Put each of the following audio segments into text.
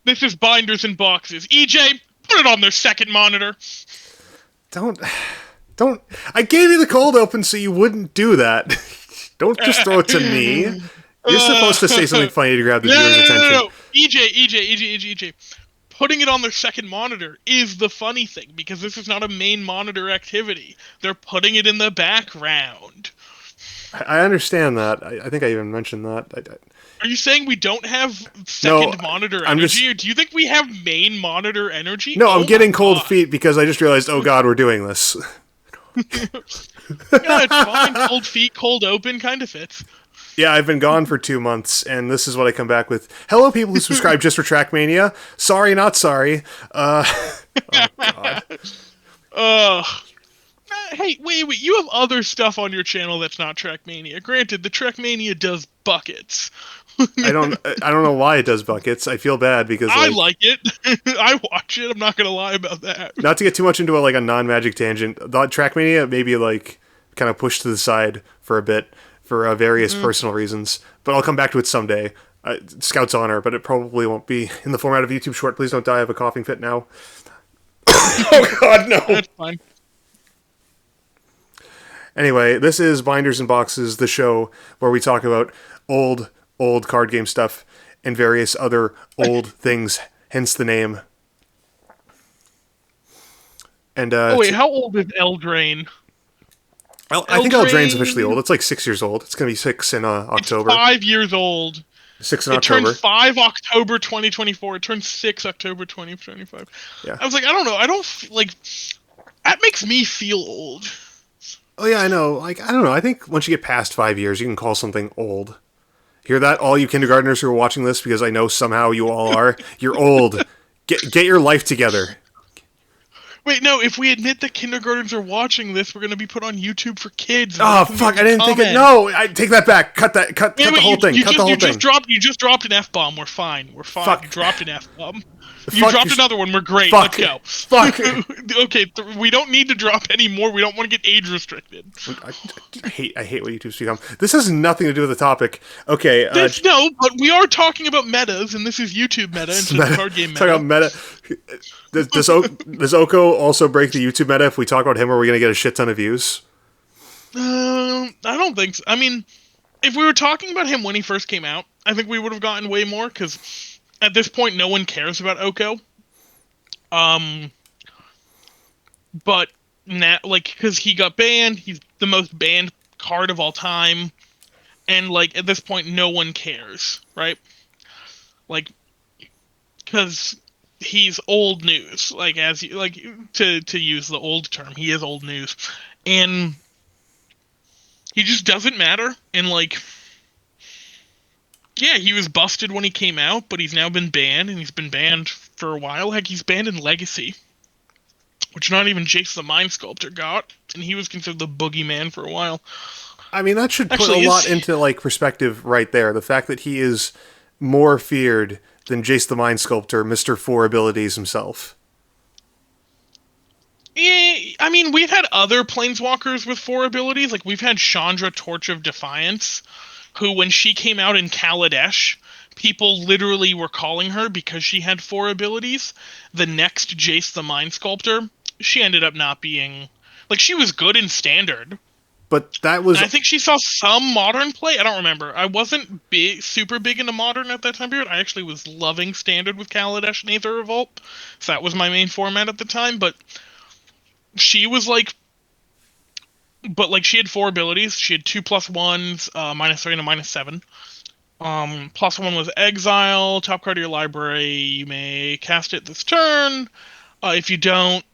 This is binders and boxes. EJ, put it on their second monitor. Don't. I gave you the cold open so you wouldn't do that. Don't just throw it to me. You're supposed to say something funny to grab the viewer's attention. No. EJ. Putting it on their second monitor is the funny thing, because this is not a main monitor activity. They're putting it in the background. I understand that. I think I even mentioned that. Are you saying we don't have second monitor energy, or do you think we have main monitor energy? No, I'm getting cold feet because I just realized, oh god, we're doing this. Yeah, it's fine. Cold feet, cold open, kind of fits. Yeah, I've been gone for 2 months, and this is what I come back with. Hello, people who subscribe just for Trackmania. Sorry, not sorry. Oh, God. Hey, wait. You have other stuff on your channel that's not Trackmania. Granted, the Trackmania does buckets. I don't know why it does buckets. I feel bad because I like it. I watch it. I'm not gonna lie about that. Not to get too much into a non-magic tangent. The Trackmania maybe kind of pushed to the side for a bit for various personal reasons, but I'll come back to it someday. Scout's honor, but it probably won't be in the format of a YouTube short. Please don't die. I have a coughing fit now. Oh God, no. That's fine. Anyway, this is Binders and Boxes, the show where we talk about old card game stuff and various other old things, hence the name. And wait, how old is Eldraine? I think Eldraine's officially old. It's like 6 years old. It's going to be 6 in October. It's 5 years old. 6 in October. It turned 5 October 2024. It turned 6 October 2025. Yeah. I was like, I don't know. I don't, that makes me feel old. Oh, yeah, I know. I don't know. I think once you get past 5 years, you can call something old. Hear that, all you kindergartners who are watching this, because I know somehow you all are. You're old. Get your life together. Wait, no, if we admit that kindergartens are watching this, we're going to be put on YouTube for kids. Oh, fuck, I didn't think it. No, I take that back. Cut the whole thing. Cut the whole thing. You just dropped an F-bomb. We're fine. Fuck. You dropped an F-bomb. You dropped another one. We're great. Fuck. Let's go. Fuck. Okay, we don't need to drop any more. We don't want to get age restricted. I hate what YouTube's become. This has nothing to do with the topic. Okay. No, but we are talking about metas, and this is YouTube meta instead of card game meta. Talk about meta. Does Oko also break the YouTube meta? If we talk about him, are we going to get a shit ton of views? I don't think so. I mean, if we were talking about him when he first came out, I think we would have gotten way more, because at this point, no one cares about Oko. But now, because he got banned, he's the most banned card of all time, and at this point, no one cares, right? Because he's old news, to use the old term, he is old news, and he just doesn't matter, and yeah, he was busted when he came out, but he's now been banned, and he's been banned for a while. Heck, he's banned in Legacy, which not even Jace the Mind Sculptor got, and he was considered the boogeyman for a while. I mean, that should put a lot into perspective right there. The fact that he is more feared than Jace the Mind Sculptor, Mr. 4 abilities himself. Yeah, I mean, we've had other Planeswalkers with 4 abilities. We've had Chandra, Torch of Defiance, who, when she came out in Kaladesh, people literally were calling her because she had 4 abilities. The next Jace the Mind Sculptor, she ended up not being... she was good in Standard. But that was... And I think she saw some Modern play. I don't remember. I wasn't super big into Modern at that time period. I actually was loving Standard with Kaladesh and Aether Revolt. So that was my main format at the time. But she was But she had 4 abilities. She had 2 +1s, -3 and a -7. +1 was Exile, top card of your library. You may cast it this turn. If you don't,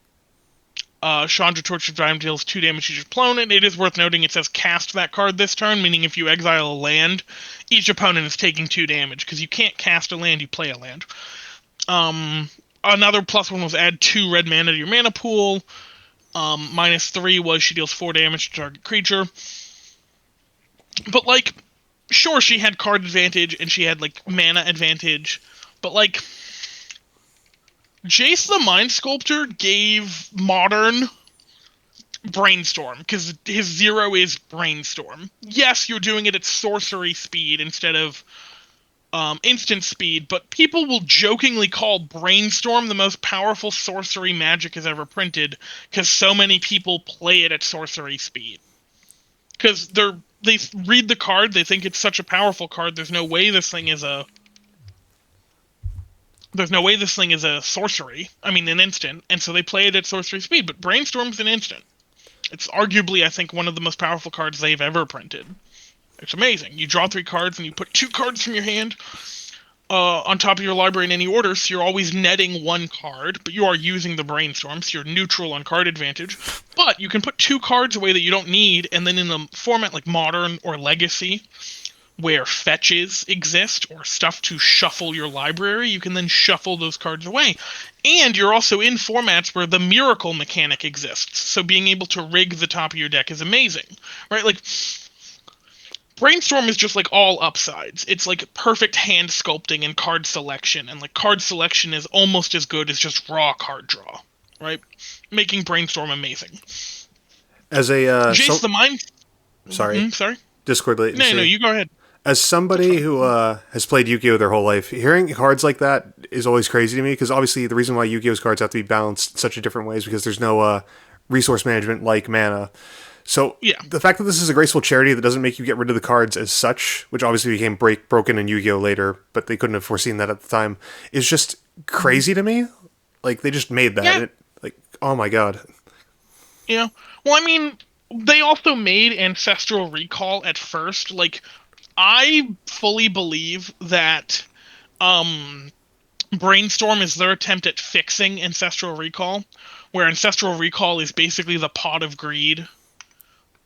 Chandra Torch of Time deals 2 damage to each opponent. It is worth noting it says cast that card this turn, meaning if you exile a land, each opponent is taking 2 damage, because you can't cast a land, you play a land. Another +1 was add 2 red mana to your mana pool. -3 was she deals 4 damage to target creature. But sure, she had card advantage and she had mana advantage, but Jace the Mind Sculptor gave Modern Brainstorm, because his 0 is Brainstorm. Yes, you're doing it at sorcery speed instead of instant speed, but people will jokingly call Brainstorm the most powerful sorcery Magic has ever printed because so many people play it at sorcery speed. Because they read the card, they think it's such a powerful card. There's no way this thing is a sorcery. I mean, an instant, and so they play it at sorcery speed. But Brainstorm's an instant. It's arguably, I think, one of the most powerful cards they've ever printed. It's amazing. You draw 3 cards and you put 2 cards from your hand on top of your library in any order, so you're always netting 1 card, but you are using the Brainstorm, so you're neutral on card advantage. But you can put 2 cards away that you don't need, and then in a format like Modern or Legacy, where fetches exist or stuff to shuffle your library, you can then shuffle those cards away. And you're also in formats where the miracle mechanic exists, so being able to rig the top of your deck is amazing, right? Like, Brainstorm is just like all upsides. It's like perfect hand sculpting and card selection, and like card selection is almost as good as just raw card draw, right? Making Brainstorm amazing. As a Jace the Mind. sorry, Sorry. Discord No, latency. you go ahead. As That's somebody fine. who has played Yu-Gi-Oh their whole life, hearing cards like that is always crazy to me because obviously the reason why Yu-Gi-Oh's cards have to be balanced in such a different way is because there's no resource management like mana. So Yeah. the fact that this is a graceful charity that doesn't make you get rid of the cards as such, which obviously became broken in Yu-Gi-Oh later, but they couldn't have foreseen that at the time, is just crazy to me. Like they just made that. Yeah. Like oh my god. Yeah. Well, I mean, they also made Ancestral Recall at first. Like, I fully believe that um Brainstorm is their attempt at fixing Ancestral Recall, where Ancestral Recall is basically the pot of greed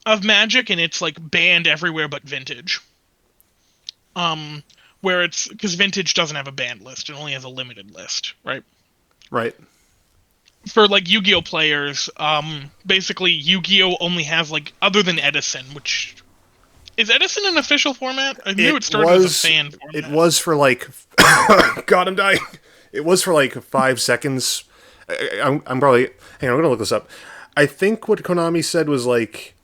of Magic, and it's like banned everywhere but Vintage. Um, where it's because Vintage doesn't have a banned list; it only has a limited list, right? Right. For like Yu-Gi-Oh players, basically Yu-Gi-Oh only has like other than Edison, which is Edison an official format? I knew it started as a fan It format. was for like God, I'm dying. It was for like 5 seconds. I'm probably hang on. I'm gonna look this up. I think what Konami said was like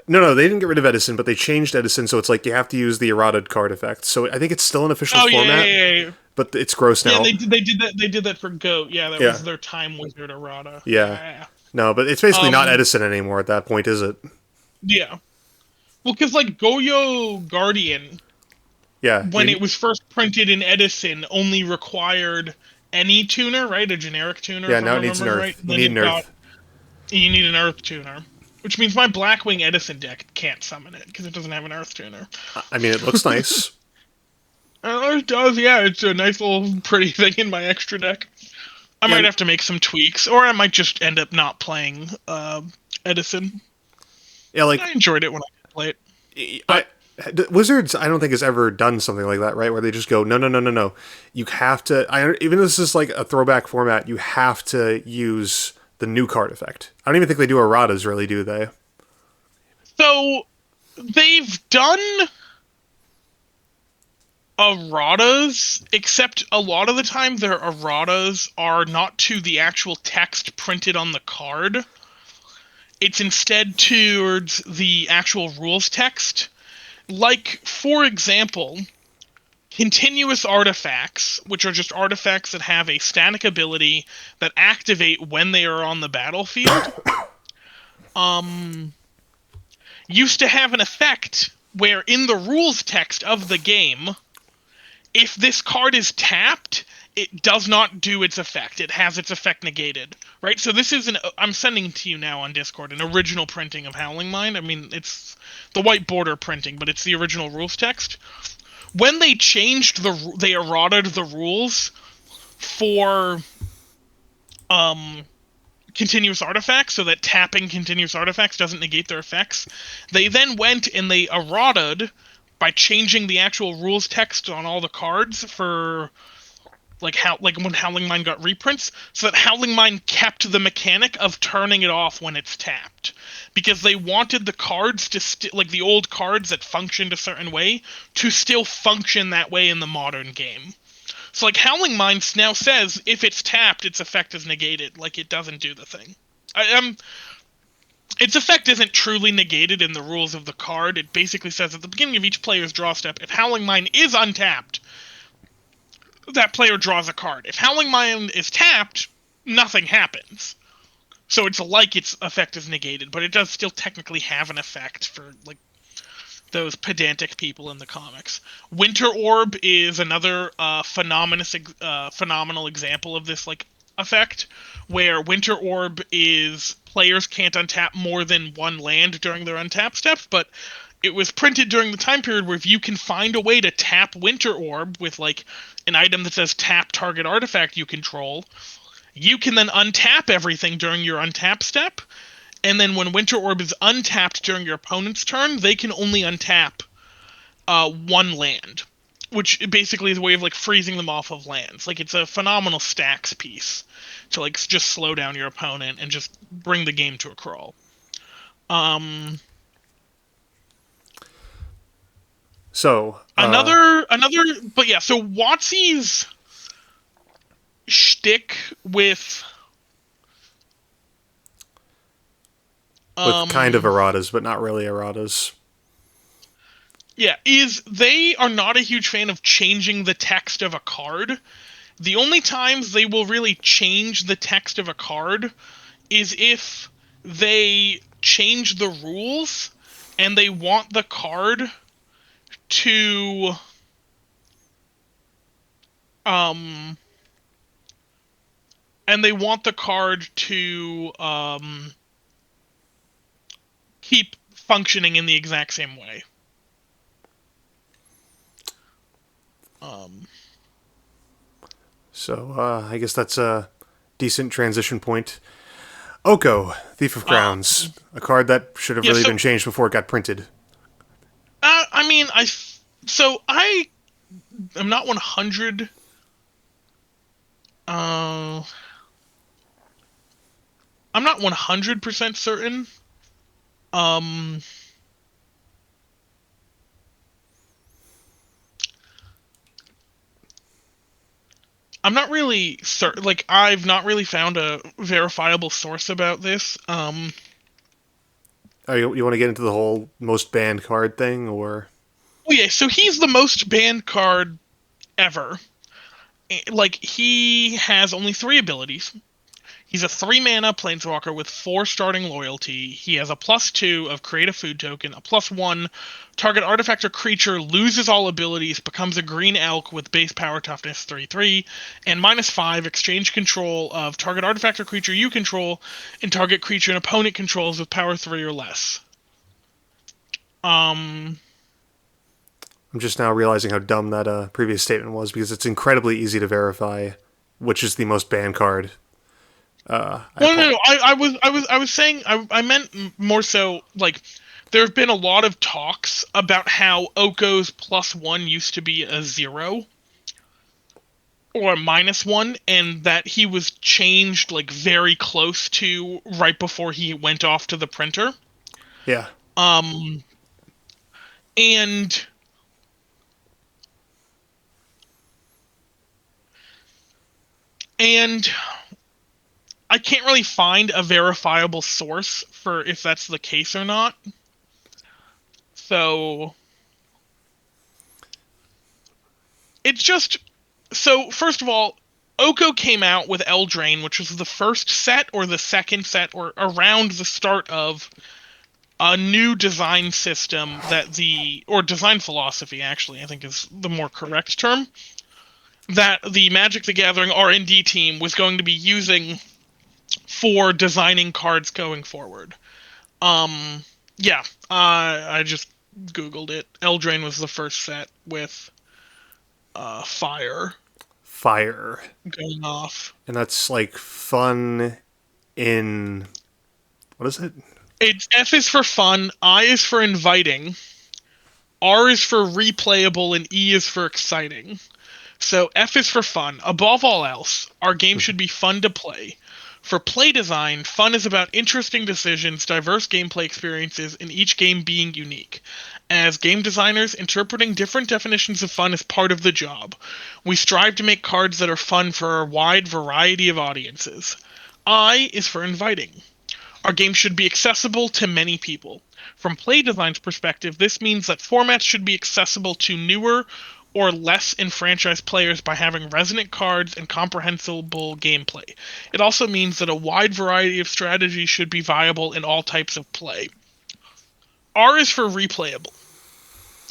no, they didn't get rid of Edison, but they changed Edison, so it's like you have to use the errata card effect. So I think it's still an official Oh yeah, yeah, format, yeah, yeah. but it's gross Yeah, now. they did that for Goat. Yeah, that Yeah, was their Time Wizard errata. yeah. Yeah, No, but it's basically yeah. not Edison anymore at that point, is it? Yeah. Well, because like Goyo Guardian, Yeah, when it was first printed in Edison, only required any tuner, right? A generic tuner, yeah. if I'm Now it needs an remembering right. Earth. And You then need it an got Earth. you need an Earth tuner, which means my Blackwing Edison deck can't summon it because it doesn't have an Earth tuner. I mean, it looks nice. It does, yeah. It's a nice little pretty thing in my extra deck. I Yeah, might have to make some tweaks, or I might just end up not playing Edison. yeah. I Like enjoyed it when I played it, I but Wizards, I don't think has ever done something like that, right? Where they just go, no, no, no, no, no. You have to. Even though this is like a throwback format, you have to use the new card effect. I don't even think they do erratas, really, do they? so they've done erratas, except a lot of the time their erratas are not to the actual text printed on the card. It's instead towards the actual rules text. Like, for example, continuous artifacts, which are just artifacts that have a static ability that activate when they are on the battlefield, um, used to have an effect where in the rules text of the game, if this card is tapped, it does not do its effect. It has its effect negated, right? So this is I'm sending to you now on Discord an original printing of Howling Mind. I mean, it's the white border printing, but it's the original rules text. When they changed they errated the rules for um continuous artifacts so that tapping continuous artifacts doesn't negate their effects. They then went and they errated by changing the actual rules text on all the cards for like when Howling Mine got reprints, so that Howling Mine kept the mechanic of turning it off when it's tapped, because they wanted the cards to like the old cards that functioned a certain way to still function that way in the modern game. So like Howling Mine now says if it's tapped, its effect is negated. Like it doesn't do the thing. its effect isn't truly negated in the rules of the card. It basically says at the beginning of each player's draw step, if Howling Mine is untapped, that player draws a card. If Howling Mine is tapped, nothing happens. So it's like its effect is negated, but it does still technically have an effect for like those pedantic people in the comics. Winter Orb is another phenomenal example of this like effect, where Winter Orb is players can't untap more than one land during their untap steps, but it was printed during the time period where if you can find a way to tap Winter Orb with like an item that says tap target artifact you control, you can then untap everything during your untap step, and then when Winter Orb is untapped during your opponent's turn, they can only untap one land, which basically is a way of like freezing them off of lands. Like it's a phenomenal stacks piece to like just slow down your opponent and just bring the game to a crawl. Um, So, but yeah. So WOTC's shtick with with kind of um erratas, but not really erratas. yeah is they are not a huge fan of changing the text of a card. The only times they will really change the text of a card is if they change the rules and they want the card to um and they want the card to keep functioning in the exact same way. Um So, I guess that's a decent transition point. Oko, Thief of um Crowns, a card that should have yeah, really so been changed before it got printed. I mean I am not 100 uh I'm not 100% certain. Um I'm not really certain. Like, I've not really found a verifiable source about this. Oh, you want to get into the whole most banned card thing, or Oh yeah, so he's the most banned card ever. Like, he has only three abilities. He's a 3 mana planeswalker with 4 starting loyalty. He has a +2 of create a food token, a +1 target artifact or creature loses all abilities, becomes a green elk with base power toughness 3/3, and -5 exchange control of target artifact or creature you control and target creature an opponent controls with power 3 or less. Um I'm just now realizing how dumb that previous statement was because it's incredibly easy to verify which is the most banned card. I well, no, apologize. no, I was saying I meant more so like there have been a lot of talks about how Oko's +1 used to be a 0 or a -1, and that he was changed like very close to right before he went off to the printer. Yeah, Um, and and I can't really find a verifiable source for if that's the case or not. So it's just so first of all, Oko came out with Eldraine, which was the first set or the second set or around the start of a new design system that or design philosophy actually I think is the more correct term that the Magic the Gathering R&D team was going to be using for designing cards going forward. Um yeah, I just googled it. Eldraine was the first set with F.I.R.E fire, going off. and that's like fun in what is it? It's F is for fun, I is for inviting, R is for replayable, and E is for exciting. So F is for fun. Above all else, our game should be fun to play. For play design, fun is about interesting decisions, diverse gameplay experiences, and each game being unique. As game designers, interpreting different definitions of fun is part of the job. We strive to make cards that are fun for a wide variety of audiences. I is for inviting. Our game should be accessible to many people. From play design's perspective, this means that formats should be accessible to newer or less enfranchised players by having resonant cards and comprehensible gameplay. It also means that a wide variety of strategies should be viable in all types of play. R is for replayable.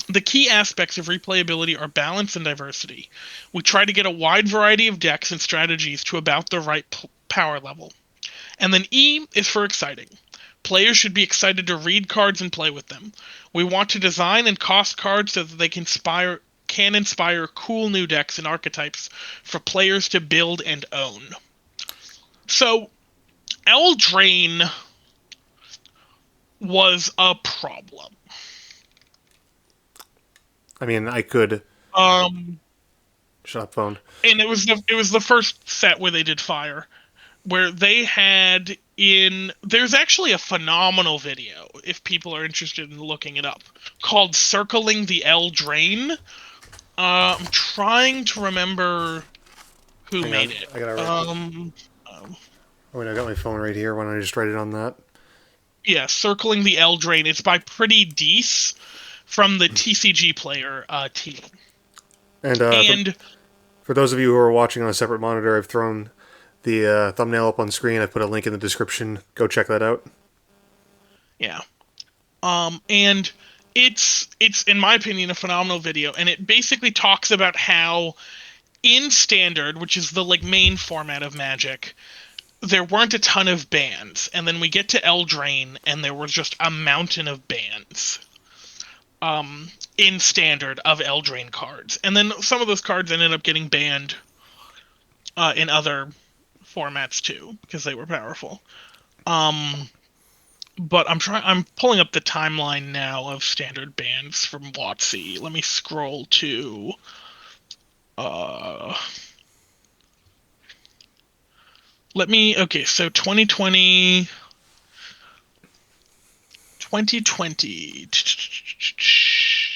The key aspects of replayability are balance and diversity. We try to get a wide variety of decks and strategies to about the right power level. And then E is for exciting. Players should be excited to read cards and play with them. We want to design and cost cards so that they can inspire cool new decks and archetypes for players to build and own. So, Eldraine was a problem. I mean, I could Um, shut up, phone. and it was the first set where they did fire, where they had in there's actually a phenomenal video if people are interested in looking it up called "Circling the Eldraine." I'm trying to remember who Hang made on, it. I gotta write. Oh wait, I got my phone right here. Why don't I just write it on that? Yeah, "Circling the Eldraine." It's by Pretty Deece from the TCG Player team. And And for those of you who are watching on a separate monitor, I've thrown the thumbnail up on screen. I put a link in the description. Go check that out. yeah, and it's in my opinion a phenomenal video, and it basically talks about how in standard, which is the like main format of Magic, there weren't a ton of bans, and then we get to Eldraine, and there was just a mountain of bans. In standard of Eldraine cards, and then some of those cards ended up getting banned in other formats too because they were powerful. Um, but I'm pulling up the timeline now of standard bans from WOTC. Let me scroll to uh okay, so 2020 2020.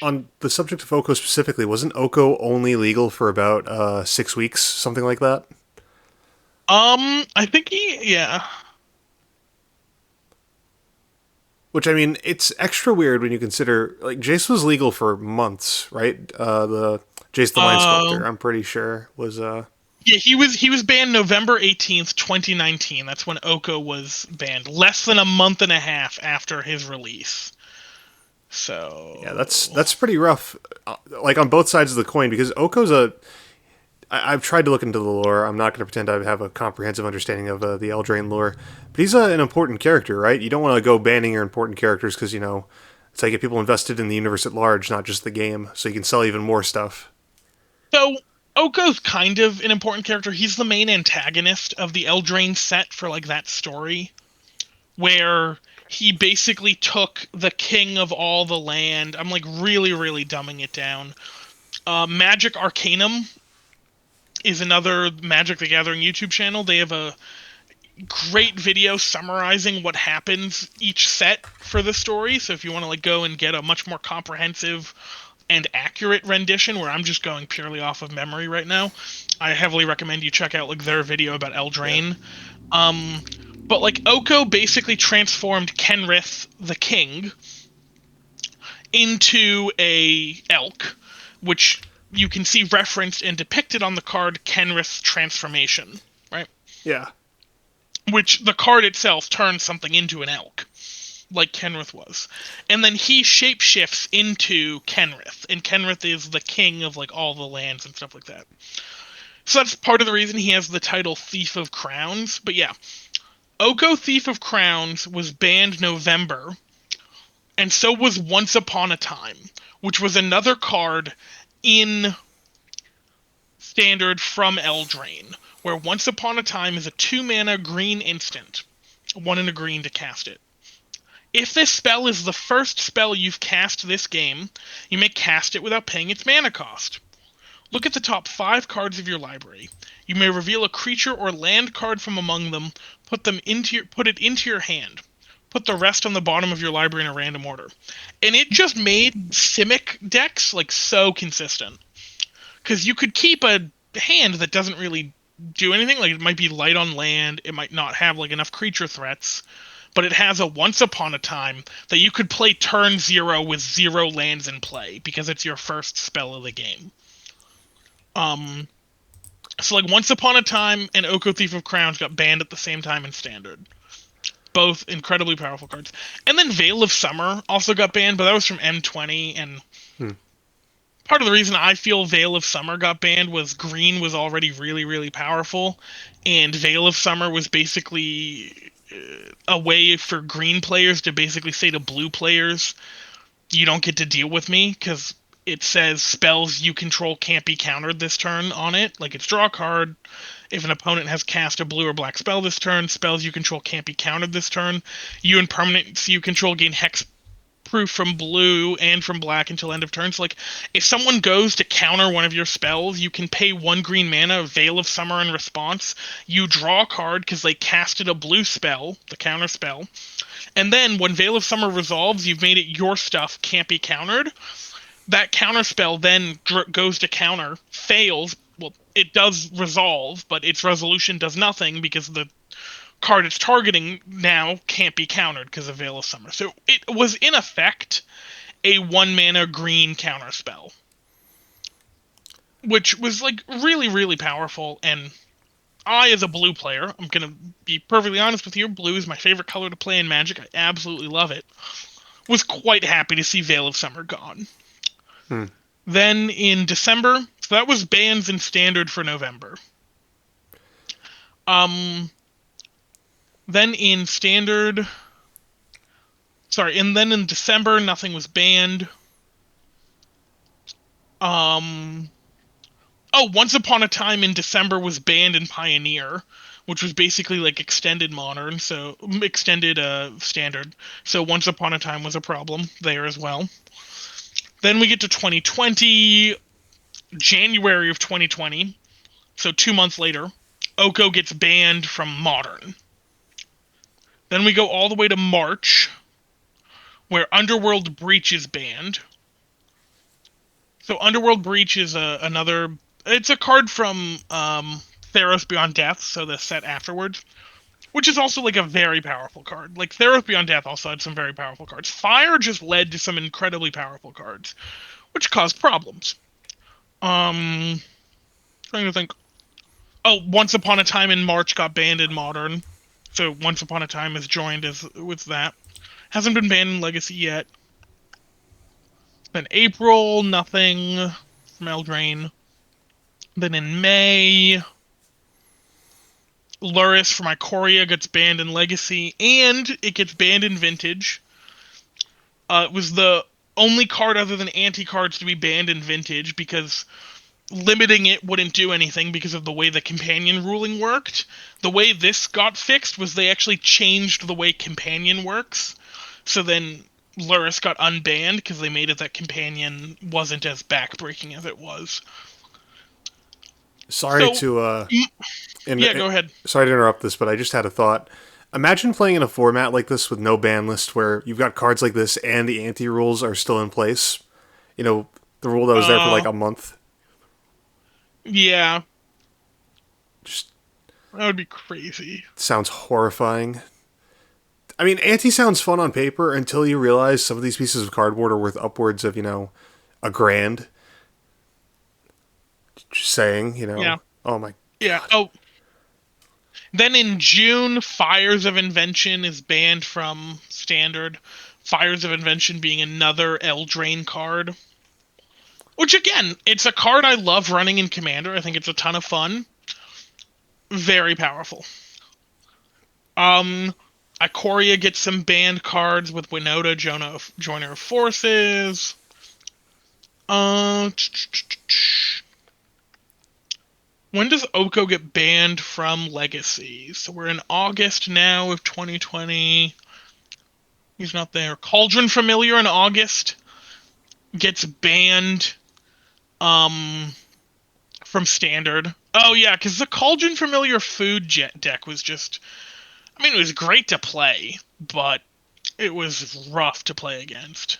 On the subject of Oko specifically, wasn't Oko only legal for about 6 weeks, something like that? I think yeah. Which I mean, it's extra weird when you consider like Jace was legal for months, right? The Jace the Mind Uh Sculptor, I'm pretty sure was yeah, he was banned November 18th, 2019. That's when Oko was banned, less than a month and a half after his release. yeah, So, that's pretty rough. Like on both sides of the coin, because Oko's a. I've tried to look into the lore. I'm not going to pretend I have a comprehensive understanding of the Eldraine lore, but he's an important character, right? You don't want to go banning your important characters because it's like get people invested in the universe at large, not just the game, so you can sell even more stuff. so Oko's kind of an important character. He's the main antagonist of the Eldraine set for like that story, where he basically took the king of all the land. I'm like really, really dumbing it down. Magic Arcanum is another Magic the Gathering YouTube channel. They have a great video summarizing what happens each set for the story. So if you want to like go and get a much more comprehensive and accurate rendition, where I'm just going purely off of memory right now, I heavily recommend you check out like their video about Yeah. Eldraine. But like Oko basically transformed Kenrith the King into a elk, which you can see referenced and depicted on the card Kenrith's transformation, right? Yeah. Which the card itself turns something into an elk, like Kenrith was. And then he shapeshifts into Kenrith, and Kenrith is the king of like all the lands and stuff like that. So that's part of the reason he has the title Thief of Crowns. But yeah, Oko Thief of Crowns was banned November, and so was Once Upon a Time, which was another card in standard from Eldraine, where Once Upon a Time is a 2-mana green instant, 1 and a green to cast it. If this spell is the first spell you've cast this game, you may cast it without paying its mana cost. Look at the top 5 cards of your library. You may reveal a creature or land card from among them, put it into your hand. Put the rest on the bottom of your library in a random order. And it just made Simic decks like so consistent. Because you could keep a hand that doesn't really do anything. Like it might be light on land, it might not have like enough creature threats, but it has a once upon a time that you could play turn 0 with 0 lands in play because it's your first spell of the game. Um, so like once upon a time and Oko Thief of Crowns got banned at the same time in Standard. Both incredibly powerful cards. And then Veil of Summer also got banned, but that was from M20, and Hmm. part of the reason I feel Veil of Summer got banned was green was already really, really powerful, and Veil of Summer was basically a way for green players to basically say to blue players, you don't get to deal with me, because it says spells you control can't be countered this turn on it. Like, it's draw a card. If an opponent has cast a blue or black spell this turn, spells you control can't be countered this turn. You and permanents you control gain hex proof from blue and from black until end of turn. So, like, if someone goes to counter one of your spells, you can pay 1 green mana, Veil of Summer in response. You draw a card because they casted a blue spell, the counter spell. And then when Veil of Summer resolves, you've made it your stuff can't be countered. That counter spell then goes to counter, fails. Well, it does resolve, but its resolution does nothing because the card it's targeting now can't be countered because of Veil of Summer. So it was in effect a 1 mana green counter spell, which was like really, really powerful. And I, as a blue player, I'm gonna be perfectly honest with you, blue is my favorite color to play in Magic. I absolutely love it. Was quite happy to see Veil of Summer gone. Hmm. Then in December, so that was bans in Standard for November. Um, then in Standard, and then in December, nothing was banned. Um, Once Upon a Time in December was banned in Pioneer, which was basically like extended Modern, so extended Standard. So Once Upon a Time was a problem there as well. Then we get to 2020, January of 2020, so 2 months later, Oko gets banned from Modern. Then we go all the way to March, where Underworld Breach is banned. So Underworld Breach is another. It's a card from Theros Beyond Death, so the set afterwards, which is also like a very powerful card. Like Theros Beyond Death also had some very powerful cards. Fire just led to some incredibly powerful cards, which caused problems. Um, Trying to think. Once Upon a Time in March got banned in Modern, so Once Upon a Time is joined as with that. Hasn't been banned in Legacy yet. Then April, nothing from Eldraine. Then in May, Luris from Ikoria gets banned in Legacy, and it gets banned in Vintage. It was the only card other than anti-cards to be banned in Vintage because limiting it wouldn't do anything because of the way the companion ruling worked. The way this got fixed was they actually changed the way companion works. So then Luris got unbanned because they made it that companion wasn't as backbreaking as it was. Sorry So, to yeah, go ahead. sorry to interrupt this, but I just had a thought. Imagine playing in a format like this with no ban list, where you've got cards like this and the anti rules are still in place. You know, the rule that was there for like Uh, a month. yeah, Just that would be crazy. sounds horrifying. I mean, anti sounds fun on paper until you realize some of these pieces of cardboard are worth upwards of, $1,000. Just saying, Yeah, oh my yeah. god. Then in June, Fires of Invention is banned from Standard. Fires of Invention being another Eldraine card. Which, again, it's a card I love running in Commander. I think it's a ton of fun. Very powerful. Um, Ikoria gets some banned cards with Winota, Joiner of Forces. Uh, when does Oko get banned from Legacy? So we're in August now of 2020. He's not there. Cauldron Familiar in August gets banned um from Standard. Oh yeah, because the Cauldron Familiar food jet deck was just, I mean, it was great to play, but it was rough to play against.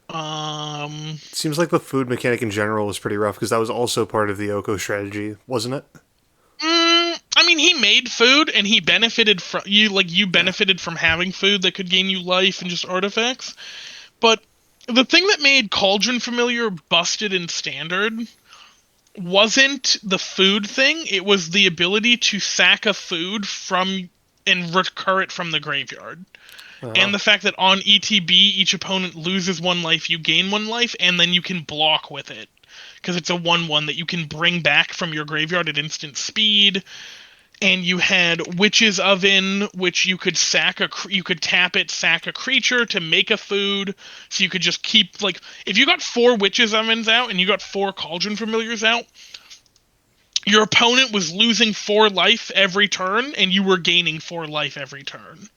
Um, Seems like the food mechanic in general was pretty rough because that was also part of the Oko strategy, wasn't it? I mean, he made food, and he benefited from you. Like you Yeah. benefited from having food that could gain you life and just artifacts. But the thing that made Cauldron Familiar busted in Standard wasn't the food thing. It was the ability to sack a food from and recur it from the graveyard. Uh-huh. And the fact that on ETB each opponent loses one life, you gain one life, and then you can block with it. Because it's a 1/1 that you can bring back from your graveyard at instant speed. And you had Witch's Oven, which you could you could tap it, sack a creature to make a food. So you could just keep, like, if you got 4 Witch's Ovens out and you got 4 Cauldron Familiars out, your opponent was losing 4 life every turn, and you were gaining 4 life every turn.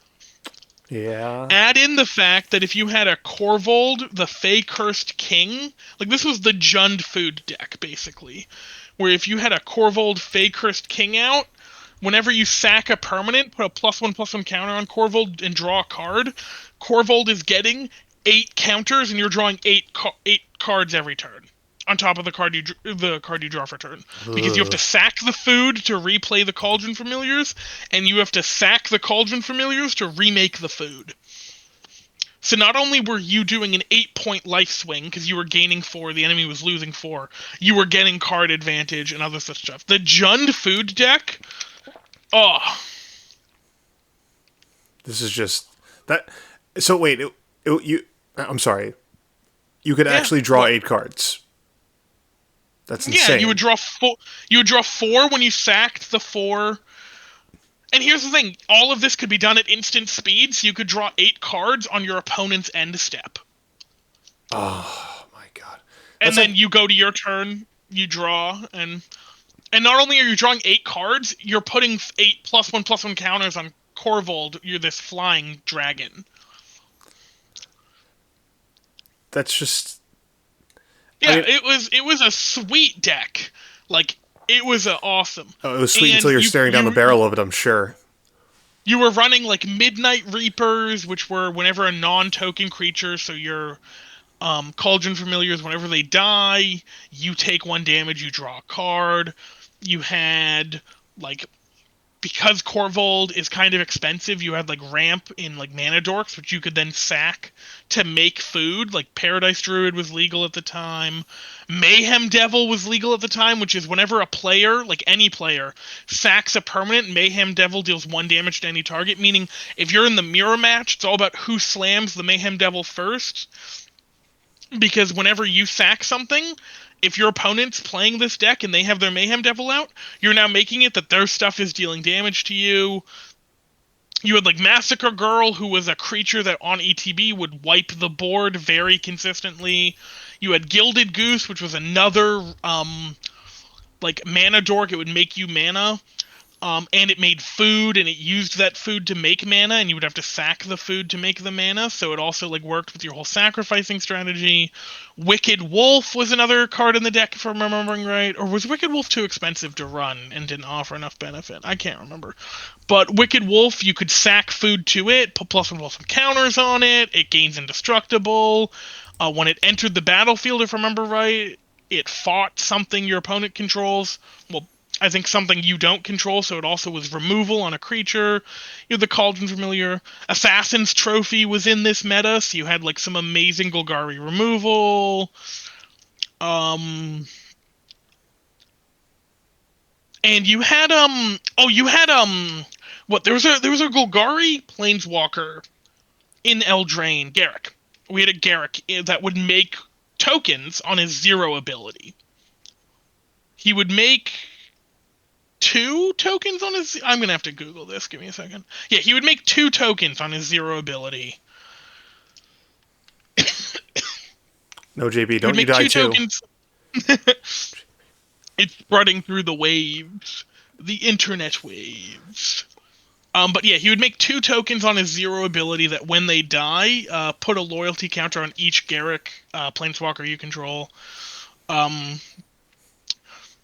Yeah. Add in the fact that if you had a Corvold, the Fey Cursed King, like this was the Jund food deck, basically, where if you had a Corvold Fey Cursed King out, whenever you sack a permanent, put a +1/+1 counter on Corvold and draw a card, Corvold is getting 8 counters, and you're drawing 8 cards every turn on top of the card you draw for turn, because you have to Ugh. sack the food to replay the Cauldron Familiars, and you have to sack the Cauldron Familiars to remake the food. So not only were you doing an 8-point life swing because you were gaining 4, the enemy was losing 4, you were getting card advantage and other such stuff. The Jund food deck, oh This is just that. So wait, you. I'm sorry. You could yeah, actually draw what? 8 cards. That's Yeah, you would insane. draw 4. You would draw 4 when you sacked the 4. And here's the thing: all of this could be done at instant speed, so you could draw 8 cards on your opponent's end step. Oh my god. And That's then like you go to your turn, you draw, and not only are you drawing 8 cards, you're putting 8 +1/+1 counters on Corvold. You're this flying dragon. that's just. I Yeah, mean, it was a sweet deck. Like it was awesome. oh, it was sweet And until you're staring down the barrel of it. I'm sure. you were running like Midnight Reapers, which were whenever a non-token creature, so your Cauldron Familiars, whenever they die, you take 1 damage, you draw a card. You had, like, because Corvold is kind of expensive, you had like ramp in like mana dorks, which you could then sack to make food. Like Paradise Druid was legal at the time. Mayhem Devil was legal at the time, which is whenever a player, like any player, sacks a permanent, Mayhem Devil deals 1 damage to any target. Meaning, if you're in the mirror match, it's all about who slams the Mayhem Devil first. Because whenever you sack something, if your opponent's playing this deck and they have their Mayhem Devil out, you're now making it that their stuff is dealing damage to you. You had like Massacre Girl, who was a creature that on ETB would wipe the board very consistently. You had Gilded Goose, which was another like mana dork. It would make you mana. And it made food, and it used that food to make mana, and you would have to sack the food to make the mana. So it also like worked with your whole sacrificing strategy. Wicked Wolf was another card in the deck, if I'm remembering right, or was Wicked Wolf too expensive to run and didn't offer enough benefit? I can't remember. But Wicked Wolf, you could sack food to it, put +1/+1 counters on it. It gains indestructible. When it entered the battlefield, if I remember right, it fought something your opponent controls. Well, I think something you don't control, so it also was removal on a creature. You had the Cauldron Familiar. Assassin's Trophy was in this meta, so you had like some amazing Golgari removal. Um and you had you had what, there was a Golgari Planeswalker in Eldraine, Garrick. We had a Garrick that would make tokens on his 0 ability. He would make 2 tokens on his. I'm gonna have to Google this. Give me a second. Yeah, he would make 2 tokens on his 0 ability. No, JB, He would don't you make die 2 too. tokens. It's spreading through the waves, the internet waves. But yeah, he would make 2 tokens on his 0 ability that when they die, put a loyalty counter on each Garrick Planeswalker you control. Um,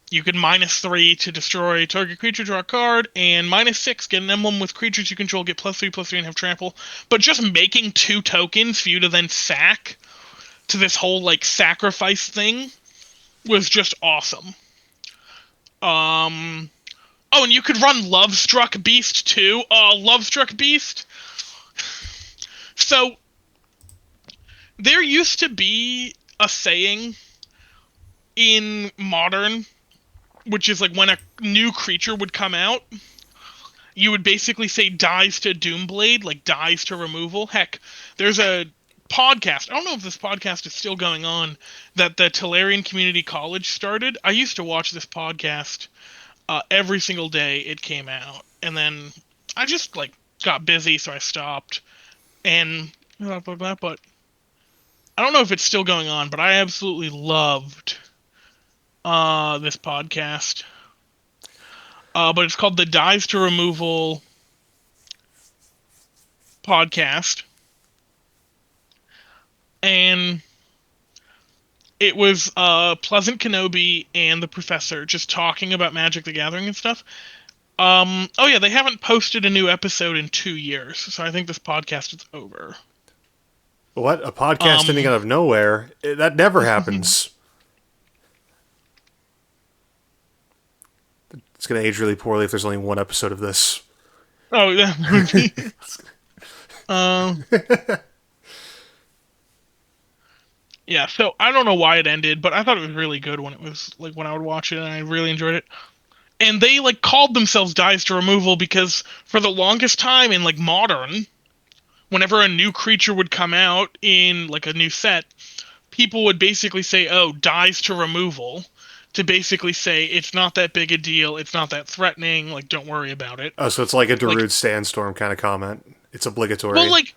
You could -3 to destroy target creature, draw a card, and -6 get an emblem with creatures you control, get +3/+3 and have trample. But just making 2 tokens for you to then sack to this whole like sacrifice thing was just awesome. Um Oh, and you could run Lovestruck Beast too. Lovestruck Beast. So there used to be a saying in Modern, which is like when a new creature would come out, you would basically say dies to Doomblade, like dies to removal. Heck, there's a podcast. I don't know if this podcast is still going on, that the Tolarian Community College started. I used to watch this podcast every single day it came out, and then I just like got busy, so I stopped. And but I don't know if it's still going on, but I absolutely loved this podcast. But it's called the Dies to Removal podcast, and it was Pleasant Kenobi and the Professor just talking about Magic the Gathering and stuff. Oh yeah, they haven't posted a new episode in 2 years, so I think this podcast is over. What? A podcast ending Um, out of nowhere? That never happens. It's going to age really poorly if there's only one episode of this. oh, that would be. Um, yeah, so I don't know why it ended, but I thought it was really good when it was like when I would watch it, and I really enjoyed it. And they like called themselves Dies to Removal because for the longest time in like Modern, whenever a new creature would come out in like a new set, people would basically say, "Oh, Dies to Removal," to basically say it's not that big a deal, it's not that threatening, like don't worry about it. Oh, so it's like a Like, Darude Sandstorm kind of comment. It's well, obligatory. like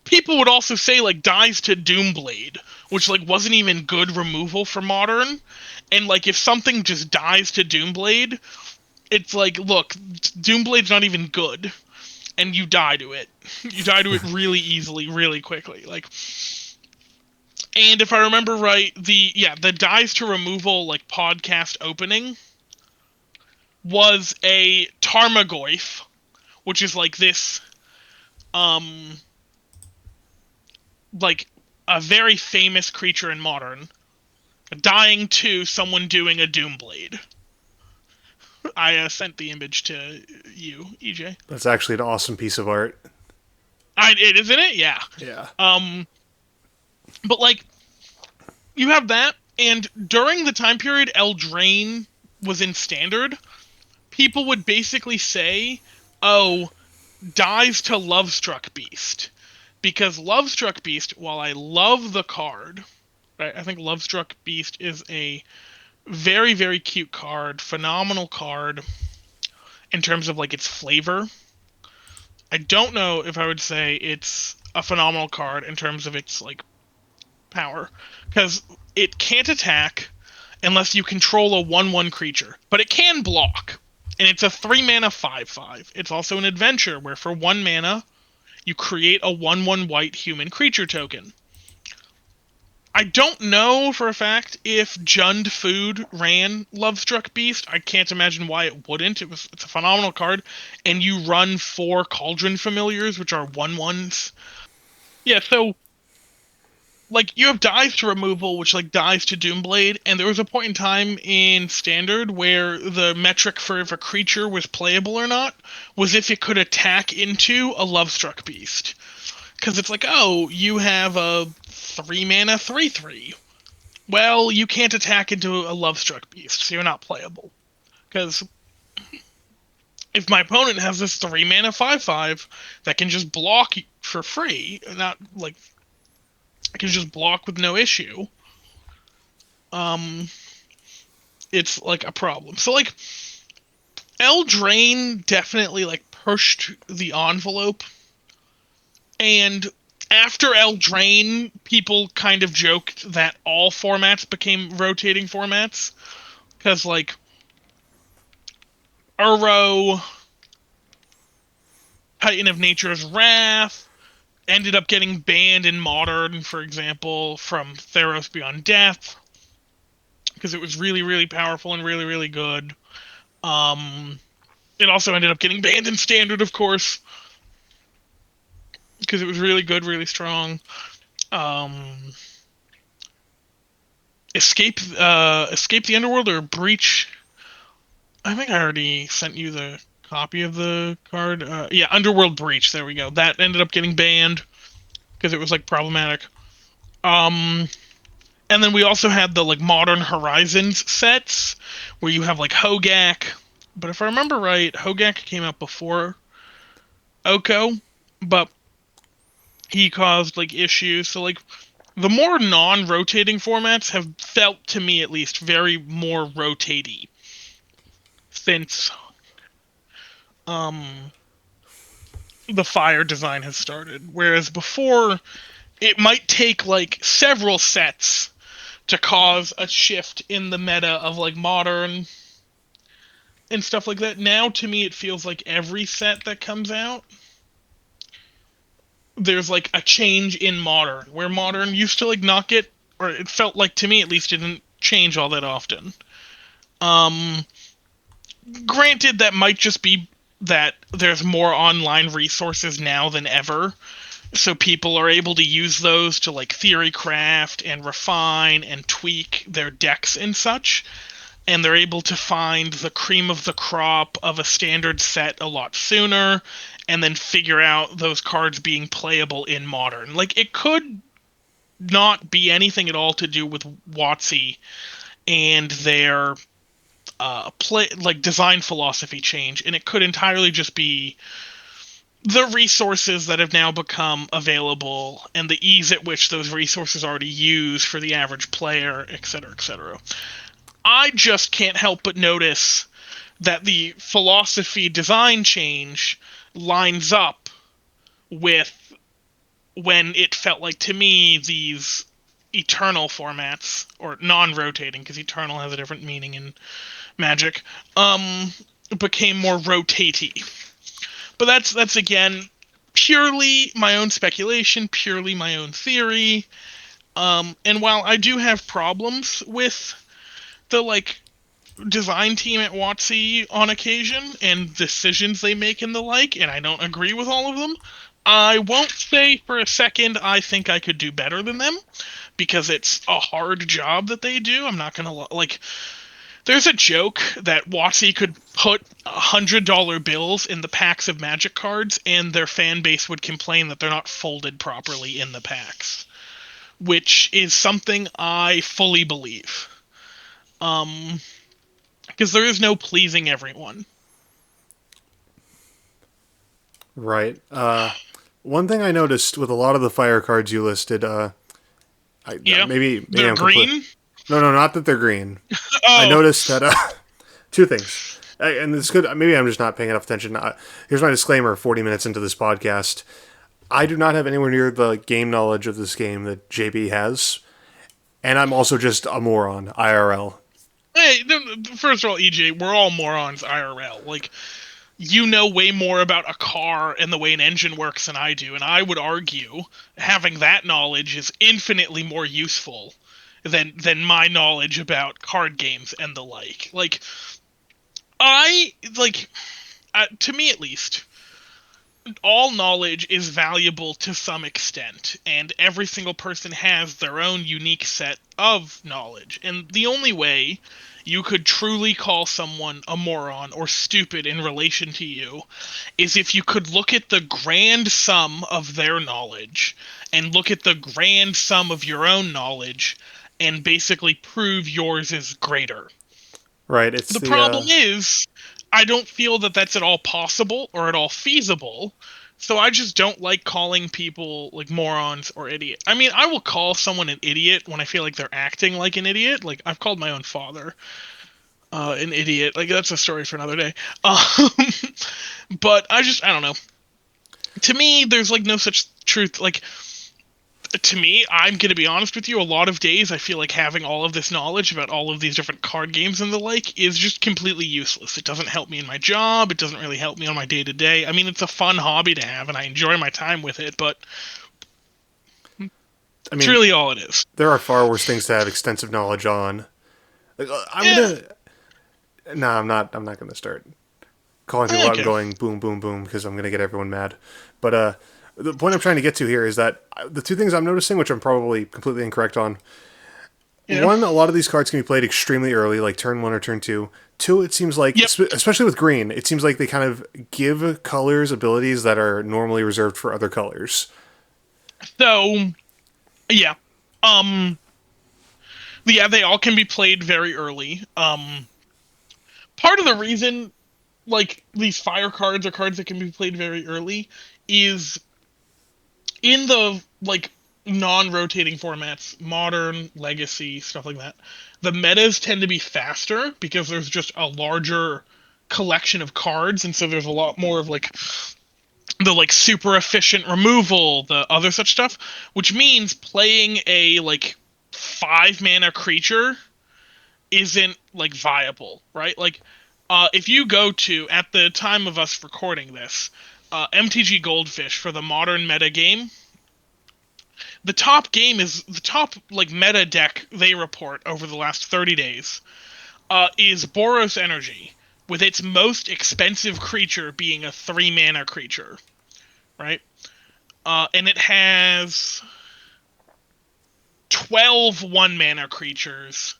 people would also say like Dies to Doomblade, which like wasn't even good removal for Modern. And like if something just dies to Doomblade, it's like, look, Doomblade's not even good, and you die to it. You die to it really easily, really quickly. Like, and if I remember right, the Dies to Removal like podcast opening was a Tarmogoyf, which is like this um like a very famous creature in Modern, dying to someone doing a Doomblade. I sent the image to you, EJ. That's actually an awesome piece of art. It isn't it? Yeah. Yeah. Um, but like you have that, and during the time period Eldraine was in Standard, people would basically say, "Oh, dies to Lovestruck Beast," because Lovestruck Beast, while I love the card, right, I think Lovestruck Beast is a very very cute card, phenomenal card in terms of like its flavor. I don't know if I would say it's a phenomenal card in terms of its like power, because it can't attack unless you control a 1/1 creature, but it can block. And it's a 3 mana 5/5. It's also an adventure where for 1 mana you create a 1/1 white human creature token. I don't know for a fact if Jund Food ran Lovestruck Beast. I can't imagine why it wouldn't. It's a phenomenal card, and you run 4 Cauldron Familiars, which are 1/1s. Yeah, so like you have dies to removal, which like dies to Doomblade, and there was a point in time in Standard where the metric for if a creature was playable or not was if it could attack into a Lovestruck Beast. Because it's like, oh, you have a 3 mana 3/3. Well, you can't attack into a Lovestruck Beast, so you're not playable. Because if my opponent has this 3 mana 5/5 that can just block for free, not like I can just block with no issue, um, it's like a problem. So like Eldraine definitely like pushed the envelope, and after Eldraine, people kind of joked that all formats became rotating formats because like Uro, Titan of Nature's Wrath, ended up getting banned in Modern, for example, from Theros Beyond Death because it was really, really powerful and really, really good. Um, it also ended up getting banned in Standard, of course, because it was really good, really strong. Um, Escape the Underworld or Breach. I think I already sent you the copy of the card. Yeah, Underworld Breach. There we go. That ended up getting banned because it was like problematic. Um, and then we also had the like Modern Horizons sets where you have like Hogak. But if I remember right, Hogak came out before Oko, but he caused like issues. So like the more non-rotating formats have felt to me at least very more rotatey since um the F.I.R.E design has started. Whereas before it might take like several sets to cause a shift in the meta of like modern and stuff like that. Now to me it feels like every set that comes out there's like a change in modern where modern used to like not get, or it felt like to me at least it didn't change all that often. Um Granted that might just be that there's more online resources now than ever, so people are able to use those to like theory craft and refine and tweak their decks and such, and they're able to find the cream of the crop of a standard set a lot sooner and then figure out those cards being playable in modern. Like it could not be anything at all to do with WOTC and their play like design philosophy change, and it could entirely just be the resources that have now become available and the ease at which those resources are already used for the average player, etc., etc. I just can't help but notice that the philosophy design change lines up with when it felt like to me these eternal formats, or non-rotating because eternal has a different meaning in Magic, um became more rotatey. But that's again purely my own speculation, purely my own theory. And while I do have problems with the like design team at WotC on occasion and decisions they make and the like, and I don't agree with all of them, I won't say for a second I think I could do better than them because it's a hard job that they do. I'm not gonna like. There's a joke that WotC could put $100 bills in the packs of Magic cards, and their fan base would complain that they're not folded properly in the packs, which is something I fully believe. Um, because there is no pleasing everyone. Right. One thing I noticed with a lot of the fire cards you listed, Yeah, maybe they're I'm complete. green. No, no, not that they're green. I Oh, noticed that two things, and this could maybe I'm just not paying enough attention. Here's my disclaimer: 40 minutes into this podcast, I do not have anywhere near the game knowledge of this game that JB has, and I'm also just a moron IRL. hey, first of all, EJ, we're all morons IRL. Like, you know way more about a car and the way an engine works than I do, and I would argue having that knowledge is infinitely more useful than my knowledge about card games and the like. Like I like to me at least, all knowledge is valuable to some extent, and every single person has their own unique set of knowledge. And the only way you could truly call someone a moron or stupid in relation to you is if you could look at the grand sum of their knowledge and look at the grand sum of your own knowledge and basically prove yours is greater. Right. It's The the problem is, I don't feel that that's at all possible or at all feasible. So I just don't like calling people like morons or idiot. I mean, I will call someone an idiot when I feel like they're acting like an idiot. Like I've called my own father an idiot. Like that's a story for another day. Um, but I don't know. To me, there's like no such truth. Like to me, I'm going to be honest with you, a lot of days I feel like having all of this knowledge about all of these different card games and the like is just completely useless. It doesn't help me in my job. It doesn't really help me on my day to day. I mean, it's a fun hobby to have and I enjoy my time with it, but I it's mean, really all it is. there are far worse things to have extensive knowledge on. Like, I'm Yeah. gonna. No, I'm not. I'm not gonna start calling people out and Okay. going boom, boom, boom because I'm gonna get everyone mad. But the point I'm trying to get to here is that the two things I'm noticing, which I'm probably completely incorrect on, You know? one, a lot of these cards can be played extremely early, like turn one or turn two. Two, it seems like, Yep. especially with green, it seems like they kind of give colors abilities that are normally reserved for other colors. So yeah. Um yeah, they all can be played very early. Part of the reason like these fire cards are cards that can be played very early is in the like non-rotating formats, modern, legacy, stuff like that. The metas tend to be faster because there's just a larger collection of cards, and so there's a lot more of like the like super efficient removal, the other such stuff, which means playing a like 5 mana creature isn't like viable, right? Like if you go to at the time of us recording this, MTG Goldfish for the modern meta game, the top game is the top like meta deck they report over the last 30 days is Boros Energy, with its most expensive creature being a 3 mana creature, right? And it has 12 1 mana creatures,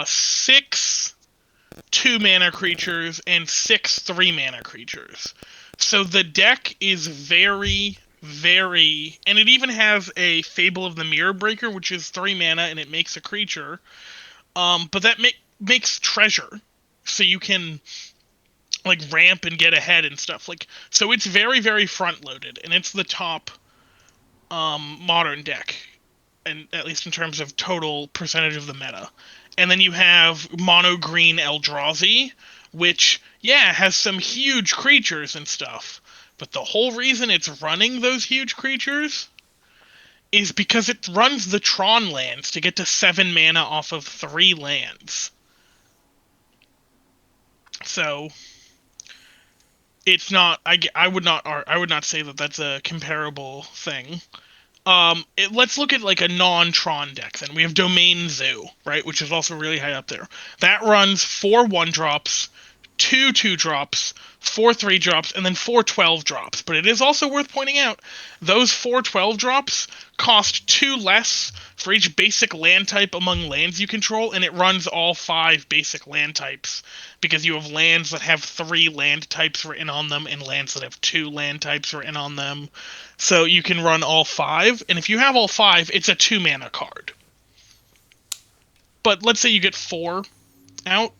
six 2 mana creatures, and six 3 mana creatures. So the deck is very, very. And it even has a Fable of the Mirror Breaker, which is 3 mana and it makes a creature. But that makes treasure. So you can like ramp and get ahead and stuff like so it's very very front loaded and it's the top modern deck, and at least in terms of total percentage of the meta. And then you have mono green Eldrazi, which yeah has some huge creatures and stuff, but the whole reason it's running those huge creatures is because it runs the Tron lands to get to 7 mana off of 3 lands. So it's not. I would not say that that's a comparable thing. Let's look at like a non-Tron deck. Then we have Domain Zoo, right, which is also really high up there. That runs 4 1 drops, 2 2 drops, 4 3 drops, and then 4 12 drops. But it is also worth pointing out those 4 12 drops cost 2 less for each basic land type among lands you control, and it runs all 5 basic land types because you have lands that have 3 land types written on them and lands that have 2 land types written on them. So you can run all 5, and if you have all 5, it's a 2 mana card. But let's say you get 4 out,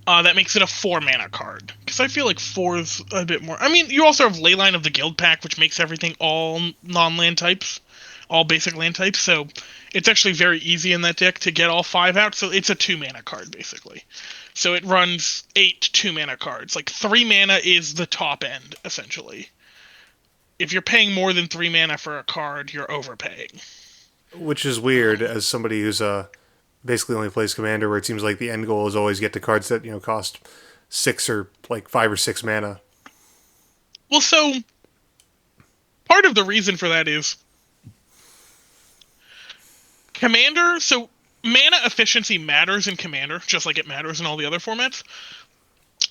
that makes it a 4 mana card. Because I feel like 4 is a bit more. I mean, you also have Leyline of the Guild Pack, which makes everything all non-land types, all basic land types. So it's actually very easy in that deck to get all 5 out. So it's a 2 mana card basically. So it runs 8 2 mana cards. Like 3 mana is the top end essentially. If you're paying more than 3 mana for a card, you're overpaying. Which is weird as somebody who's basically only plays commander, where it seems like the end goal is always get to cards that cost 6 or like 5 or 6 mana. Well, so part of the reason for that is Commander. So mana efficiency matters in Commander, just like it matters in all the other formats.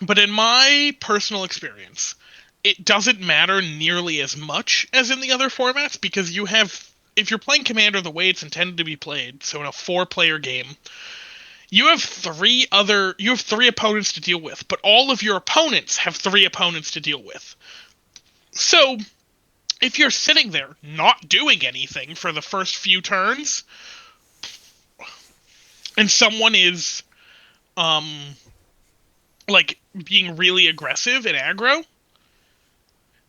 But in my personal experience, it doesn't matter nearly as much as in the other formats because you have. If you're playing Commander the way it's intended to be played, so in a 4 player game, you have 3 opponents to deal with, but all of your opponents have 3 opponents to deal with. So if you're sitting there not doing anything for the first few turns, and someone is um like being really aggressive and aggro,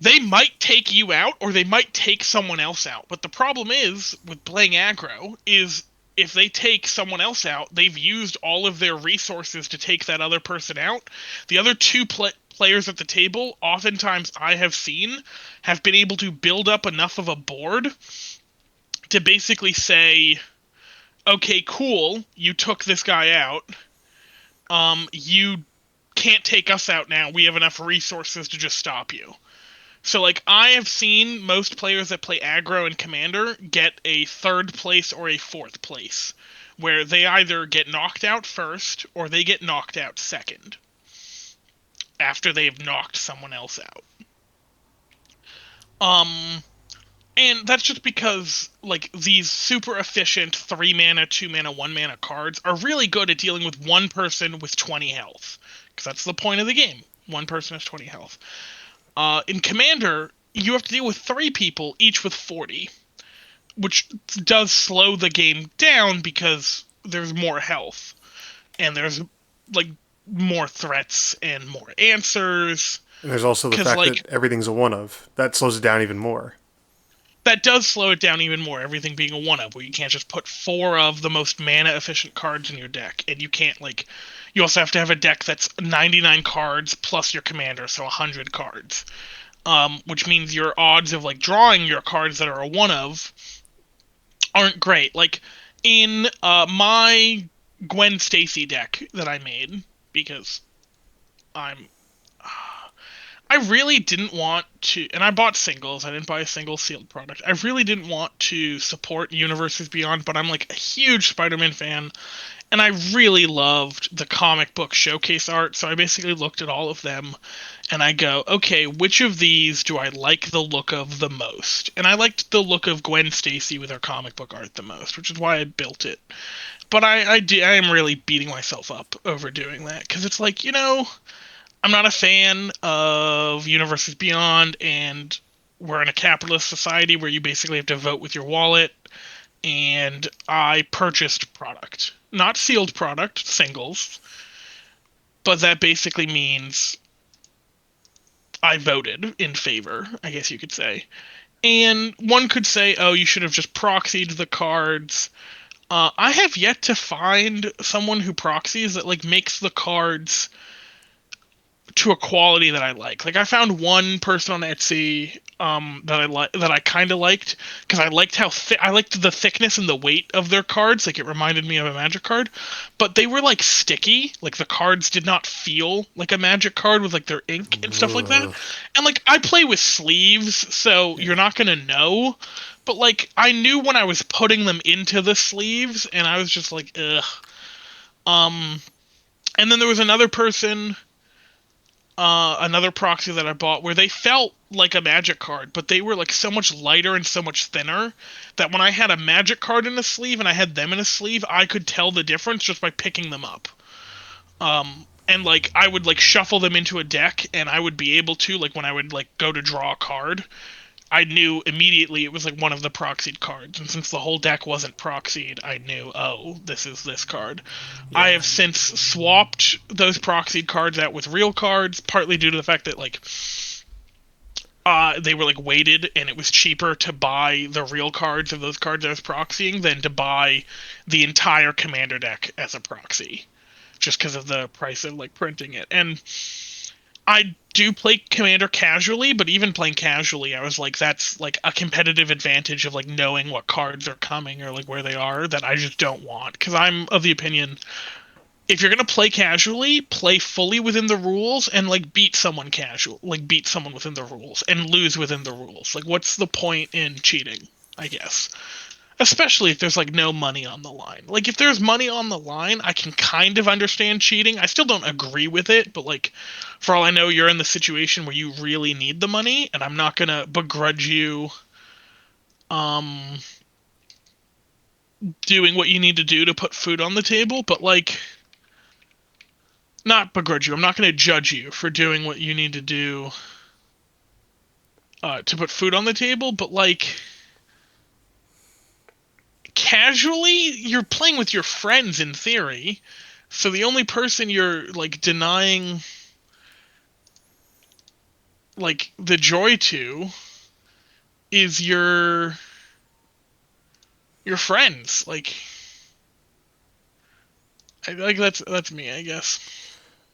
they might take you out or they might take someone else out. But the problem is with playing aggro is if they take someone else out, they've used all of their resources to take that other person out. The other players at the table, oftentimes I have seen, have been able to build up enough of a board to basically say, okay, cool, you took this guy out. You can't take us out now. We have enough resources to just stop you. So, like, I have seen most players that play aggro and commander get a 3rd place or a 4th place, where they either get knocked out first or they get knocked out second after they've knocked someone else out. Um, And that's just because like these super efficient 3 mana, 2 mana, 1 mana cards are really good at dealing with one person with 20 health. Because that's the point of the game. One person has 20 health. In Commander, you have to deal with 3 people, each with 40, which does slow the game down because there's more health and there's like more threats and more answers. And there's also the Because fact like that everything's a one of. That slows it down even more. that does slow it down even more. Everything being a one of, where you can't just put 4 of the most mana efficient cards in your deck, and you can't like. You also have to have a deck that's 99 cards plus your commander, so 100 cards. Which means your odds of like drawing your cards that are a one of aren't great. Like in my Gwen Stacy deck that I made, because I'm I really didn't want to, and I bought singles. I didn't buy a single sealed product. I really didn't want to support Universes Beyond, but I'm like a huge Spider-Man fan, and I really loved the comic book showcase art. So I basically looked at all of them, and I go, okay, which of these do I like the look of the most? And I liked the look of Gwen Stacy with her comic book art the most, which is why I built it. But I am really beating myself up over doing that because it's like, I'm not a fan of Universes Beyond, and we're in a capitalist society where you basically have to vote with your wallet. And I purchased product, not sealed product, singles, but that basically means I voted in favor, I guess you could say. And one could say, oh, you should have just proxied the cards. I have yet to find someone who proxies that like makes the cards to a quality that I like. Like I found one person on Etsy that I kind of liked because I liked how I liked the thickness and the weight of their cards. Like it reminded me of a Magic card, but they were like sticky. Like the cards did not feel like a Magic card with like their ink and stuff like that. Ugh. And like I play with sleeves, so Yeah. you're not gonna know. But like I knew when I was putting them into the sleeves, and I was just like, ugh. Um, and then there was another proxy that I bought where they felt like a magic card, but they were like so much lighter and so much thinner that when I had a magic card in a sleeve and I had them in a sleeve, I could tell the difference just by picking them up. And like I would like shuffle them into a deck and I would be able to like when I would like go to draw a card, I knew immediately it was like one of the proxied cards. And since the whole deck wasn't proxied, I knew, oh, this is this card. I Yeah. have since swapped those proxied cards out with real cards, partly due to the fact that like they were like weighted and it was cheaper to buy the real cards of those cards I was proxying than to buy the entire commander deck as a proxy. Just because of the price of like printing it. And I do play Commander casually, but even playing casually, I was like, that's like a competitive advantage of like knowing what cards are coming or like where they are that I just don't want. Because I'm of the opinion, if you're gonna play casually, play fully within the rules and like beat someone beat someone within the rules and lose within the rules. Like, what's the point in cheating? I guess. Especially if there's like no money on the line. Like if there's money on the line, I can kind of understand cheating. I still don't agree with it, but like for all I know, you're in the situation where you really need the money, and I'm not gonna begrudge you um doing what you need to do to put food on the table, but like not begrudge you. I'm not gonna judge you for doing what you need to do to put food on the table, but like casually, you're playing with your friends in theory. So the only person you're like denying like the joy to is your friends. Like I like that's me, I guess.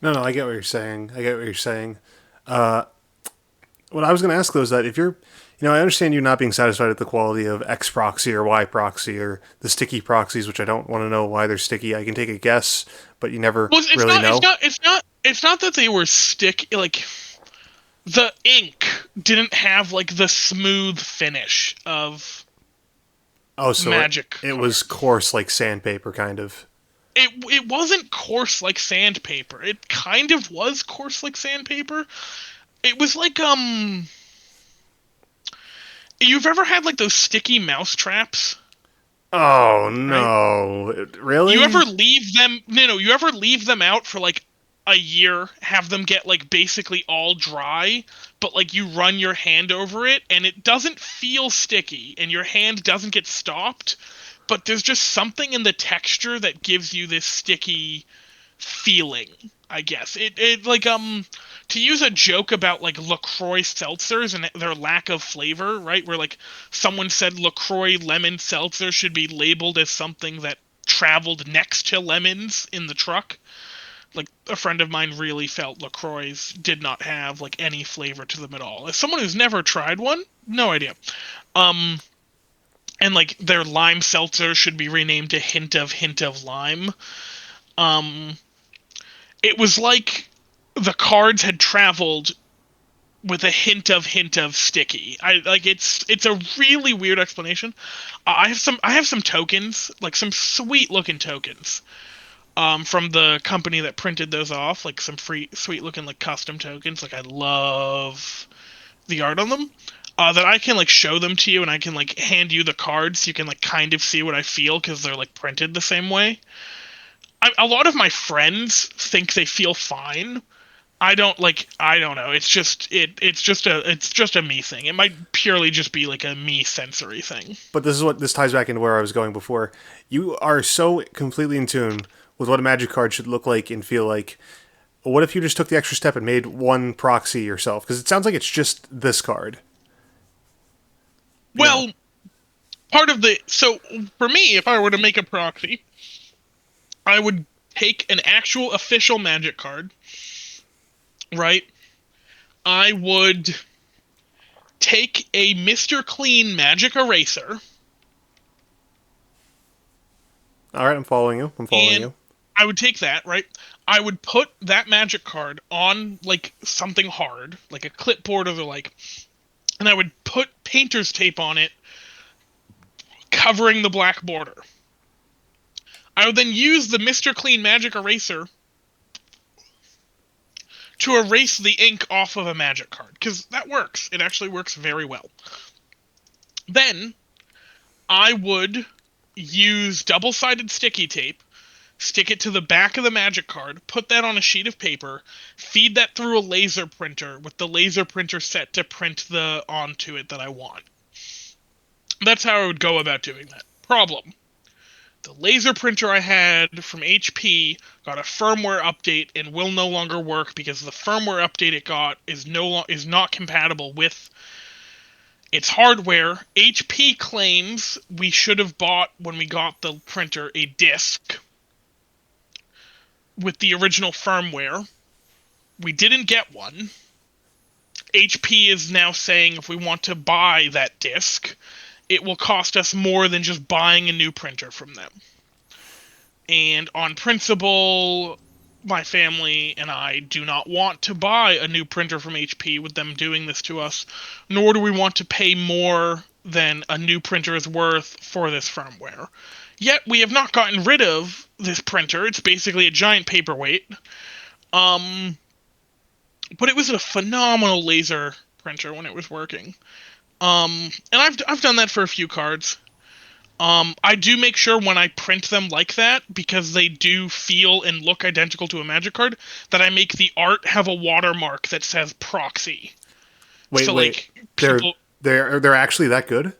No, no, I get what you're saying. I get what you're saying. Uh, what I was going to ask though is that if you're, I understand you not being satisfied with the quality of X proxy or Y proxy or the sticky proxies, which I don't want to know why they're sticky. I can take a guess, but you never Well, it's really not it's know. not it's not it's not that they were stick like the ink didn't have like the smooth finish of Oh, so magic it was cards. coarse like sandpaper, kind of. It wasn't coarse like sandpaper. It kind of was coarse like sandpaper. It was like You've ever had like those sticky mouse traps, Oh right? no. You Really? ever leave them? No, you ever leave them out for like a year, have them get like basically all dry, but like you run your hand over it and it doesn't feel sticky and your hand doesn't get stopped, but there's just something in the texture that gives you this sticky feeling, I guess. It like to use a joke about like LaCroix seltzers and their lack of flavor, right? Where like someone said LaCroix lemon seltzer should be labeled as something that traveled next to lemons in the truck. Like a friend of mine really felt LaCroix did not have like any flavor to them at all. As someone who's never tried one, no idea. Um and like their lime seltzer should be renamed to hint of lime. Um it was like the cards had traveled with a hint of sticky. I like it's a really weird explanation. I have some tokens, like some sweet looking tokens, from the company that printed those off, like some free sweet looking like custom tokens. Like I love the art on them. That I can like show them to you, and I can like hand you the cards, so you can like kind of see what I feel because they're like printed the same way. A lot of my friends think they feel fine. I don't know. It's just a me thing. It might purely just be like a me sensory thing. But this ties back into where I was going before. You are so completely in tune with what a magic card should look like and feel like. What if you just took the extra step and made one proxy yourself? Because it sounds like it's just this card. You know. Well, part of the so for me, if I were to make a proxy, I would take an actual official magic card, right? I would take a Mr. Clean magic eraser All right, I'm following you. I'm following and you. I would take that, right? I would put that magic card on like something hard, like a clipboard or the like, and I would put painter's tape on it covering the black border. I would then use the Mr. Clean magic eraser to erase the ink off of a magic card because that works. It actually works very well. Then I would use double-sided sticky tape, stick it to the back of the magic card, put that on a sheet of paper, feed that through a laser printer with the laser printer set to print the onto it that I want. That's how I would go about doing that. Problem: the laser printer I had from HP got a firmware update and will no longer work because the firmware update it got is not compatible with its hardware. HP claims we should have bought when we got the printer a disc with the original firmware. We didn't get one. HP is now saying if we want to buy that disc, it will cost us more than just buying a new printer from them. And on principle, my family and I do not want to buy a new printer from HP with them doing this to us, nor do we want to pay more than a new printer is worth for this firmware. Yet we have not gotten rid of this printer. It's basically a giant paperweight. Um, but it was a phenomenal laser printer when it was working. And I've done that for a few cards. I do make sure when I print them like that, because they do feel and look identical to a magic card, that I make the art have a watermark that says proxy. Wait, So wait. like They're people, they're actually that good?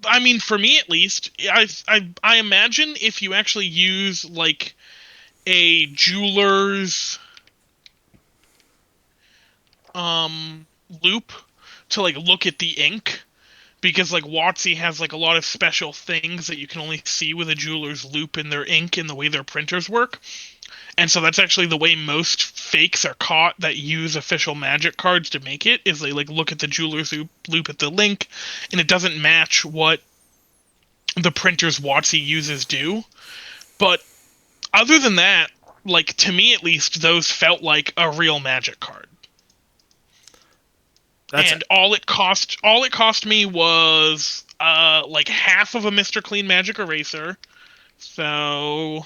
I mean, for me at least, I imagine if you actually use like a jeweler's um loop to like look at the ink, because like WOTC has like a lot of special things that you can only see with a jeweler's loop in their ink and the way their printers work. And so that's actually the way most fakes are caught that use official magic cards to make it, is they like look at the jeweler's loop at the link and it doesn't match what the printers WotC uses do. But other than that, like to me at least, those felt like a real magic card. That's And all it cost me was like half of a Mr. Clean magic eraser. So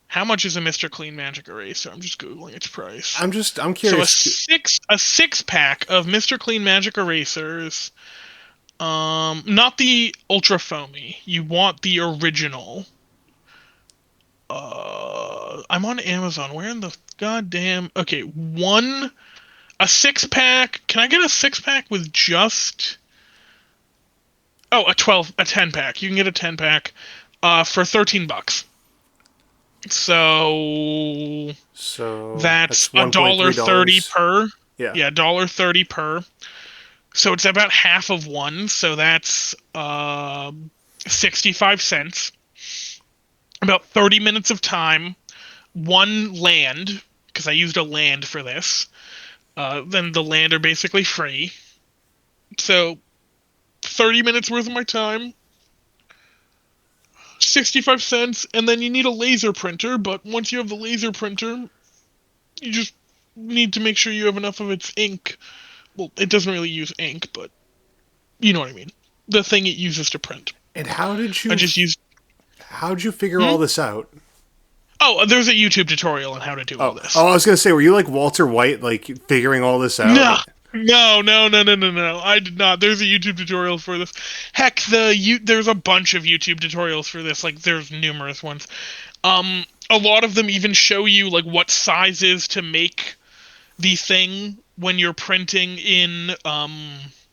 how much is a Mr. Clean magic eraser? I'm just googling its price. I'm So curious. a six pack of Mr. Clean magic erasers Not the ultra foamy. You want the original. I'm on Amazon. Where in the goddamn? Okay, a 6 pack. Can I get a 6 pack with just? Oh, a 10 pack. You can get a 10 pack, for $13. So So that's that's a dollar thirty $1.3. per. Yeah. Yeah, $1.30 per. So it's about half of one. So that's 65 cents. About 30 minutes of time. One land, because I used a land for this. Then the land are basically free. So 30 minutes worth of my time, 65 cents, and then you need a laser printer, but once you have the laser printer, you just need to make sure you have enough of its ink. Well, it doesn't really use ink, but you know what I mean. The thing it uses to print. And I just used. how'd you figure Hmm? all this out? Oh, there's a YouTube tutorial on how to do all Oh, this. I was gonna say, were you like Walter White, like figuring all this out? No, no. I did not. There's a YouTube tutorial for this. Heck, there's a bunch of YouTube tutorials for this. Like, there's numerous ones. A lot of them even show you like what sizes to make the thing when you're printing in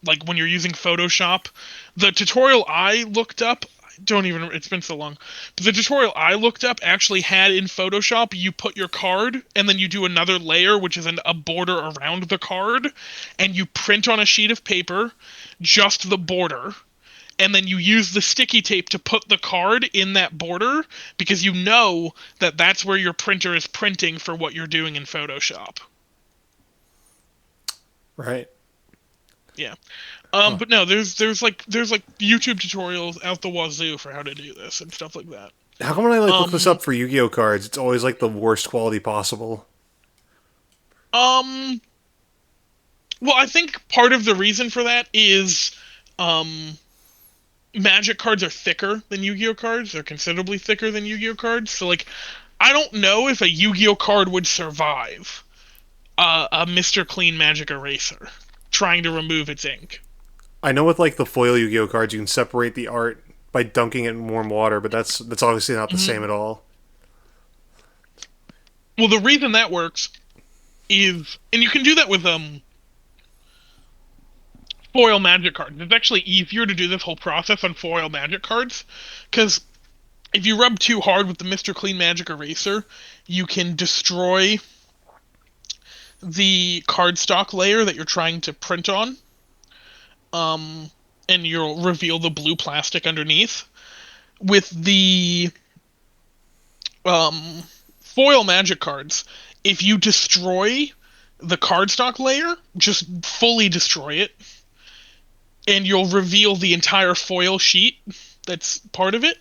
like when you're using Photoshop. The tutorial I looked up, don't even, it's been so long. But the tutorial I looked up actually had in Photoshop, you put your card and then you do another layer which is a border around the card, and you print on a sheet of paper just the border, and then you use the sticky tape to put the card in that border, because you know that that's where your printer is printing for what you're doing in Photoshop. Right. Yeah. Huh. But no, there's like YouTube tutorials out the wazoo for how to do this and stuff like that. How come when I like look this Um, up for Yu-Gi-Oh cards, it's always like the worst quality possible? um, well, I think part of the reason for that is, um, Magic cards are thicker than Yu-Gi-Oh cards. They're considerably thicker than Yu-Gi-Oh cards. So like, I don't know if a Yu-Gi-Oh card would survive a Mr. Clean Magic Eraser trying to remove its ink. I know with like the foil Yu-Gi-Oh cards, you can separate the art by dunking it in warm water, but that's obviously not the Hmm. same at all. Well, the reason that works is, and you can do that with foil Magic cards. It's actually easier to do this whole process on foil Magic cards, because if you rub too hard with the Mr. Clean Magic Eraser, you can destroy the cardstock layer that you're trying to print on, um, and you'll reveal the blue plastic underneath. With the um, foil Magic cards, if you destroy the cardstock layer, just fully destroy it, and you'll reveal the entire foil sheet that's part of it.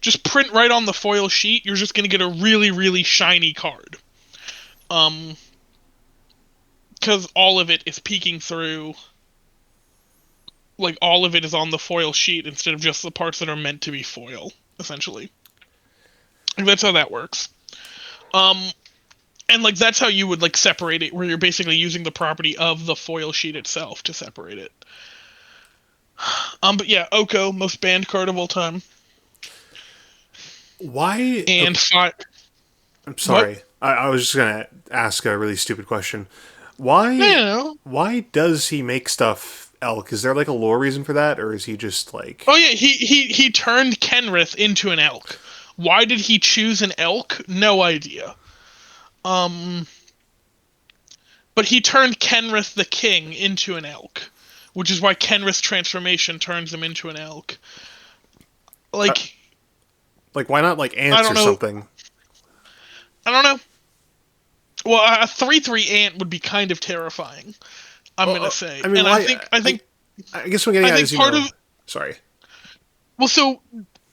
Just print right on the foil sheet. You're just gonna get a really, really shiny card. Um, because all of it is peeking through. Like, all of it is on the foil sheet instead of just the parts that are meant to be foil, essentially. And that's how that works. Um, and like that's how you would like separate it, where you're basically using the property of the foil sheet itself to separate it. But yeah, Oko, most banned card of all time, Why? and Okay, five. I'm What? sorry. I was just gonna ask a really stupid question. No, Why? no, no. Why does he make stuff elk? Is there like a lore reason for that, or is he just like? Oh yeah, he turned Kenrith into an elk. Why did he choose an elk? No idea. Um, but he turned Kenrith the king into an elk, which is why Kenrith's transformation turns him into an elk. Uh, Like, like why not like I ants don't or know. something? I don't know. Well, a 3/3 ant would be kind of terrifying, I'm gonna say, I mean, and I why? think I think I guess what I'm getting I at think is, part of, sorry. well, so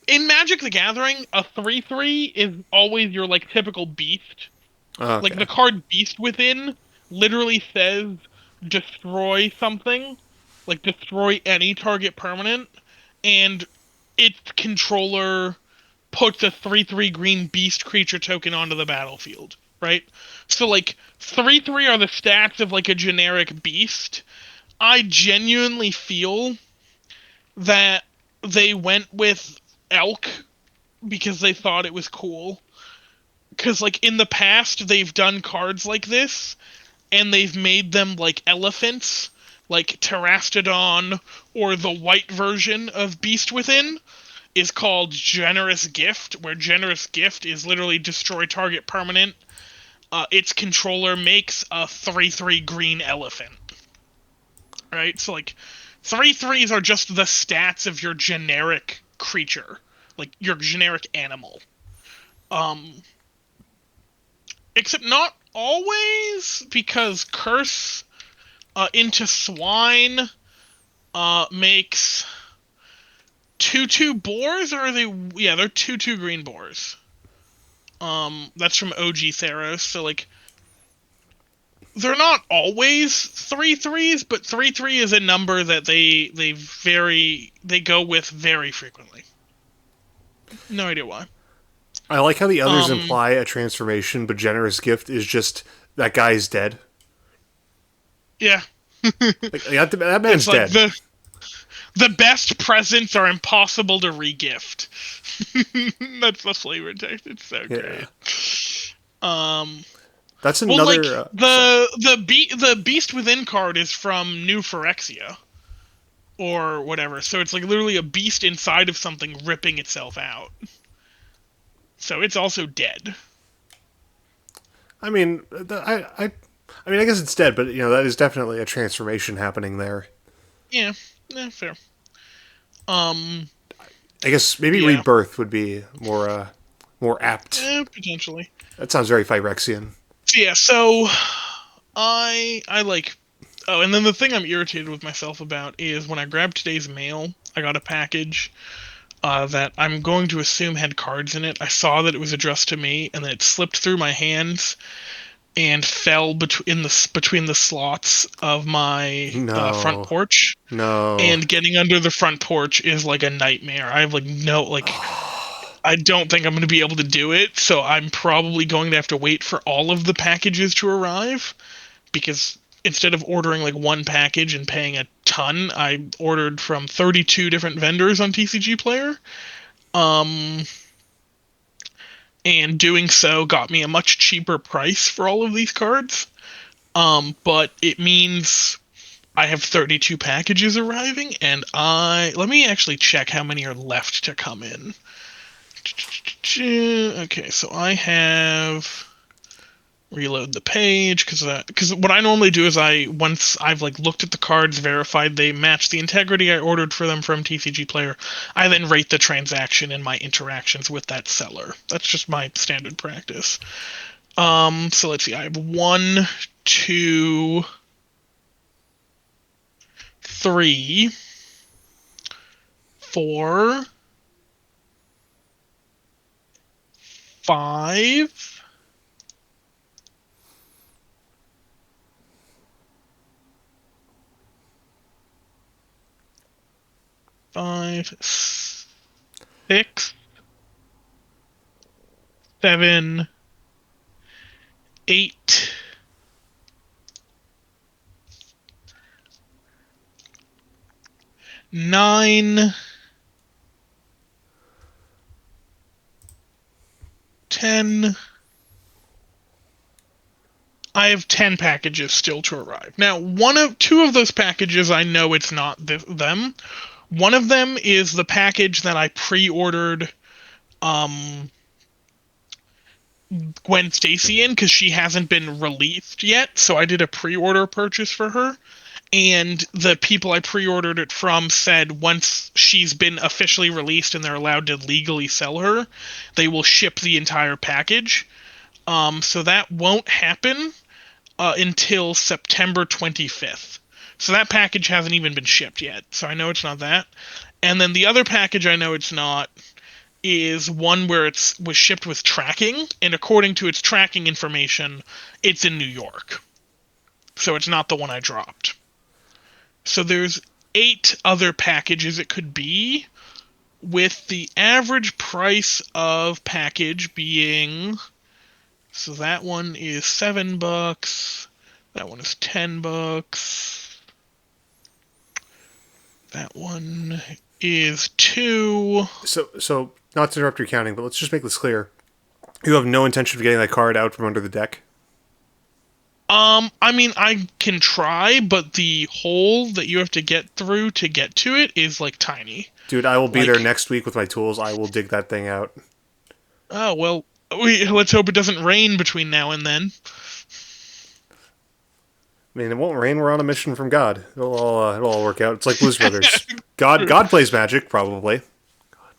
in Magic the Gathering, a 3/3 is always your like typical beast. Like, the Okay. card Beast Within literally says destroy something, like destroy any target permanent, and its controller puts a 3/3 green beast creature token onto the battlefield, right? So like 3/3 are the stats of like a generic beast. I genuinely feel that they went with elk because they thought it was cool. Because, like, in the past, they've done cards like this, and they've made them like elephants, like Terastodon, or the white version of Beast Within is called Generous Gift, where Generous Gift is literally destroy target permanent. Its controller makes a 3/3 green elephant. Right? So, like, 3/3s are just the stats of your generic creature, like your generic animal. Um, except not always, because Curse into Swine makes 2/2 boars, or are they? Yeah, they're 2/2 green boars. That's from OG Theros. So, like, they're not always 3/3s, but 3/3 is a number that they go with very frequently. No idea why. I like how the others Um, imply a transformation, but generous gift is just that guy's dead. yeah, Like that it's man's like dead. the best presents are impossible to regift. That's the flavor text. It's so Yeah, great. Um, that's well, like, another. Sorry. the Beast Within card is from New Phyrexia or whatever. So it's like literally a beast inside of something ripping itself out. So it's also dead. I mean, I mean, I guess it's dead, but that is definitely a transformation happening there. Yeah, yeah, fair. Um, I guess maybe yeah, rebirth would be more apt. potentially. That sounds very Phyrexian. So yeah, so I like. Oh, and then the thing I'm irritated with myself about is when I grabbed today's mail, I got a package that I'm going to assume had cards in it. I saw that it was addressed to me, and then it slipped through my hands and fell between the slots of my front No, porch. no. And getting under the front porch is like a nightmare. I have like no like I don't think I'm going to be able to do it, so I'm probably going to have to wait for all of the packages to arrive because instead of ordering like one package and paying a ton, I ordered from 32 different vendors on TCG Player. Um and doing so got me a much cheaper price for all of these cards. But it means I have 32 packages arriving, and I let me actually check how many are left to come in. Okay, so I have reload the page because what I normally do is I once I've like looked at the cards, verified they match the integrity I ordered for them from TCG Player, I then rate the transaction and my interactions with that seller. That's just my standard practice. So let's see. I have one, two, three, four, five, five, six, seven, eight, nine, 10. I have 10 packages still to arrive. Now, two of those packages I know it's not them. One of them is the package that I pre-ordered um Gwen Stacy in because she hasn't been released yet, so I did a pre-order purchase for her. And the people I pre-ordered it from said once she's been officially released and they're allowed to legally sell her, they will ship the entire package. So that won't happen until September 25th. So that package hasn't even been shipped yet. So I know it's not that. And then the other package I know it's not is one where it was shipped with tracking, and according to its tracking information, it's in New York. So it's not the one I dropped. So there's 8 other packages it could be, with the average price of package being, so that one is $7. That one is $10. That one is 2. So not to interrupt your counting, but let's just make this clear. You have no intention of getting that card out from under the deck. I mean, I can try, but the hole that you have to get through to get to it is like tiny. Dude, I will be there Like, next week with my tools. I will dig that thing out. oh well, let's hope it doesn't rain between now and then. I mean, it won't rain. We're on a mission from God. It'll all work out. It's like Blues Brothers. God plays magic, probably.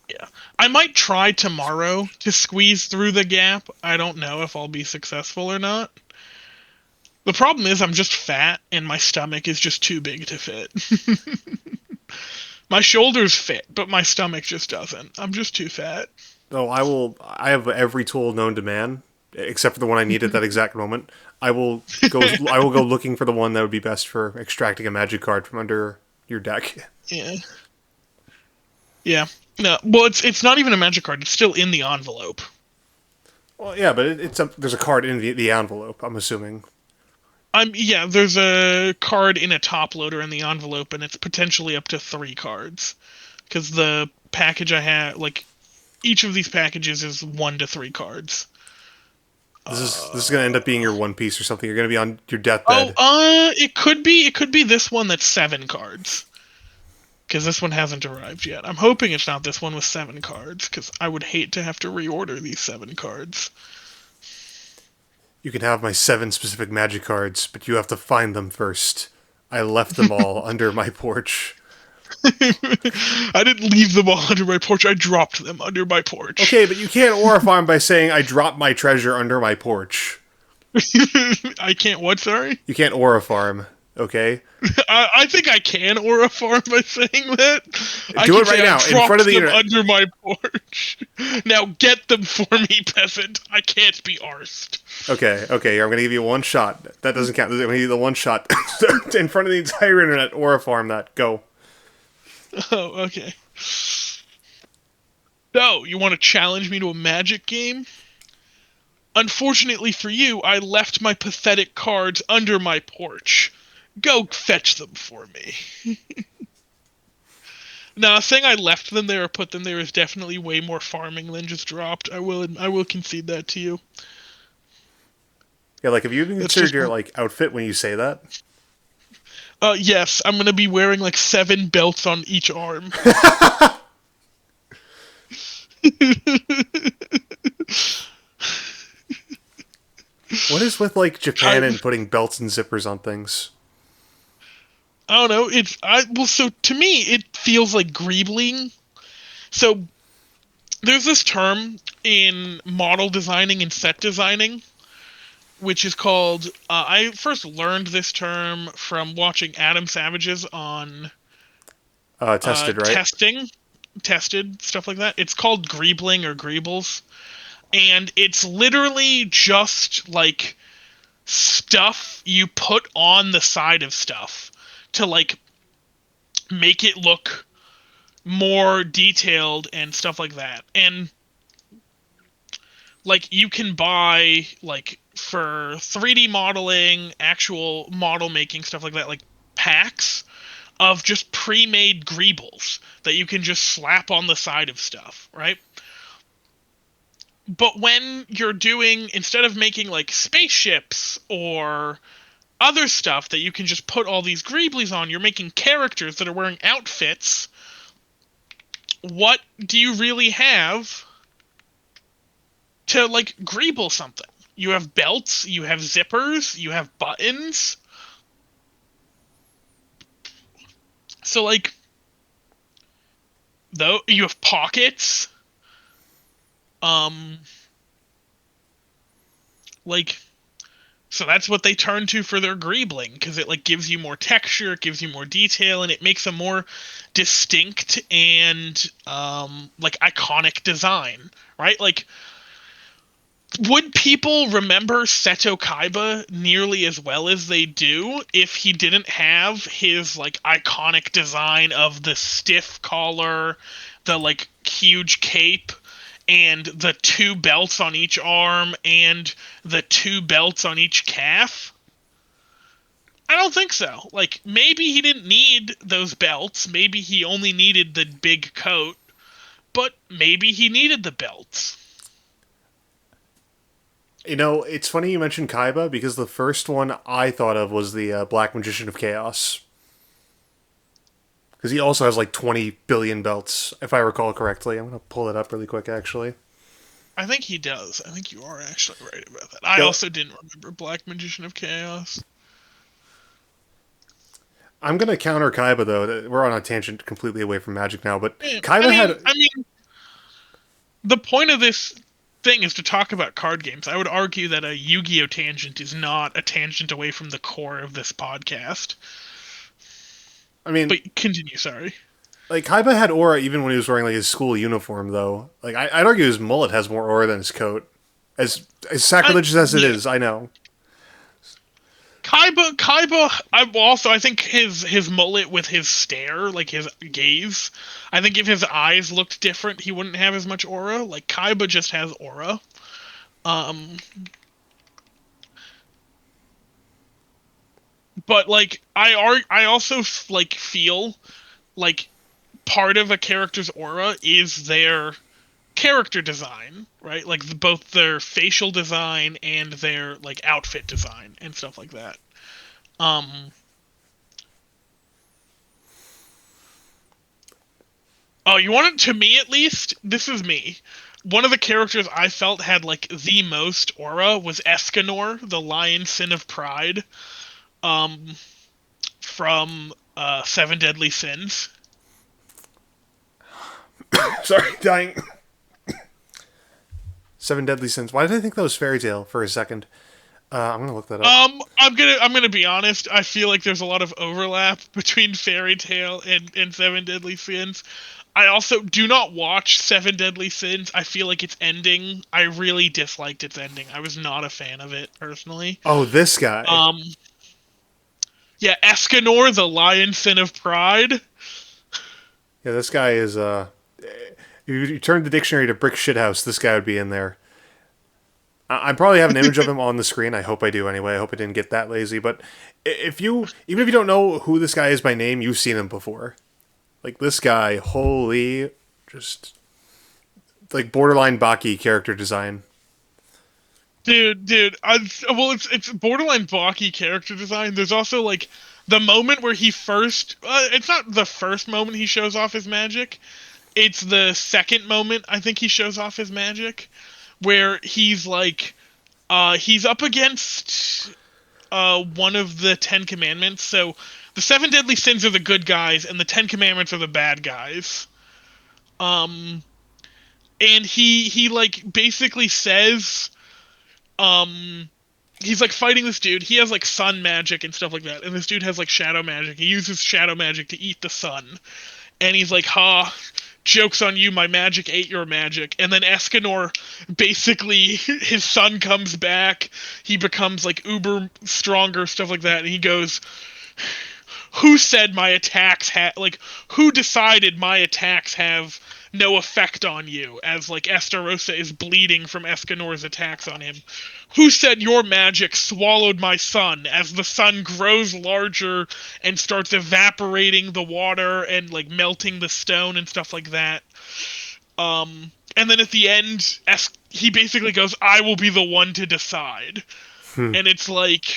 Yeah. I might try tomorrow to squeeze through the gap. I don't know if I'll be successful or not. The problem is I'm just fat and my stomach is just too big to fit. My shoulders fit, but my stomach just doesn't. I'm just too fat. No, I will. I have every tool known to man, except for the one I need at that exact moment. I will go. I will go looking for the one that would be best for extracting a magic card from under your deck. Yeah. Yeah. No, well, it's not even a magic card. It's still in the envelope. Well, yeah, but there's a card in the envelope. I'm assuming. Yeah, there's a card in a top loader in the envelope, and it's potentially up to 3 cards. Because the package I have, like, each of these packages is 1 to 3 cards. This is gonna end up being your One Piece or something. You're gonna be on your Oh, deathbed. it could be this one that's 7 cards. Because this one hasn't arrived yet. I'm hoping it's not this one with 7 cards, because I would hate to have to reorder these 7 cards. You can have my 7 specific magic cards, but you have to find them first. I left them all under my porch. I didn't leave them all under my porch. I dropped them under my porch. Okay, but you can't aura farm by saying I dropped my treasure under my porch. I can't what, sorry? You can't aura farm, okay? I think I can aura farm by saying that. Do it right now, in front of the internet. Under my porch. Now get them for me, peasant. I can't be arsed. Okay, I'm gonna give you one shot. That doesn't count. I'm gonna give you the one shot in front of the entire internet. Aura farm that. Go. Oh, okay. So, you want to challenge me to a magic game? Unfortunately for you, I left my pathetic cards under my porch. Go fetch them for me. Now, saying I left them there or put them there is definitely way more farming than just dropped. I will concede that to you. Yeah, like have you That's considered just your like outfit when you say that? Yes, I'm gonna be wearing like 7 belts on each arm. What is with like Japan and putting belts and zippers on things? I don't know. So to me it feels like greebling. So there's this term in model designing and set designing, which is called. I first learned this term from watching Adam Savage's on Tested, right? tested stuff like that. It's called greebling or greebles, and it's literally just like stuff you put on the side of stuff to like make it look more detailed and stuff like that. And like you can buy like for 3D modeling, actual model making stuff like that, like packs of just pre-made greebles that you can just slap on the side of stuff, right? But when you're doing, instead of making like spaceships or other stuff that you can just put all these greeblies on, you're making characters that are wearing outfits. What do you really have to like greeble something? You have belts, you have zippers, you have buttons. So like, though you have pockets. Like, so that's what they turn to for their greebling, because it like gives you more texture, it gives you more detail, and it makes a more distinct and like iconic design, right? Like, would people remember Seto Kaiba nearly as well as they do if he didn't have his like iconic design of the stiff collar, the like huge cape, and the 2 belts on each arm and the 2 belts on each calf? I don't think so. Like, maybe he didn't need those belts. Maybe he only needed the big coat. But maybe he needed the belts. You know, it's funny you mentioned Kaiba because the first one I thought of was the Black Magician of Chaos. Because he also has like 20 billion belts, if I recall correctly. I'm going to pull it up really quick, actually. I think he does. I think you are actually right about that. I Yo, also didn't remember Black Magician of Chaos. I'm going to counter Kaiba, though. We're on a tangent completely away from Magic now, but Yeah, Kaiba had. I mean, the point of this thing is to talk about card games. I would argue that a Yu-Gi-Oh tangent is not a tangent away from the core of this podcast. I mean, But continue, sorry. like, Kaiba had aura even when he was wearing, like, his school uniform, though. Like, I'd argue his mullet has more aura than his coat. As sacrilegious as it Yeah, is, I know. Kaiba. I think his mullet with his stare, like his gaze. I think if his eyes looked different, he wouldn't have as much aura. Like Kaiba just has aura. Um, but like I also like feel like part of a character's aura is their character design, right? Like both their facial design and their like outfit design and stuff like that. Um, Oh, you want it to me at least? This is me. One of the characters I felt had like the most aura was Escanor, the Lion Sin of Pride, um, from Seven Deadly Sins. Sorry, dying. Seven Deadly Sins. Why did I think that was Fairy Tale for a second? I'm going to look that up. I'm gonna be honest. I feel like there's a lot of overlap between Fairy Tale and Seven Deadly Sins. I also do not watch Seven Deadly Sins. I feel like its ending. I really disliked its ending. I was not a fan of it personally. Oh, this guy. Um, Yeah, Escanor, the Lion Sin of Pride. Yeah, this guy is, you turn the dictionary to brick shithouse, this guy would be in there. I probably have an image of him on the screen. I hope I do anyway. I hope I didn't get that lazy. But even if you don't know who this guy is by name, you've seen him before. Like this guy, holy, just like borderline Baki character design. Dude, well, it's borderline blocky character design. There's also like the moment where he first. It's not the first moment he shows off his magic. It's the second moment I think he shows off his magic, where he's up against one of the Ten Commandments. So the seven deadly sins are the good guys, and the Ten Commandments are the bad guys. Um, and he like basically says he's like fighting this dude. He has like sun magic and stuff like that, and this dude has like shadow magic. He uses shadow magic to eat the sun, and he's like, "Ha, joke's on you. My magic ate your magic." And then Escanor, basically, his son comes back. He becomes like uber stronger, stuff like that, and he goes, who said my attacks like who decided my attacks have no effect on you, as like Estarossa is bleeding from Escanor's attacks on him? Who said your magic swallowed my sun, as the sun grows larger and starts evaporating the water and like melting the stone and stuff like that? And then at the end, he basically goes, I will be the one to decide. And it's like,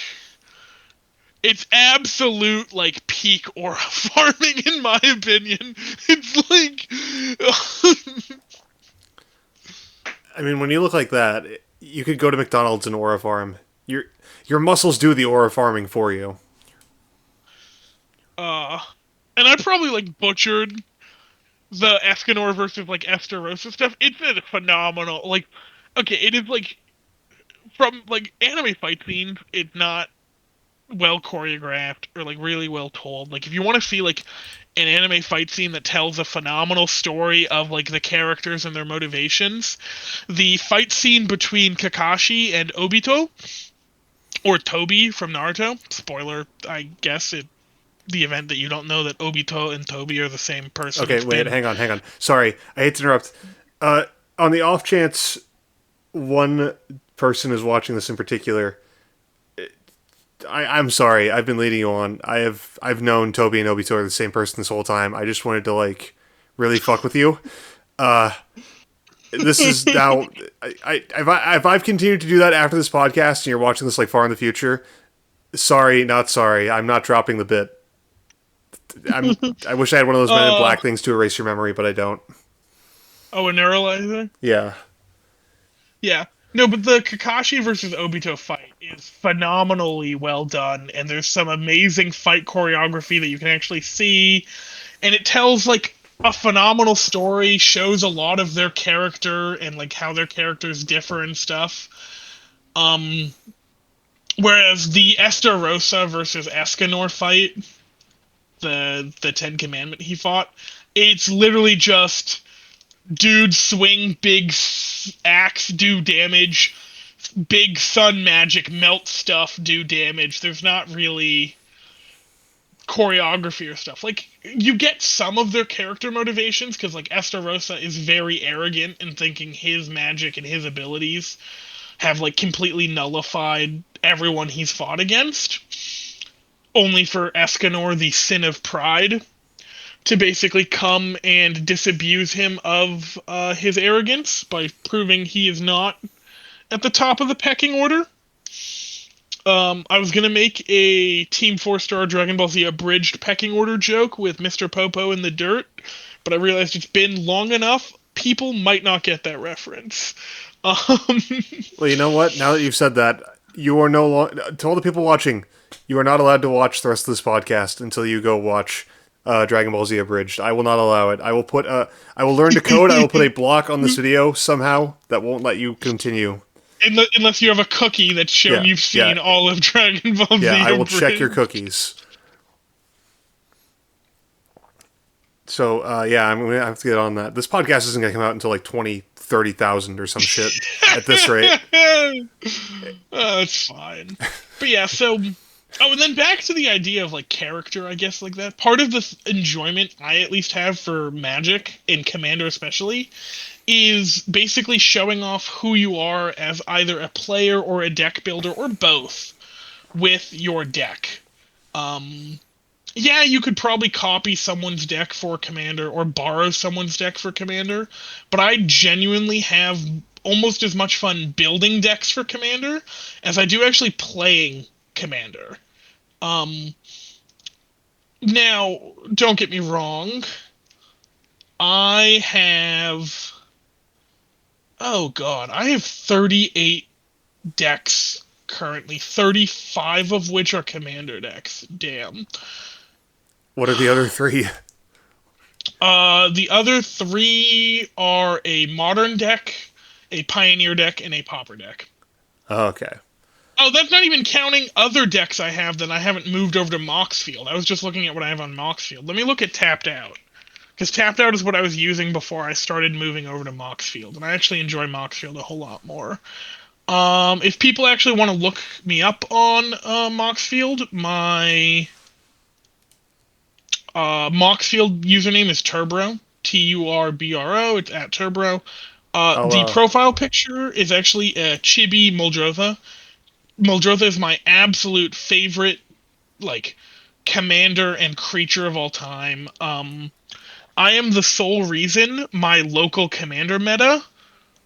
it's absolute like peak aura farming in my opinion. It's like I mean, when you look like that, you could go to McDonald's and aura farm. Your muscles do the aura farming for you. uh and I probably like butchered the Escanor versus like Estarossa stuff. It's a phenomenal like, okay, it is like from like anime fight scenes, it's not well choreographed or like really well told. Like if you want to see like an anime fight scene that tells a phenomenal story of like the characters and their motivations, the fight scene between Kakashi and Obito, or Tobi from Naruto. Spoiler, I guess it the event that you don't know that Obito and Tobi are the same person. Okay, It's wait, been hang on. Sorry, I hate to interrupt. On the off chance one person is watching this in particular, I'm sorry. I've been leading you on. I've known Toby and Obito are the same person this whole time. I just wanted to like really fuck with you. Uh, this is now. If I've continued to do that after this podcast and you're watching this like far in the future, sorry, not sorry. I'm not dropping the bit. I'm. I wish I had one of those Men in uh, Black things to erase your memory, but I don't. oh, a neuralizer? Yeah. Yeah. No, but the Kakashi versus Obito fight is phenomenally well done, and there's some amazing fight choreography that you can actually see, and it tells like a phenomenal story, shows a lot of their character and like how their characters differ and stuff. Um, Whereas the Estarossa versus Escanor fight, the Ten Commandment he fought, it's literally just dude swing big axe do damage, big sun magic melt stuff do damage. There's not really choreography or stuff. Like you get some of their character motivations because like Estarossa is very arrogant and thinking his magic and his abilities have like completely nullified everyone he's fought against. Only for Escanor, the sin of pride, to basically come and disabuse him of his arrogance by proving he is not at the top of the pecking order. I was gonna make a Team 4-Star Dragon Ball Z abridged pecking order joke with Mr. Popo in the dirt, but I realized it's been long enough. People might not get that reference. Um, Well, you know what? Now that you've said that, you are no longer. To all the people watching, you are not allowed to watch the rest of this podcast until you go watch Dragon Ball Z abridged. I will not allow it. I will put. I will learn to code. I will put a block on this video somehow that won't let you continue. unless you have a cookie that's shown Yeah, you've yeah, seen all of Dragon Ball yeah. Z I will check your abridged. cookies. So yeah, I'm gonna have to get on that. This podcast isn't gonna come out until like 20, 30,000 or some shit at this rate. It's fine. But yeah, so and then back to the idea of like character, I guess like that. Part of the enjoyment I at least have for Magic in Commander especially is basically showing off who you are as either a player or a deck builder or both with your deck. Um yeah, you could probably copy someone's deck for Commander or borrow someone's deck for Commander, but I genuinely have almost as much fun building decks for Commander as I do actually playing Commander. Um, Now, don't get me wrong, I have. Oh god, I have 38 decks currently, 35 of which are Commander decks. Damn. What are the other three? The other three are a modern deck, a pioneer deck, and a pauper deck. Oh, okay. Oh, that's not even counting other decks I have that I haven't moved over to Moxfield. I was just looking at what I have on Moxfield. Let me look at Tapped Out. Because Tapped Out is what I was using before I started moving over to Moxfield. And I actually enjoy Moxfield a whole lot more. If people actually want to look me up on Moxfield, my Moxfield username is Turbro. Turbro. It's at Turbro. I'll The profile picture is actually Chibi Muldrotha. Muldrotha is my absolute favorite, like, commander and creature of all time. I am the sole reason my local commander meta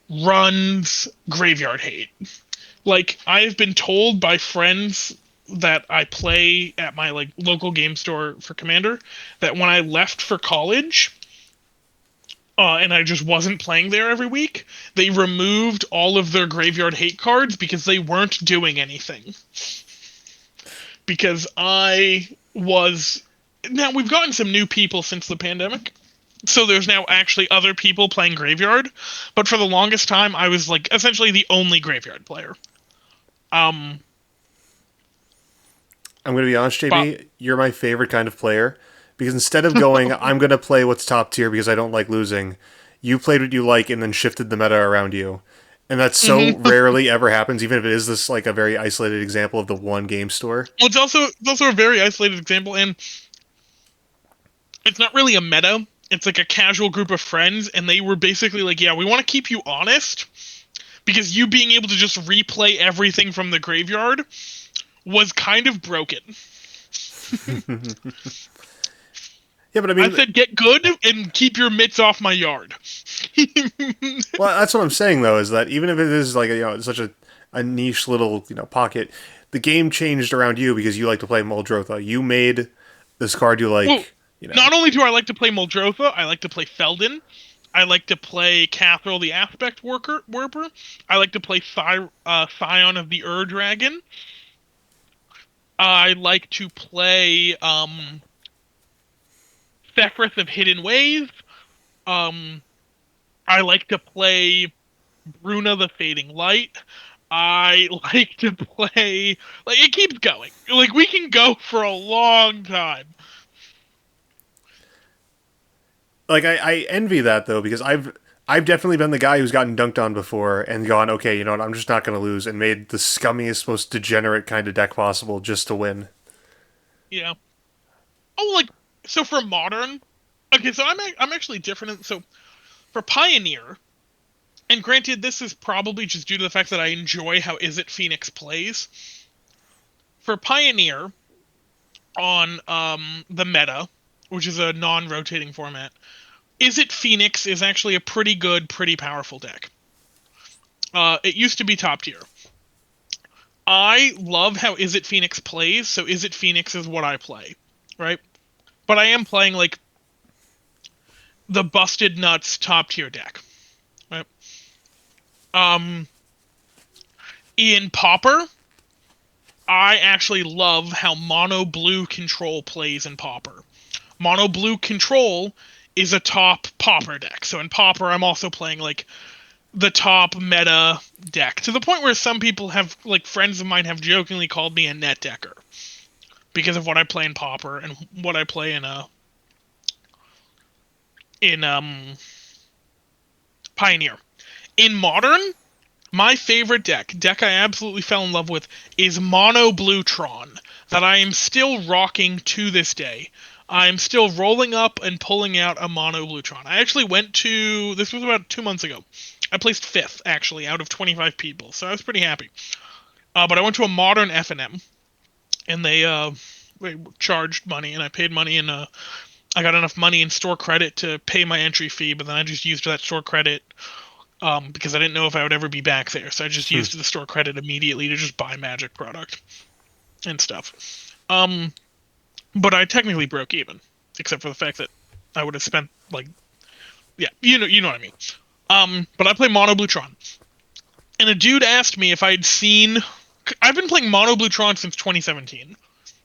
runs Graveyard Hate. Like, I have been told by friends that I play at my like local game store for Commander that when I left for college, and I just wasn't playing there every week, they removed all of their Graveyard Hate cards because they weren't doing anything. Because I was. Now, we've gotten some new people since the pandemic, so there's now actually other people playing Graveyard, but for the longest time, I was, like, essentially the only Graveyard player. I'm going to be honest, But JB. You're my favorite kind of player because instead of going, I'm going to play what's top tier because I don't like losing, you played what you like and then shifted the meta around you. And that so mhm. rarely ever happens, even if it is this like a very isolated example of the one game store. Well, it's also a very isolated example, and it's not really a meta. It's like a casual group of friends, and they were basically like, "Yeah, we want to keep you honest because you being able to just replay everything from the graveyard was kind of broken. Yeah, but I I mean, said, get good and keep your mitts off my yard. well, that's what I'm saying though, is that even if it is like such a niche little pocket, the game changed around you because you like to play Muldrotha. You made this card you Well, like, not only do I like to play Muldrotha, I like to play Feldon. I like to play Catherall the Aspect Warper. I like to play Scion of the Ur-Dragon. I like to play Sephiroth of Hidden Ways. Um, I like to play Bruna the Fading Light. I like to play like it keeps going. Like we can go for a long time. like I envy that though because I've definitely been the guy who's gotten dunked on before and gone, okay, you know what, I'm just not going to lose, and made the scummiest, most degenerate kind of deck possible just to win. Yeah. Oh, like so for modern. Okay, so I'm actually different. So for Pioneer, and granted, this is probably just due to the fact that I enjoy how Is It Phoenix plays. For Pioneer on the meta, which is a non-rotating format, Is It Phoenix is actually a pretty good, pretty powerful deck. It used to be top tier. I love how Is It Phoenix plays, so Is It Phoenix is what I play, right? But I am playing like the busted nuts top tier deck, right? Um, in Pauper, I actually love how mono blue control plays in Pauper. Mono blue control is a top Pauper deck. So in Pauper, I'm also playing like the top meta deck to the point where some people have, like friends of mine, have jokingly called me a net decker because of what I play in Pauper and what I play in Pioneer. In Modern, my favorite deck I absolutely fell in love with, is Mono Blue Tron, that I am still rocking to this day. I'm still rolling up and pulling out a Mono Blue Tron. I actually went to, this was about 2 months ago. I placed fifth, actually, out of 25 people, so I was pretty happy. But I went to a Modern F&M, and they charged money, and I paid money, and I got enough money in store credit to pay my entry fee, but then I just used that store credit because I didn't know if I would ever be back there. So I just Hmm. used the store credit immediately to just buy Magic product and stuff. But I technically broke even, except for the fact that I would have spent like, yeah, you know what I mean. But I play Mono Blutron, and a dude asked me if I'd seen. I've been playing Mono Blutron since 2017.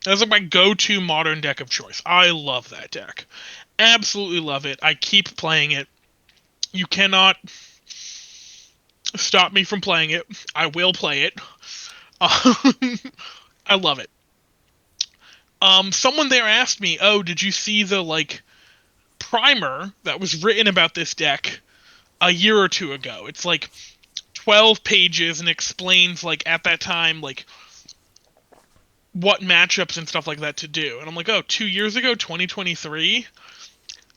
That's like my go-to modern deck of choice. I love that deck, absolutely love it. I keep playing it. You cannot stop me from playing it. I will play it. I love it. Someone there asked me, "Oh, did you see the like primer that was written about this deck a year or two ago? It's like 12 pages and explains like at that time like what matchups and stuff like that to do." And I'm like, "Oh, 2 years ago, 2023."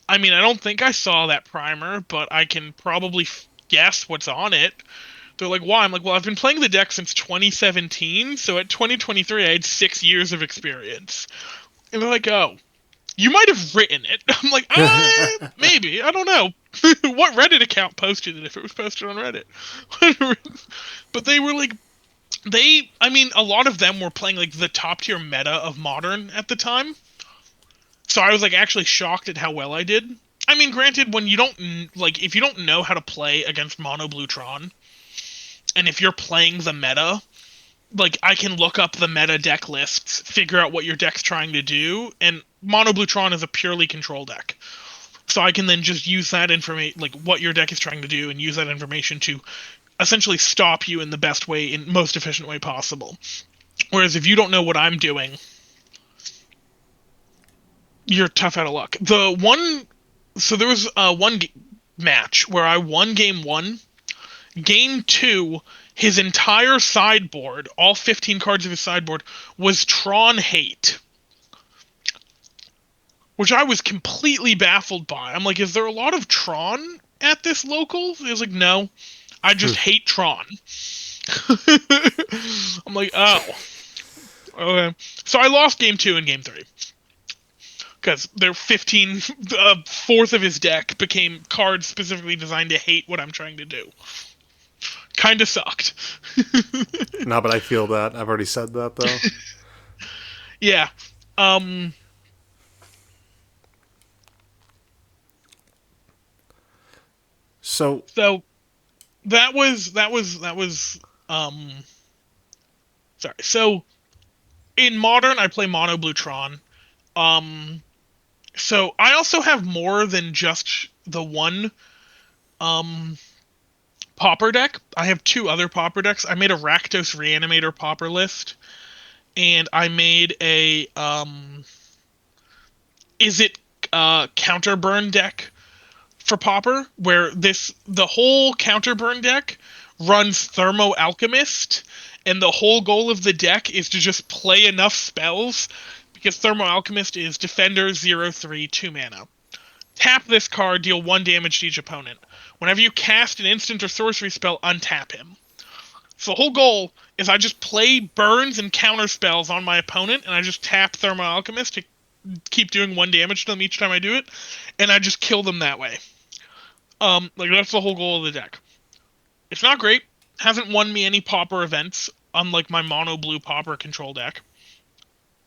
I mean, I don't think I saw that primer, but I can probably guess what's on it. They're like, why? I'm like, well, I've been playing the deck since 2017, so at 2023 I had 6 years of experience. And they're like, oh, you might have written it. I'm like, maybe. I don't know. What Reddit account posted it if it was posted on Reddit? But they were like, I mean, a lot of them were playing like the top tier meta of Modern at the time. So I was like actually shocked at how well I did. I mean, granted, when you don't, like, if you don't know how to play against Mono Blue Tron, and if you're playing the meta, like I can look up the meta deck lists, figure out what your deck's trying to do, and Mono Blue Tron is a purely control deck. So I can then just use that information, like what your deck is trying to do, and use that information to essentially stop you in the best way, in most efficient way possible. Whereas if you don't know what I'm doing, you're tough out of luck. So there was one match where I won game one. Game two, his entire sideboard, all 15 cards of his sideboard, was Tron Hate, which I was completely baffled by. I'm like, is there a lot of Tron at this local? He was like, no, I just hate Tron. I'm like, oh. Okay. So I lost game 2 and game 3. Because their 15 fourth of his deck became cards specifically designed to hate what I'm trying to do. Kind of sucked. No, but I feel that. I've already said that though. Yeah. Um. So So that was. Um. Sorry. So in modern, I play mono blue Tron. Um. So I also have more than just the one um Pauper deck. I have two other Pauper decks. I made a Rakdos Reanimator Pauper list, and I made a is it counter burn deck for Pauper, where the whole counter burn deck runs Thermo Alchemist, and the whole goal of the deck is to just play enough spells because Thermo Alchemist is Defender 0/3 2 mana. Tap this card, deal 1 damage to each opponent. Whenever you cast an instant or sorcery spell, untap him. So the whole goal is I just play burns and counter spells on my opponent, and I just tap Thermo Alchemist to keep doing 1 damage to them each time I do it, and I just kill them that way. Like that's the whole goal of the deck. It's not great. Hasn't won me any Pauper events, unlike my mono blue Pauper control deck.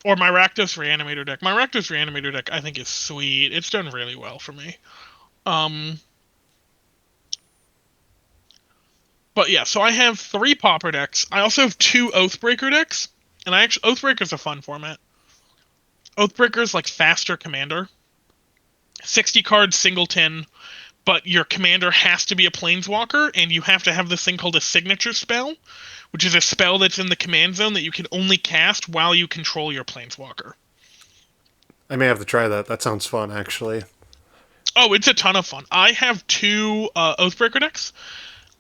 Or my Rakdos Reanimator deck. My Rakdos Reanimator deck I think is sweet. It's done really well for me. Um but yeah, so I have 3 Pauper decks. I also have 2 Oathbreaker decks. And Oathbreaker's a fun format. Oathbreaker's like faster commander. 60 cards singleton, but your commander has to be a planeswalker, and you have to have this thing called a signature spell, which is a spell that's in the command zone that you can only cast while you control your planeswalker. I may have to try that. That sounds fun, actually. Oh, it's a ton of fun. I have 2 Oathbreaker decks.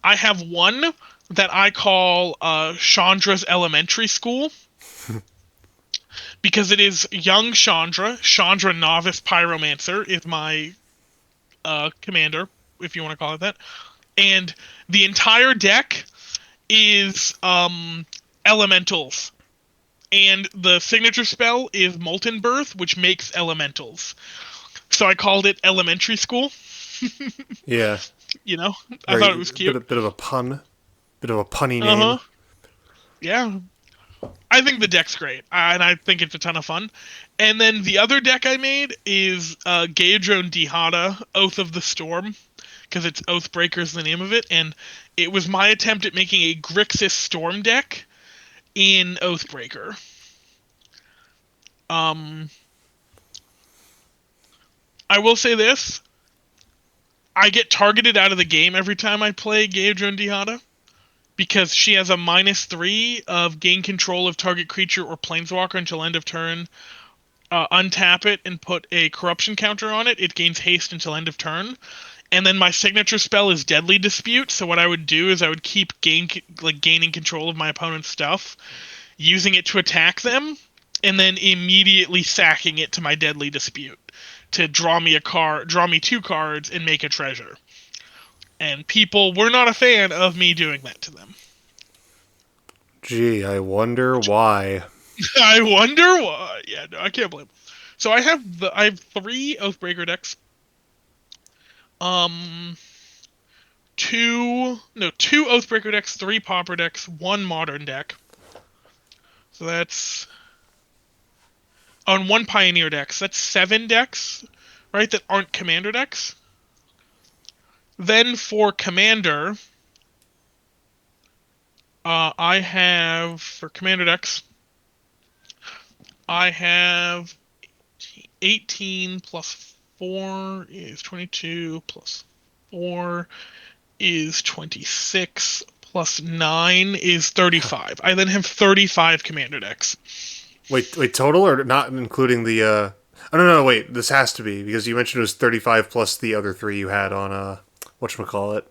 I have one that I call Chandra's Elementary School because it is young Chandra. Chandra Novice Pyromancer is my commander, if you want to call it that. And the entire deck is elementals, and the signature spell is Molten Birth, which makes elementals. So I called it Elementary School. Yeah, You know, I thought it very was cute. bit of a pun, bit of a punny Uh name. huh. Yeah, I think the deck's great, and I think it's a ton of fun. And then the other deck I made is Gaedrone Dihada, Oath of the Storm, because it's Oathbreaker is the name of it, and it was my attempt at making a Grixis Storm deck in Oathbreaker. Um, I will say this: I get targeted out of the game every time I play Gaedrone Dihada because she has a -3 of gain control of target creature or planeswalker until end of turn. Untap it and put a corruption counter on it. It gains haste until end of turn. And then my signature spell is Deadly Dispute. So what I would do is I would keep gaining control of my opponent's stuff, using it to attack them, and then immediately sacking it to my Deadly Dispute to draw me a card, draw me 2 cards, and make a treasure. And people were not a fan of me doing that to them. Gee, I wonder why. I wonder why. Yeah, no, I can't blame them. So I have 3 Oathbreaker decks. Um, two Oathbreaker decks, 3 Pauper decks, 1 Modern deck. So that's on 1 Pioneer deck. So that's 7 decks, right? That aren't Commander decks. Then for Commander, I have for Commander decks, I have 18 plus 4 is 22 plus 4 is 26 plus 9 is 35. I then have 35 Commander decks. Wait, total or not including the? Oh no, wait. This has to be because you mentioned it was 35 plus the other 3 you had on whatchamacallit.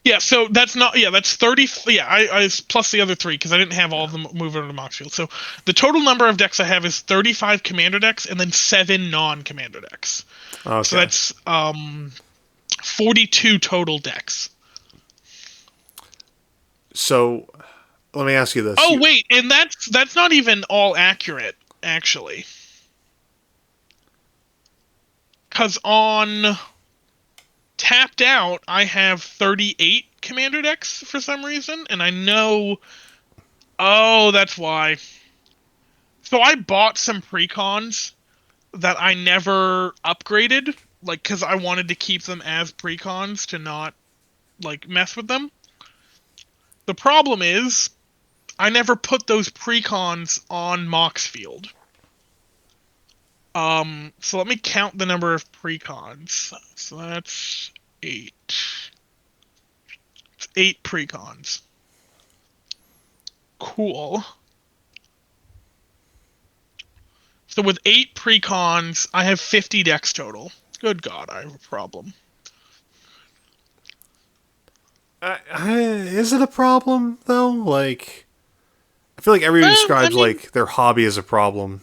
Yeah, so that's not. Yeah, that's 30. Yeah, I plus the other 3 because I didn't have all of them move over to Moxfield. So the total number of decks I have is 35 Commander decks and then 7 non-Commander decks. So Okay. that's 42 total decks. So let me ask you this. Oh wait, and that's not even all accurate, actually. Because on Tapped Out, I have 38 commander decks for some reason, and I know. Oh, that's why. So I bought some precons that I never upgraded, like, because I wanted to keep them as precons to not, like, mess with them. The problem is, I never put those precons on Moxfield. So let me count the number of precons. So that's 8. It's 8 precons. Cool. So with 8 precons, I have 50 decks total. Good God, I have a problem. Is it a problem though? Like, I feel like everybody I describes mean, like their hobby as a problem.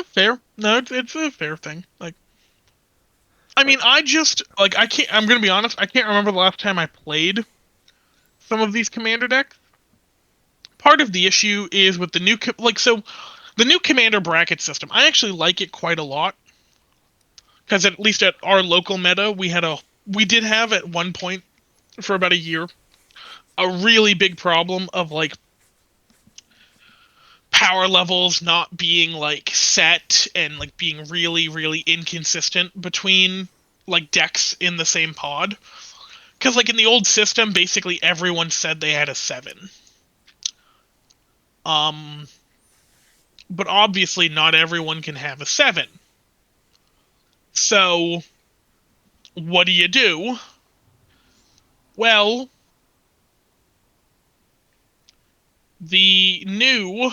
fair. No, it's a fair thing. Like, I mean, I just like I can't. I'm gonna be honest. I can't remember the last time I played some of these commander decks. Part of the issue is with the new the new commander bracket system. I actually like it quite a lot because at least at our local meta, we did have at one point for about a year a really big problem of like power levels not being like set and like being really inconsistent between like decks in the same pod. Because like in the old system, basically everyone said they had a 7. Um, but obviously not everyone can have a 7. So what do you do? Well, the new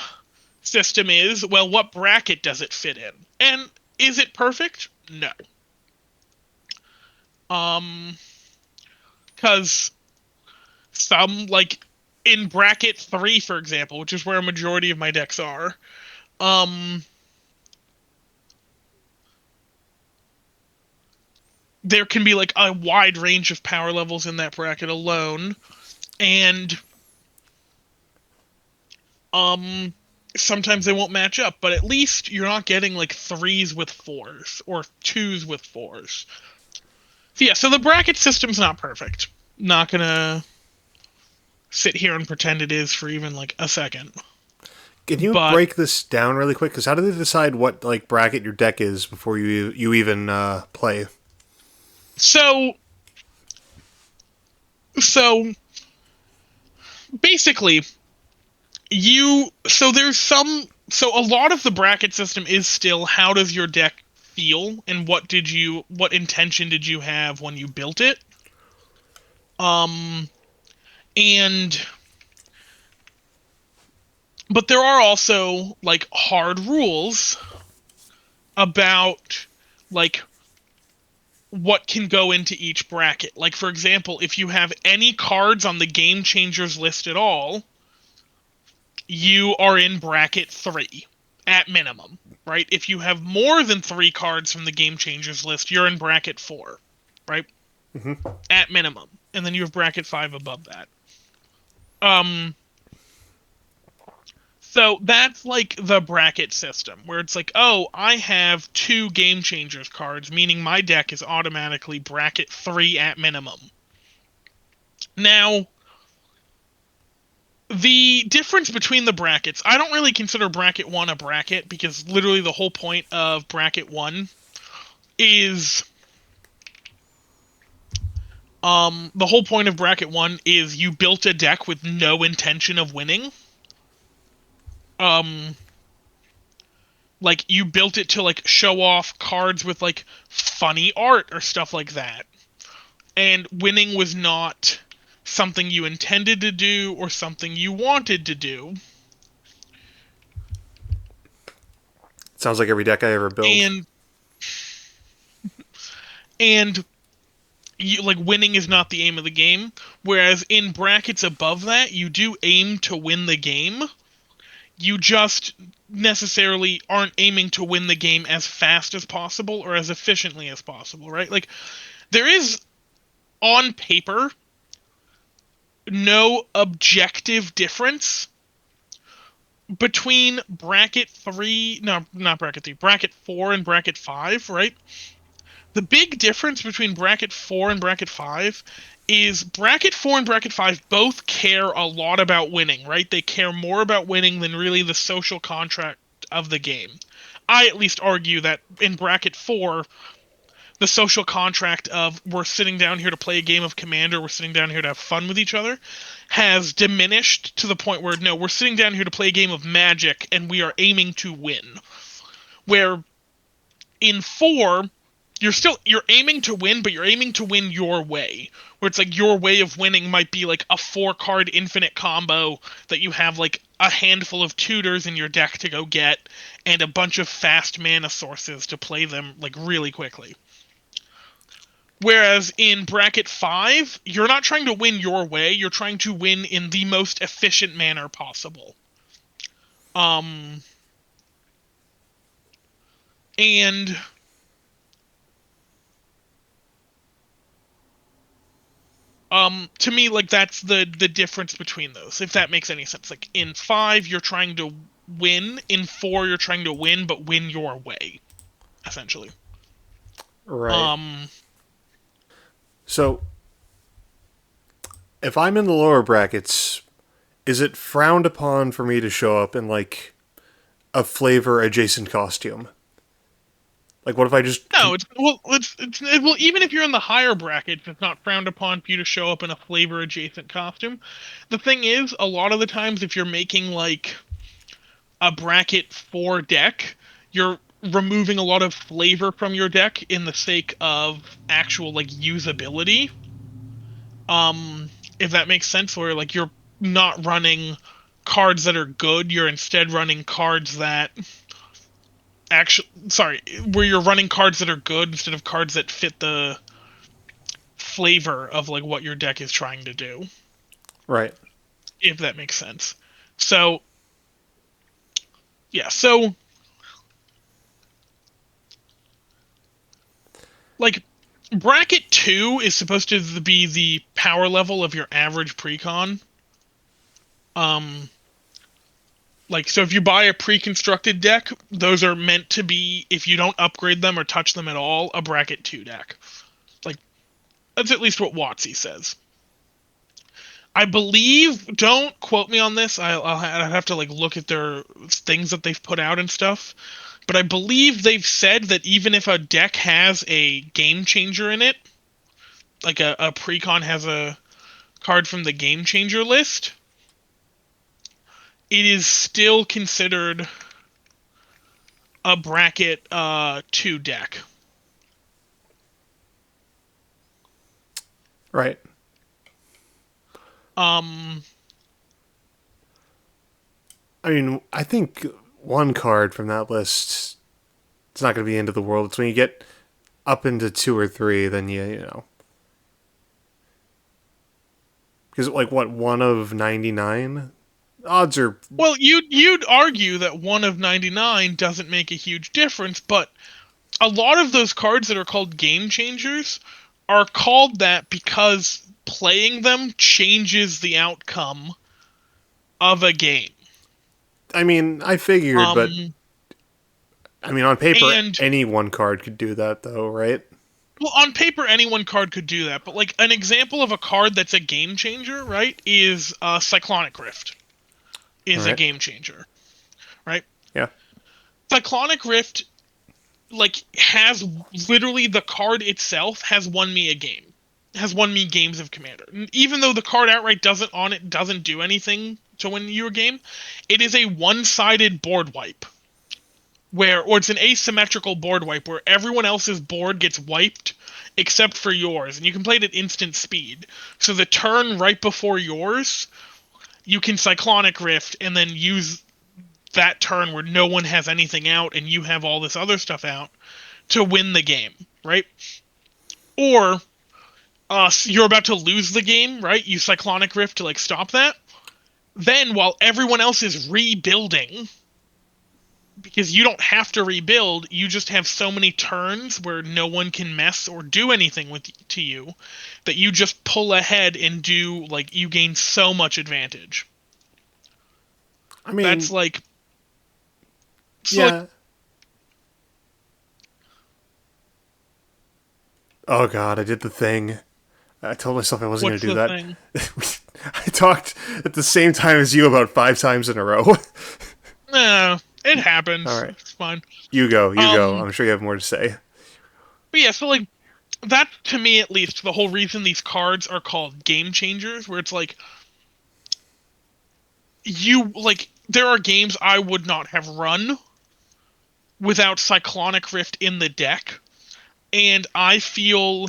system is, well, what bracket does it fit in? And is it perfect? No. Um, because some, like, in bracket 3, for example, which is where a majority of my decks are, um, there can be, like, a wide range of power levels in that bracket alone. And, um, sometimes they won't match up, but at least you're not getting, like, 3s with 4s or 2s with 4s. So yeah, so the bracket system's not perfect. Not gonna sit here and pretend it is for even like a second. Can you But break this down really quick? Because how do they decide what like bracket your deck is before you even play? so so basically there's some so a lot of the bracket system is still how does your deck feel and what intention did you have when you built it? Um and but there are also like hard rules about like what can go into each bracket. Like, for example, if you have any cards on the Game Changers list at all, you are in bracket 3 at minimum, right? If you have more than 3 cards from the Game Changers list, you're in bracket 4, right? Mm-hmm. At minimum. And then you have bracket 5 above that. Um, so that's like the bracket system where it's like, oh, I have 2 Game Changers cards, meaning my deck is automatically bracket 3 at minimum. Now, the difference between the brackets, I don't really consider bracket 1 a bracket because literally the whole point of bracket 1 is the whole point of bracket 1 is you built a deck with no intention of winning. Um like you built it to like show off cards with like funny art or stuff like that. And winning was not something you intended to do or something you wanted to do. Sounds like every deck I ever built. And and like winning is not the aim of the game, whereas in brackets above that you do aim to win the game. You just necessarily aren't aiming to win the game as fast as possible or as efficiently as possible, right? Like there is on paper no objective difference between bracket 3, no, not bracket 3, bracket 4 and bracket 5, right? The big difference between bracket 4 and bracket 5 is bracket 4 and bracket 5 both care a lot about winning, right? They care more about winning than really the social contract of the game. I at least argue that in bracket 4, the social contract of we're sitting down here to play a game of Commander, we're sitting down here to have fun with each other, has diminished to the point where no, we're sitting down here to play a game of Magic and we are aiming to win. Where in 4, you're aiming to win, but you're aiming to win your way. Where it's like your way of winning might be like a 4-card infinite combo that you have like a handful of tutors in your deck to go get and a bunch of fast mana sources to play them like really quickly. Whereas in bracket 5, you're not trying to win your way, you're trying to win in the most efficient manner possible. Um and to me, like, that's the difference between those, if that makes any sense. Like in 5 you're trying to win, in 4 you're trying to win but win your way, essentially. Right. um So if I'm in the lower brackets, is it frowned upon for me to show up in like a flavor adjacent costume? Like, what if I just no, well, even if you're in the higher brackets, it's not frowned upon for you to show up in a flavor adjacent costume. The thing is, a lot of the times if you're making like a bracket 4 deck, you're removing a lot of flavor from your deck in the sake of actual like usability. If that makes sense, where like you're not running cards that are good, you're instead running cards that actually, sorry, where you're running cards that are good instead of cards that fit the flavor of like what your deck is trying to do, right? if that makes sense. So, yeah, so like bracket 2 is supposed to be the power level of your average precon. Um like, so if you buy a pre-constructed deck, those are meant to be, if you don't upgrade them or touch them at all, a bracket 2 deck. Like, that's at least what WOTC says. I believe, don't quote me on this, I'll have to like look at their things that they've put out and stuff, but I believe they've said that even if a deck has a game changer in it, like a precon has a card from the game changer list, it is still considered a bracket 2 deck. Right. Um I mean, I think one card from that list, it's not going to be end of the world. It's when you get up into 2 or 3, then you know. Because, like, what, 1 of 99? Odds are. well, you'd argue that 1 of 99 doesn't make a huge difference, but a lot of those cards that are called game changers are called that because playing them changes the outcome of a game. I mean, I figured, but Um, I mean, on paper, and any one card could do that, though, right? well, on paper, any one card could do that, but like an example of a card that's a game changer, right, is Cyclonic Rift All is a right. game changer, right? Yeah. Cyclonic Rift like has literally the card itself has won me a game, has won me games of Commander. Even though the card outright doesn't do anything to win you a game, it is a one-sided board wipe or it's an asymmetrical board wipe where everyone else's board gets wiped except for yours, and you can play it at instant speed. So the turn right before yours, you can Cyclonic Rift and then use that turn where no one has anything out and you have all this other stuff out to win the game, right? Or you're about to lose the game, right? You Cyclonic Rift to like stop that. Then while everyone else is rebuilding, because you don't have to rebuild. You just have so many turns where no one can mess or do anything to you that you just pull ahead and do, like, you gain so much advantage. I That's mean, like, so like, yeah. Oh god, I did the thing. I told myself I wasn't going what's to do the that. thing? I talked at the same time as you about 5 times in a row. It All happens. right, It's fine. you go, you go. Um, I'm sure you have more to say. but yeah, so like that, to me at least, the whole reason these cards are called game changers, where it's like, there are games I would not have run without Cyclonic Rift in the deck, and I feel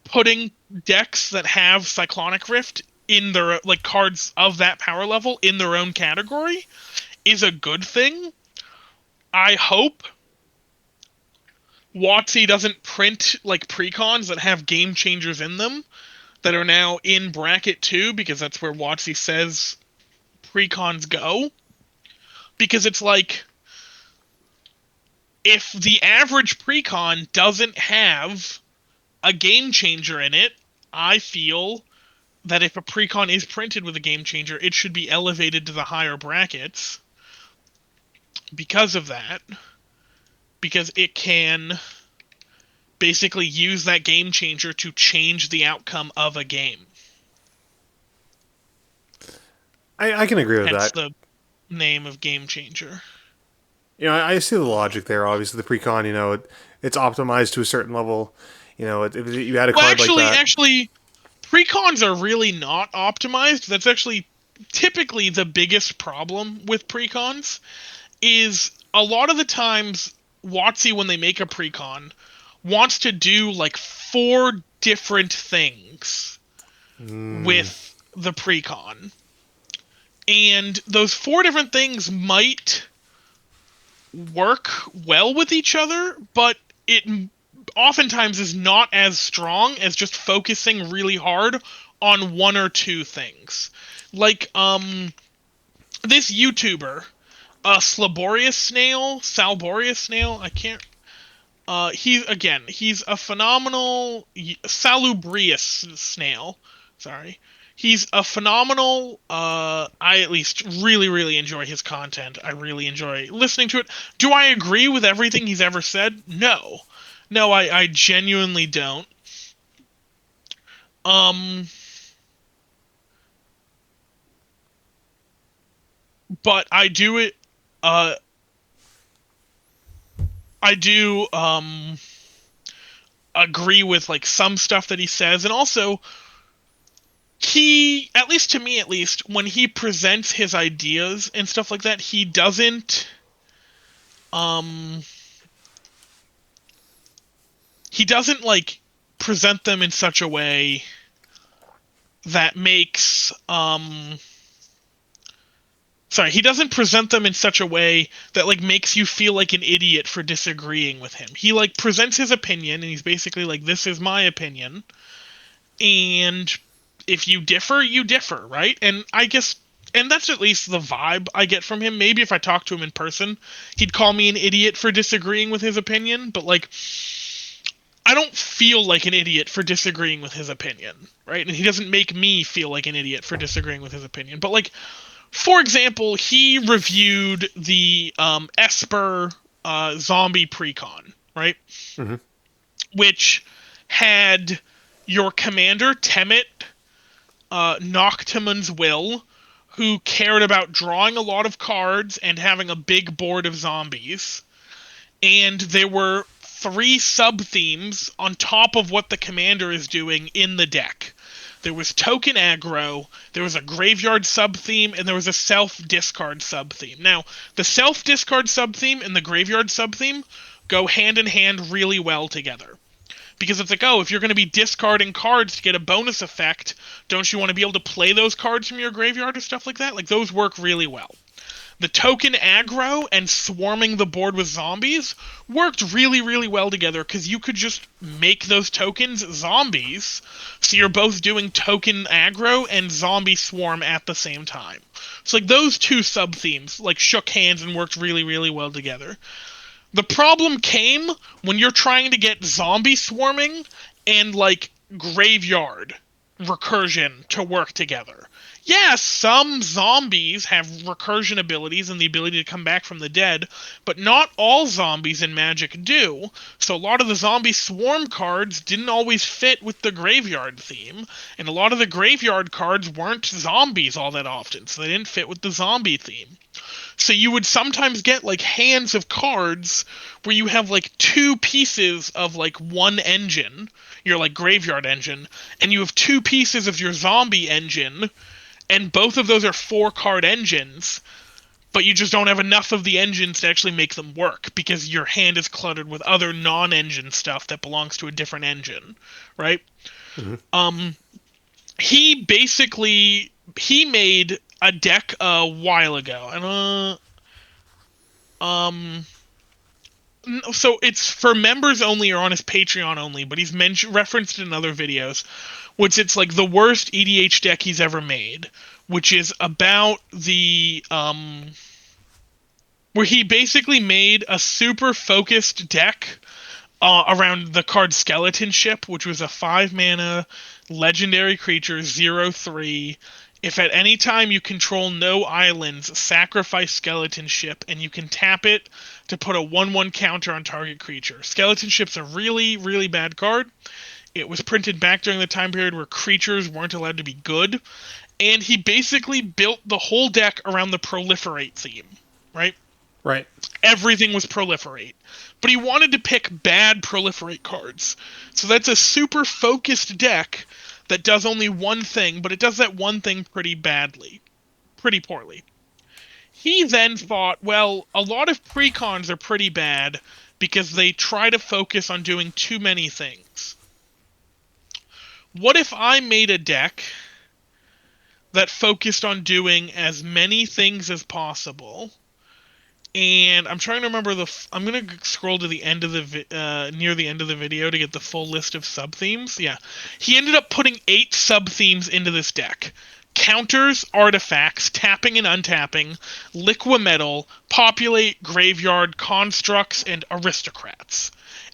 putting decks that have Cyclonic Rift in their, like, cards of that power level in their own category is a good thing. I hope WOTC doesn't print like precons that have game changers in them that are now in bracket 2, because that's where WOTC says precons go. Because it's like, if the average precon doesn't have a game changer in it, I feel that if a precon is printed with a game changer, it should be elevated to the higher brackets because of that. Because it can basically use that game changer to change the outcome of a game. I can agree with Hence that. the name of game changer. I see the logic there. Obviously, the precon, it's optimized to a certain level. If you add a Well, card like that, actually, precons are really not optimized. That's actually typically the biggest problem with precons. Is a lot of the times WotC, when they make a precon, wants to do like 4 different things with the precon. And those 4 different things might work well with each other, but it oftentimes is not as strong as just focusing really hard on 1 or 2 things. Like this YouTuber, Salborius Snail, I can't, he's a phenomenal salubrious snail. Sorry. He's a phenomenal, I at least really enjoy his content. I really enjoy listening to it. Do I agree with everything he's ever said? No. No, I genuinely don't. Um but uh I do agree with like some stuff that he says, and also he, at least to me at least, when he presents his ideas and stuff like that, um he doesn't like present them in such a way that makes sorry, he doesn't present them in such a way that like makes you feel like an idiot for disagreeing with him. He like presents his opinion, and he's basically like, this is my opinion, and if you differ, you differ, right? And I guess, and that's at least the vibe I get from him. Maybe if I talked to him in person, he'd call me an idiot for disagreeing with his opinion, but like, I don't feel like an idiot for disagreeing with his opinion, right? And he doesn't make me feel like an idiot for disagreeing with his opinion. But like, for example, he reviewed the Esper zombie precon, right? mm-hmm. Which had your commander Temet, Noctimon's Will, who cared about drawing a lot of cards and having a big board of zombies. And there were 3 sub-themes on top of what the commander is doing in the deck. There was token aggro, there was a graveyard sub-theme, and there was a self-discard sub-theme. Now, the self-discard sub-theme and the graveyard sub-theme go hand in hand really well together. Because it's like, oh, if you're going to be discarding cards to get a bonus effect, don't you want to be able to play those cards from your graveyard or stuff like that? Like, those work really well. The token aggro and swarming the board with zombies worked really, really well together because you could just make those tokens zombies. So you're both doing token aggro and zombie swarm at the same time. So like those two sub themes like shook hands and worked really, really well together. The problem came when you're trying to get zombie swarming and like graveyard recursion to work together. Yeah, some zombies have recursion abilities and the ability to come back from the dead, but not all zombies in Magic do. So a lot of the zombie swarm cards didn't always fit with the graveyard theme, and a lot of the graveyard cards weren't zombies all that often, so they didn't fit with the zombie theme. So you would sometimes get like hands of cards where you have like two pieces of like one engine, your like graveyard engine, and you have two pieces of your zombie engine, and both of those are 4-card engines, but you just don't have enough of the engines to actually make them work because your hand is cluttered with other non-engine stuff that belongs to a different engine, right? Mm-hmm. Um he made a deck a while ago. And so it's for members only or on his Patreon only, but he's referenced in other videos, which it's like the worst EDH deck he's ever made, which is about the where he basically made a super focused deck around the card Skeleton Ship, which was a 5-mana legendary creature, 0/3. If at any time you control no islands, sacrifice Skeleton Ship, and you can tap it to put a 1/1 counter on target creature. Skeleton Ship's a really, really bad card. It was printed back during the time period where creatures weren't allowed to be good, and he basically built the whole deck around the proliferate theme, right? Right. Everything was proliferate. But he wanted to pick bad proliferate cards. So that's a super focused deck that does only one thing, but it does that one thing pretty badly. Pretty poorly. He then thought, well, a lot of precons are pretty bad because they try to focus on doing too many things. What if I made a deck that focused on doing as many things as possible? And I'm trying to remember I'm gonna scroll to the end of the near the end of the video to get the full list of sub themes. Yeah, he ended up putting 8 sub themes into this deck: counters, artifacts, tapping and untapping, liquimetal, populate, graveyard, constructs, and aristocrats.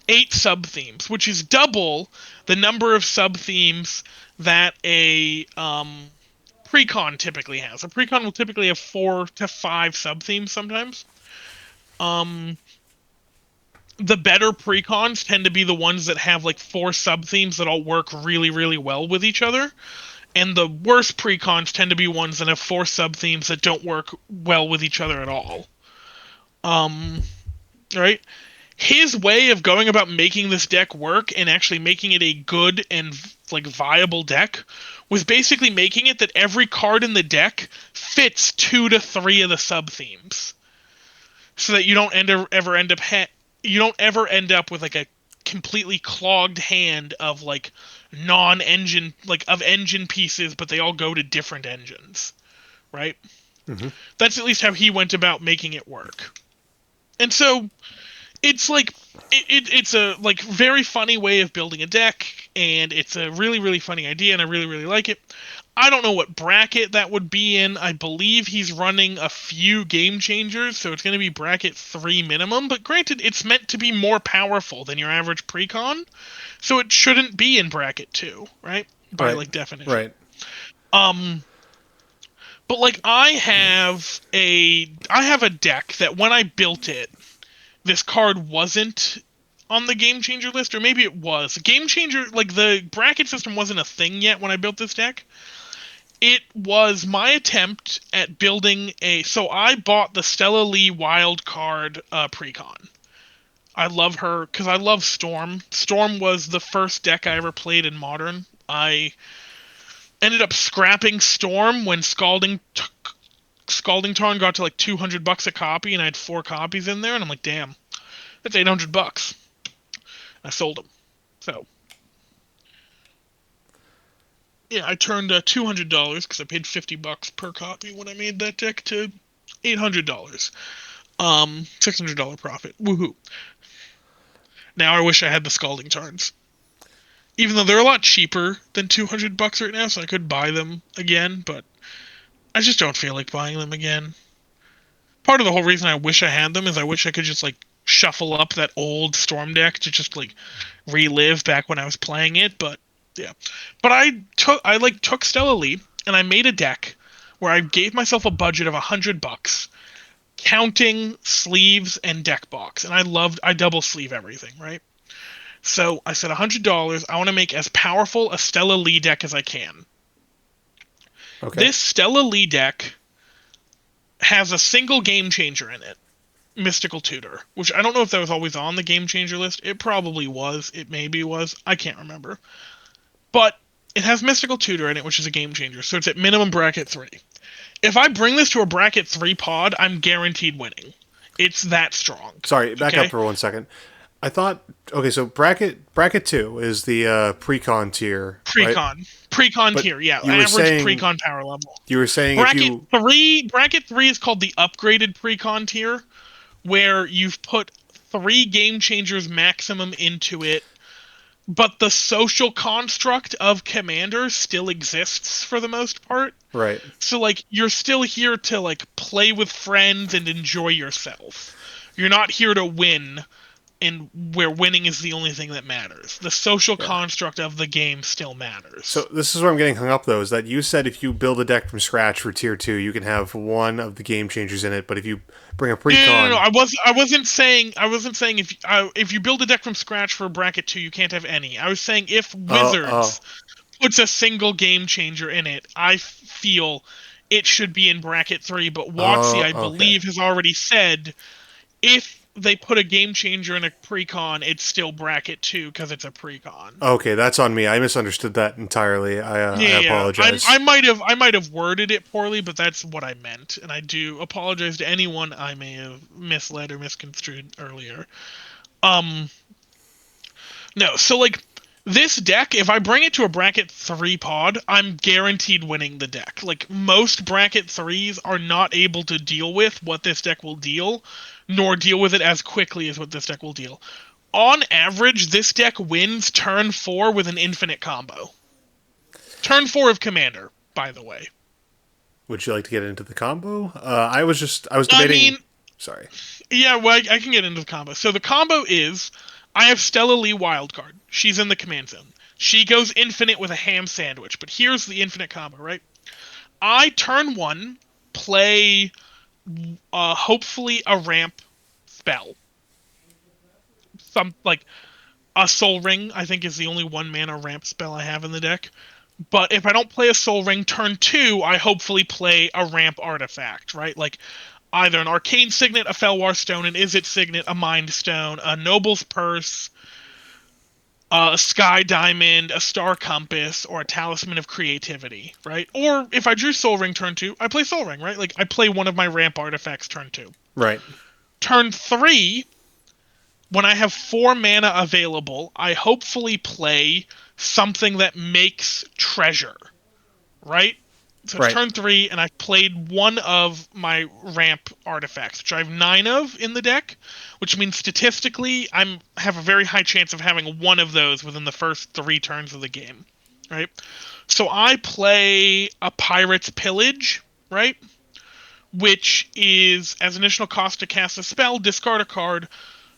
8 sub themes, which is double the number of sub themes that a precon typically has. A precon will typically have 4 to 5 sub themes sometimes. Um, the better precons tend to be the ones that have like 4 sub themes that all work really, really well with each other, and the worst precons tend to be ones that have 4 sub themes that don't work well with each other at all. Um, right? His way of going about making this deck work and actually making it a good and like viable deck was basically making it that every card in the deck fits 2 to 3 of the sub themes, so that you don't you don't ever end up with like a completely clogged hand of like non-engine like of engine pieces, but they all go to different engines, right? Mm-hmm. That's at least how he went about making it work. And so it's like it's a like very funny way of building a deck, and it's a really, really funny idea, and I really, really like it. I don't know what bracket that would be in. I believe he's running a few game changers, so it's going to be bracket 3 minimum. But granted, it's meant to be more powerful than your average precon, so it shouldn't be in bracket 2, right? By Right. like definition. Right. Um, but like I have a deck that when I built it, this card wasn't on the game changer list, or maybe it was. Game changer, like the bracket system wasn't a thing yet when I built this deck. It was my attempt at building a. So I bought the Stella Lee wild card precon. I love her because I love Storm. Storm was the first deck I ever played in Modern. I ended up scrapping Storm when Scalding Tarn got to like $200 a copy, and I had 4 copies in there, and I'm like, damn, that's $800. I sold them. So yeah, I turned $200 because I paid $50 per copy when I made that deck to $800. $600 profit. Woohoo! Now I wish I had the Scalding Tarns, even though they're a lot cheaper than $200 right now, so I could buy them again. But I just don't feel like buying them again. Part of the whole reason I wish I had them is I wish I could just like shuffle up that old Storm deck to just like relive back when I was playing it. But yeah, but I took Stella Lee and I made a deck where I gave myself a budget of $100, counting sleeves and deck box, and I double sleeve everything, right? So I said $100. I want to make as powerful a Stella Lee deck as I can. Okay. This Stella Lee deck has a single game changer in it, Mystical Tutor, which I don't know if that was always on the game changer list. It probably was. It maybe was. I can't remember. But it has Mystical Tutor in it, which is a game changer. So it's at minimum bracket 3. If I bring this to a bracket 3 pod, I'm guaranteed winning. It's that strong. Sorry, back up Okay? for 1 second. I thought okay, so bracket 2 is the precon tier, right? Precon But tier, yeah. you were Average saying precon power level. you were saying if Bracket you 3 bracket 3 is called the upgraded precon tier, where you've put 3 game changers maximum into it, but the social construct of commander still exists for the most part. right. So like you're still here to like play with friends and enjoy yourself. You're not here to win, and where winning is the only thing that matters. The social Yeah. construct of the game still So matters. this is where I'm getting hung up though, is that you said if you build a deck from scratch for tier 2, you can have one of the game changers in it, but if you bring a No. precon, I wasn't saying if you build a deck from scratch for bracket 2, you can't have any. I was saying if oh, Wizards puts a single game changer in it, I feel it should be in bracket 3. But WOTC, I okay. believe, has already said if they put a game changer in a precon, it's still bracket 2 because it's a precon. Okay, that's on me. I misunderstood that entirely. I Yeah, I apologize. might have worded it poorly, but that's what I meant, and I do apologize to anyone I may have misled or misconstrued earlier. Um, no, so like this deck, if I bring it to a bracket 3 pod, I'm guaranteed winning the deck. Like most bracket 3s are not able to deal with what this deck will deal, nor deal with it as quickly as what this deck will deal. On average, this deck wins turn 4 with an infinite combo. Turn 4 of Commander, by the way. Would you like to get into the combo? I was I debating. mean, Sorry. yeah, well, I can get into the combo. So the combo is I have Stella Lee wildcard. She's in the command zone. She goes infinite with a ham sandwich. But here's the infinite combo, right? I turn 1 play hopefully a ramp spell. Some like a Soul Ring, I think, is the only 1 mana ramp spell I have in the deck. But if I don't play a Soul Ring, turn 2, I hopefully play a ramp artifact, right? Like either an Arcane Signet, a Felwar Stone, an Izzet Signet, a Mind Stone, a Noble's Purse, a Sky Diamond, a Star Compass, or a Talisman of Creativity, right? Or if I drew Soul Ring turn 2, I play Soul Ring, right? Like I play one of my ramp artifacts turn 2. Right. Turn 3, when I have 4 mana available, I hopefully play something that makes treasure, right? So it's Right. turn 3, and I've played one of my ramp artifacts, which I have 9 of in the deck, which means statistically I have a very high chance of having one of those within the first 3 turns of the game, right? So I play a Pirate's Pillage, right? Which is, as initial cost to cast a spell, discard a card,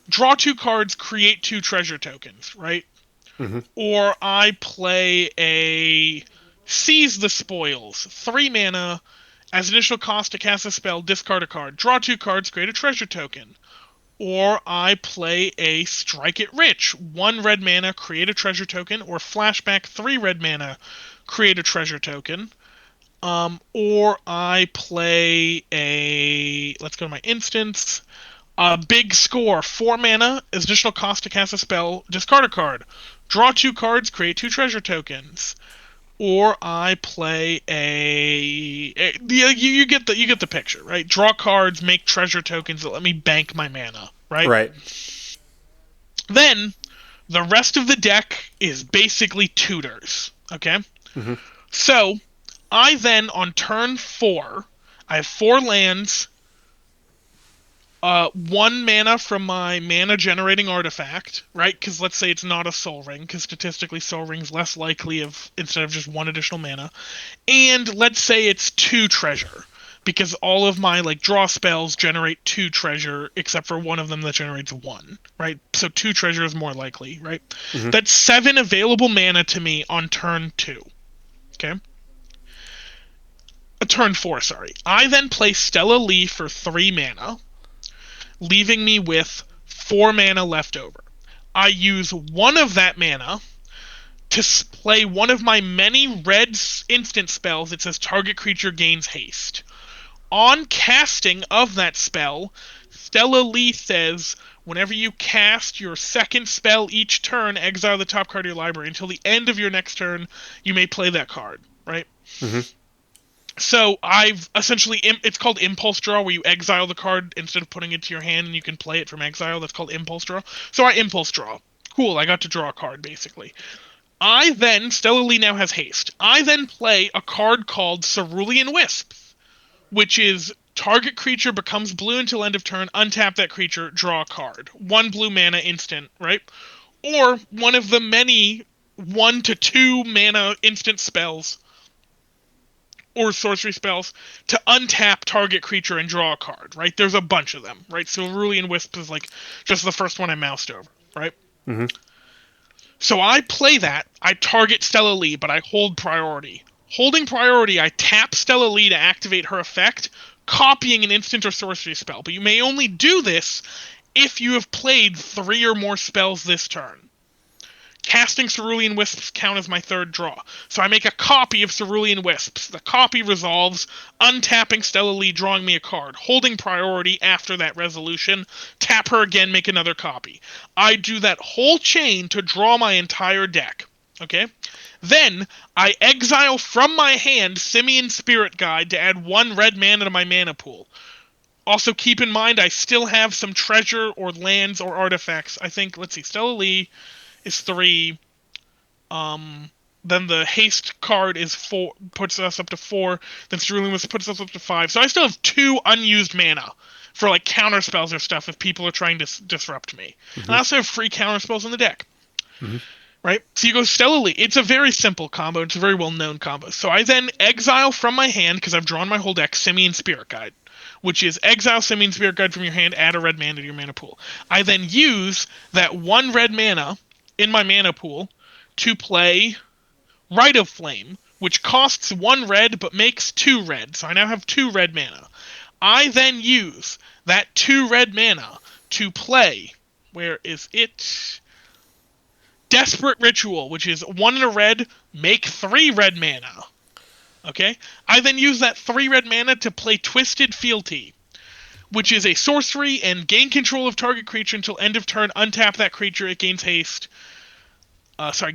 draw 2 cards, create 2 treasure tokens, right? Mm-hmm. Or I play a Seize the Spoils, 3 mana, as initial cost to cast a spell, discard a card, draw 2 cards, create a treasure token. Or I play a Strike It Rich, 1 red mana, create a treasure token, or flashback 3 red mana, create a treasure token. Or I play a, let's go to my instance, big score, 4 mana, as additional cost to cast a spell, discard a card. Draw 2 cards, create 2 treasure tokens. Or I play you get the picture, right? Draw cards, make treasure tokens that let me bank my mana, right? Right. Then the rest of the deck is basically tutors, okay? Mm-hmm. So I then on turn 4, I have 4 lands, 1 mana from my mana generating artifact, right? Because let's say it's not a Soul Ring, because statistically Soul Ring's less likely of instead of just 1 additional mana. And let's say it's 2 treasure, because all of my like draw spells generate 2 treasure, except for one of them that generates 1, right? So 2 treasure is more likely, right? Mm-hmm. That's 7 available mana to me on turn 2. Okay, turn 4. Sorry. I then play Stella Lee for 3 mana, leaving me with 4 mana left over. I use 1 of that mana to play one of my many red instant spells that says target creature gains haste. On casting of that spell, Stella Lee says whenever you cast your second spell each turn, exile the top card of your library. Until the end of your next turn, you may play that card, right? Mm-hmm. So I've essentially, it's called Impulse Draw, where you exile the card instead of putting it to your hand and you can play it from exile. That's called Impulse Draw. So I Impulse Draw. Cool, I got to draw a card, basically. Stella Lee now has haste. I then play a card called Cerulean Wisps, which is target creature becomes blue until end of turn, untap that creature, draw a card. 1 blue mana instant, right? Or one of the many 1 to 2 mana instant spells or sorcery spells to untap target creature and draw a card, right? There's a bunch of them, right? So Cerulean Wisp is like just the first one I moused over, right? Mm-hmm. So I play that, I target Stella Lee, but I hold priority. Holding priority, I tap Stella Lee to activate her effect, copying an instant or sorcery spell. But you may only do this if you have played 3 or more spells this turn. Casting Cerulean Wisps count as my third draw. So I make a copy of Cerulean Wisps. The copy resolves, untapping Stella Lee, drawing me a card. Holding priority after that resolution, tap her again, make another copy. I do that whole chain to draw my entire deck. Okay? Then, I exile from my hand Simian Spirit Guide to add 1 red mana to my mana pool. Also, keep in mind, I still have some treasure or lands or artifacts. I think, let's see, Stella Lee is 3. Then the haste card is 4, puts us up to 4. Then Cerulean Wisp puts us up to 5. So I still have 2 unused mana for like counter spells or stuff if people are trying to disrupt me. And I also have free counter spells in the deck. Mm-hmm. Right? So you go Stella Lee. It's a very simple combo. It's a very well-known combo. So I then exile from my hand, because I've drawn my whole deck, Simian Spirit Guide, which is exile Simian Spirit Guide from your hand, add a red mana to your mana pool. I then use that 1 red mana in my mana pool to play Rite of Flame, which costs 1 red but makes 2 red. So I now have 2 red mana. I then use that 2 red mana to play. Where is it? Desperate Ritual, which is 1 in a red, make 3 red mana. Okay? I then use that 3 red mana to play Twisted Fealty, which is a sorcery and gain control of target creature until end of turn, untap that creature, it gains haste.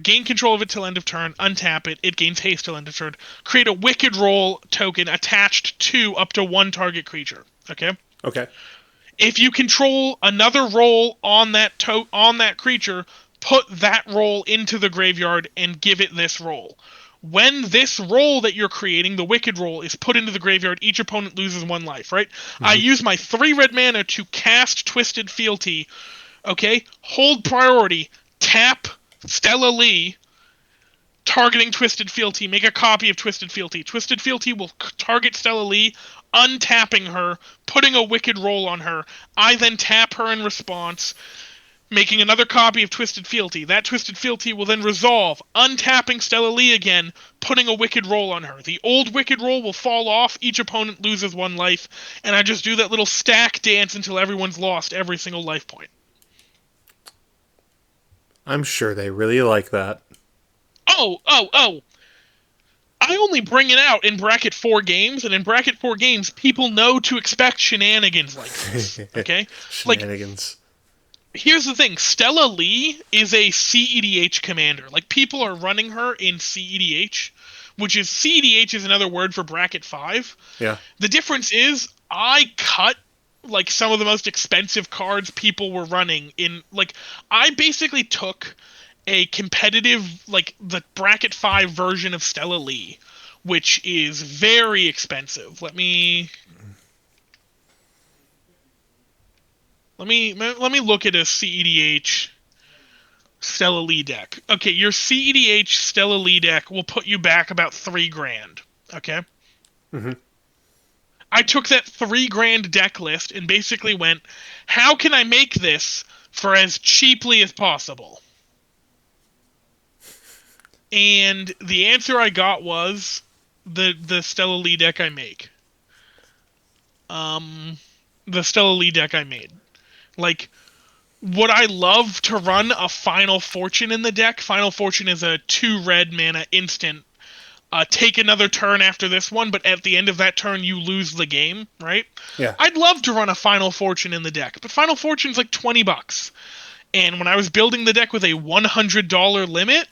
Gain control of it till end of turn, untap it, it gains haste till end of turn. Create a Wicked Roll token attached to up to 1 target creature. Okay? Okay. If you control another roll on that creature, put that roll into the graveyard and give it this roll. When this roll that you're creating, the Wicked Roll, is put into the graveyard, each opponent loses 1 life, right? I Mm-hmm. use my 3 red mana to cast Twisted Fealty. Okay? Hold priority. Tap Stella Lee, targeting Twisted Fealty. Make a copy of Twisted Fealty. Twisted Fealty will target Stella Lee, untapping her, putting a Wicked Roll on her. I then tap her in response, making another copy of Twisted Fealty. That Twisted Fealty will then resolve, untapping Stella Lee again, putting a Wicked Roll on her. The old Wicked Roll will fall off, each opponent loses 1 life, and I just do that little stack dance until everyone's lost every single life point. I'm sure they really like that. Oh! I only bring it out in bracket 4 games, and in bracket 4 games, people know to expect shenanigans like this. Okay? Like, Shenanigans. here's the thing, Stella Lee is a CEDH commander. Like, people are running her in CEDH, which is, CEDH is another word for bracket 5. Yeah. The difference is, I cut, like, some of the most expensive cards people were running in, like, I basically took a competitive, like, the bracket 5 version of Stella Lee, which is very expensive. Let me... let me look at a CEDH Stella Lee deck. Okay, your CEDH Stella Lee deck will put you back about 3 grand. Okay, Hmm. I took that 3 grand deck list and basically went, how can I make this for as cheaply as possible? And the answer I got was the Stella Lee deck I make. Um, the Stella Lee deck I made. Like, would I love to run a Final Fortune in the deck? Final Fortune is a 2 red mana instant. Take another turn after this one, but at the end of that turn you lose the game, right? Yeah. I'd love to run a Final Fortune in the deck, but Final Fortune's like $20. And when I was building the deck with a $100 limit,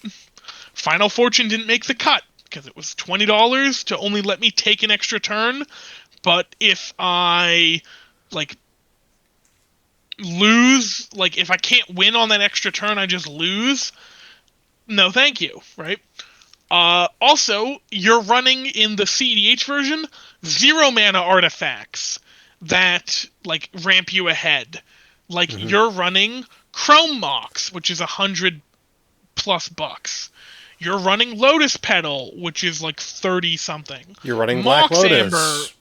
Final Fortune didn't make the cut because it was $20 to only let me take an extra turn. But if I like lose, like if I can't win on that extra turn, I just lose. No, thank you, right? Also, you're running in the CDH version 0 mana artifacts that like ramp you ahead. Like Hmm. you're running Chrome Mox, which is 100 plus bucks. You're running Lotus Petal, which is like 30 something. You're running Black Mox Amber. Lotus.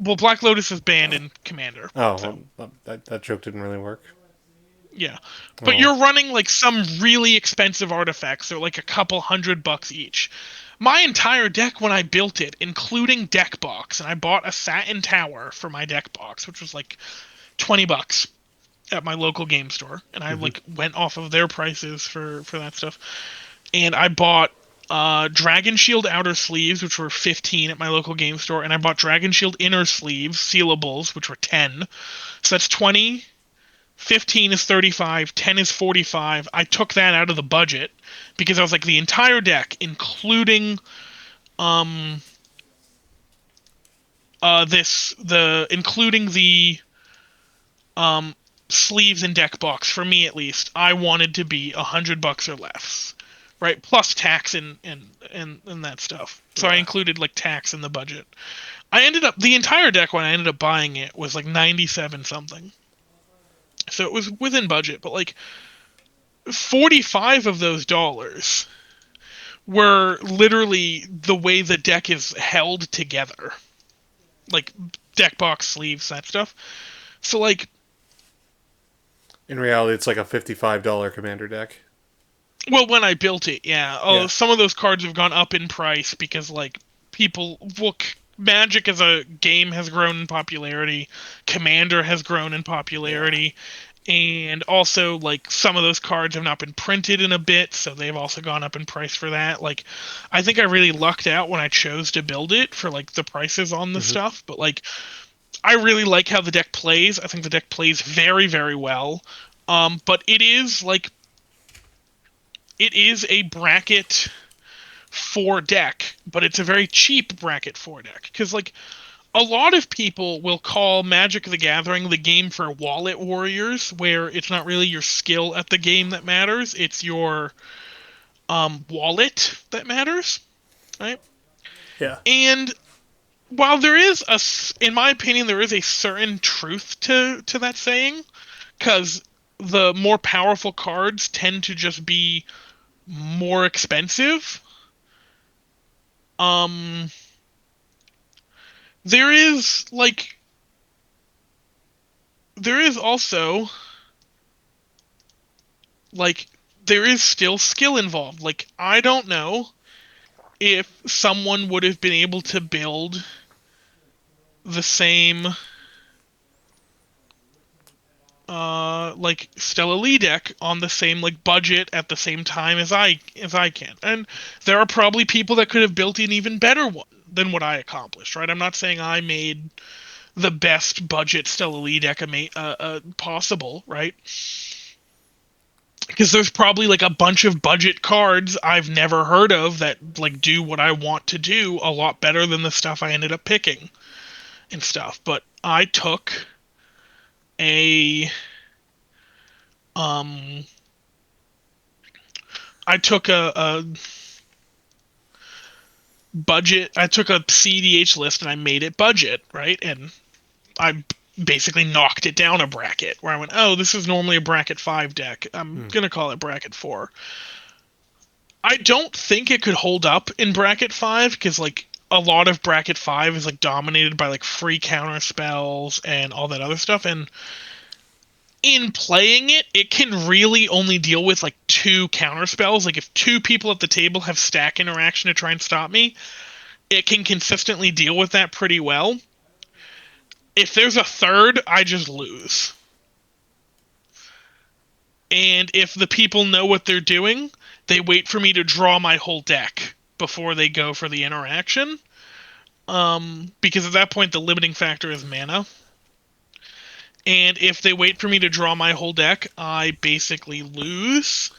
Well, Black Lotus is banned in Commander, so Oh, well, that joke didn't really work. yeah. But Oh. you're running like some really expensive artifacts. They're like a couple $100 each. My entire deck when I built it, including deck box, and I bought a satin tower for my deck box, which was like $20 at my local game store, and I Hmm. like went off of their prices for that stuff. And I bought Dragon Shield outer sleeves, which were 15 at my local game store, and I bought Dragon Shield inner sleeves, sealables, which were 10. So that's 20. 15 is 35, 10 is 45. I took that out of the budget because I was like the entire deck, um including the um sleeves and deck box for me at least, I wanted to be $100 or less. Right? Plus tax and that stuff. So I Yeah. included like tax in the budget. I ended up the entire deck when I ended up buying it was like 97 something. So it was within budget, but like 45 of those dollars were literally the way the deck is held together, like deck box sleeves, that stuff. So like, In reality, it's like a $55 commander deck. well, when I built it, yeah. Oh, Yeah. some of those cards have gone up in price because like people look. Magic as a game has grown in popularity. Commander has grown in Yeah. popularity. And also, like, some of those cards have not been printed in a bit, so they've also gone up in price for that. Like, I think I really lucked out when I chose to build it for like the prices on the Hmm. stuff, but like I really like how the deck plays. I think the deck plays very, very well. But it is a bracket 4 deck, but it's a very cheap bracket 4 deck. Because like a lot of people will call Magic the Gathering the game for wallet warriors, where it's not really your skill at the game that matters, it's your wallet that matters, right? Yeah. And while there is in my opinion, there is a certain truth to that saying, because the more powerful cards tend to just be more expensive. Um, there is like there is also like there is still skill involved. Like I don't know if someone would have been able to build the same like Stella Lee deck on the same like budget at the same time as I can. And there are probably people that could have built an even better one than what I accomplished, right? I'm not saying I made the best budget Stella Lee deck possible, right? Because there's probably like a bunch of budget cards I've never heard of that like do what I want to do a lot better than the stuff I ended up picking and stuff. But a um I took a budget. I took a CDH list and I made it budget, right? And I basically knocked it down a bracket where I went, oh, this is normally a bracket 5 deck. I'm Hmm. going to call it bracket 4. I don't think it could hold up in bracket 5 because like a lot of bracket 5 is like dominated by like free counter spells and all that other stuff, and in playing it, it can really only deal with like two counter spells. Like if two people at the table have stack interaction to try and stop me, it can consistently deal with that pretty well. If there's a third, I just lose. And if the people know what they're doing, they wait for me to draw my whole deck before they go for the interaction. Because at that point, the limiting factor is mana. And if they wait for me to draw my whole deck, I basically lose.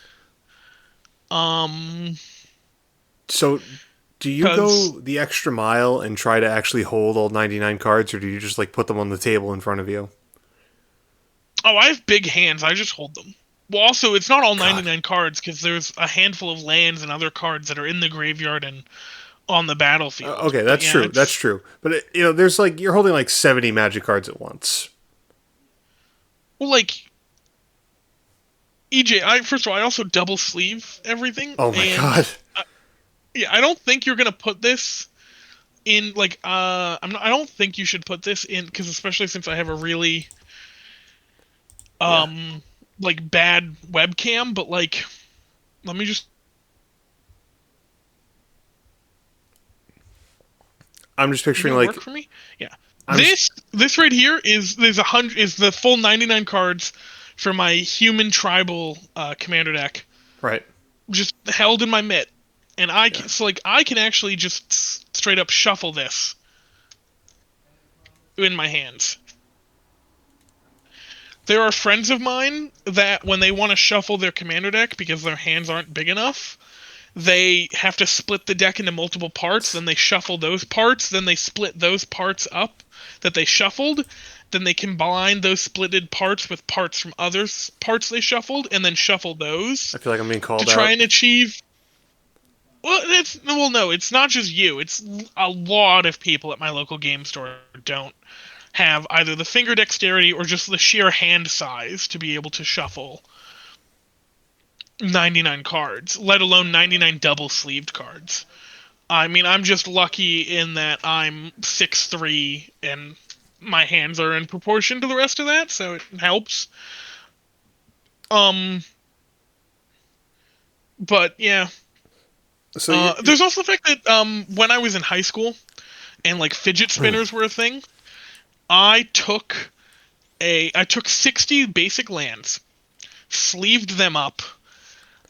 Um, So, do you because go the extra mile and try to actually hold all 99 cards, or do you just like put them on the table in front of you? oh, I have big hands. I just hold them. Well, also, it's not all God. 99 cards because there's a handful of lands and other cards that are in the graveyard and on the battlefield. Okay, But that's yeah, true. That's it's true. But there's like you're holding like 70 Magic cards at once. well, like EJ. I first of all, I also double sleeve everything, Oh my and god. yeah, I don't think you're gonna put this in like I'm not. I don't think you should put this in because especially since I have a really Yeah. um like bad webcam. But like, let me just I'm just is it picturing gonna work like for me? Yeah. I'm just This right here is there's a hundred is the full 99 cards for my human tribal commander deck right. just held in my mitt, and I Yeah. can so like I can actually just straight up shuffle this in my hands. There are friends of mine that when they want to shuffle their commander deck because their hands aren't big enough, they have to split the deck into multiple parts, then they shuffle those parts, then they split those parts up that they shuffled, then they combine those splitted parts with parts from other parts they shuffled, and then shuffle those I feel like I'm being to called try out. and achieve. No, it's not just you. It's a lot of people at my local game store don't have either the finger dexterity or just the sheer hand size to be able to shuffle 99 cards, let alone 99 double sleeved cards. I mean, I'm just lucky in that I'm 6'3" and my hands are in proportion to the rest of that, so it helps. Um, but yeah. So you're There's also the fact that when I was in high school and like fidget spinners were a thing, I took 60 basic lands, sleeved them up,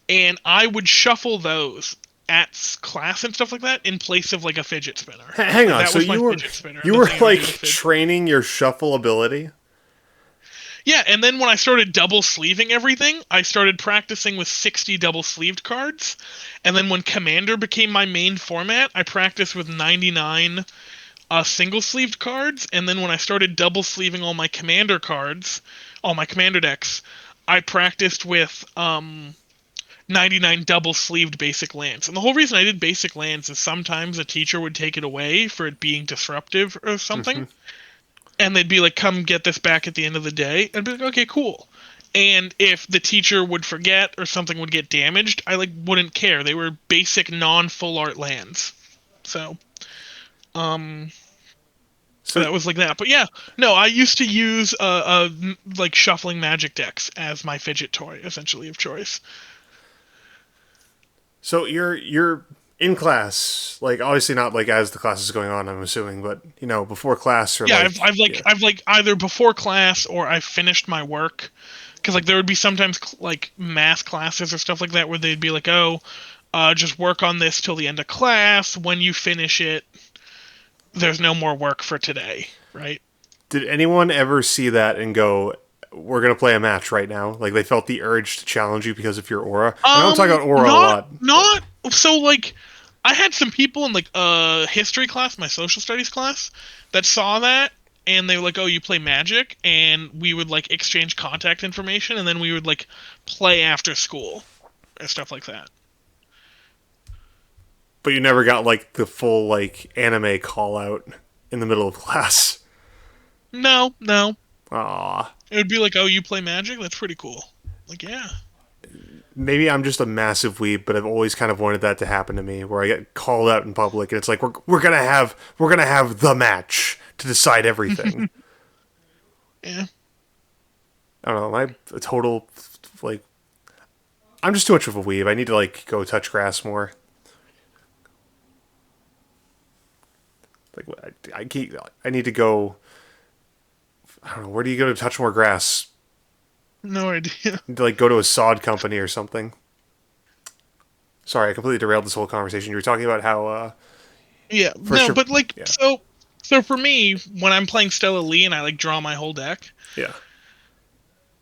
and I would shuffle those at class and stuff like that in place of like a fidget spinner. hang Like on. that So was my you were fidget spinner, and you the were thing I would like do to fidget. training your shuffle ability. Yeah, and then when I started double sleeving everything, I started practicing with 60 double sleeved cards. And then when Commander became my main format, I practiced with 99 single sleeved cards. And then when I started double sleeving all my Commander cards, all my Commander decks, I practiced with 99 double sleeved basic lands. And the whole reason I did basic lands is sometimes a teacher would take it away for it being disruptive or something, and they'd be like, "Come get this back at the end of the day." I'd be like, "Okay, cool." And if the teacher would forget or something would get damaged, I like wouldn't care. They were basic non-full art lands, so um, So that was like that. But yeah, no, I used to use like shuffling magic decks as my fidget toy, essentially of choice. so you're in class, like obviously not like as the class is going on. I'm assuming, but before class or Yeah, like yeah. I've like either before class or I've finished my work because like there would be sometimes like math classes or stuff like that where they'd be like, "Oh, just work on this till the end of class. When you finish it, there's no more work for today." Right? Did anyone ever see that and go, "We're gonna play a match right now"? Like they felt the urge to challenge you because of your aura. I know I'm talking about aura a lot, but Not so like I had some people in like history class, my social studies class, that saw that and they were like, "Oh, you play Magic?" And we would like exchange contact information and then we would like play after school and stuff like that. but you never got like the full like anime call out in the middle of class. No, no. Aw. It would be like, oh, you play Magic? That's pretty cool. Like, yeah. Maybe I'm just a massive weeb, but I've always kind of wanted that to happen to me, where I get called out in public, and it's like we're gonna have the match to decide everything. Yeah. I don't know. Am I a total like? I'm just too much of a weeb. I need to like go touch grass more. Like I need to go. I don't know. Where do you go to touch more grass? No idea. You need to like go to a sod company or something. Sorry, I completely derailed this whole conversation. You were talking about how Yeah. first No, your but like, yeah so for me, when I'm playing Stella Lee and I like draw my whole deck, yeah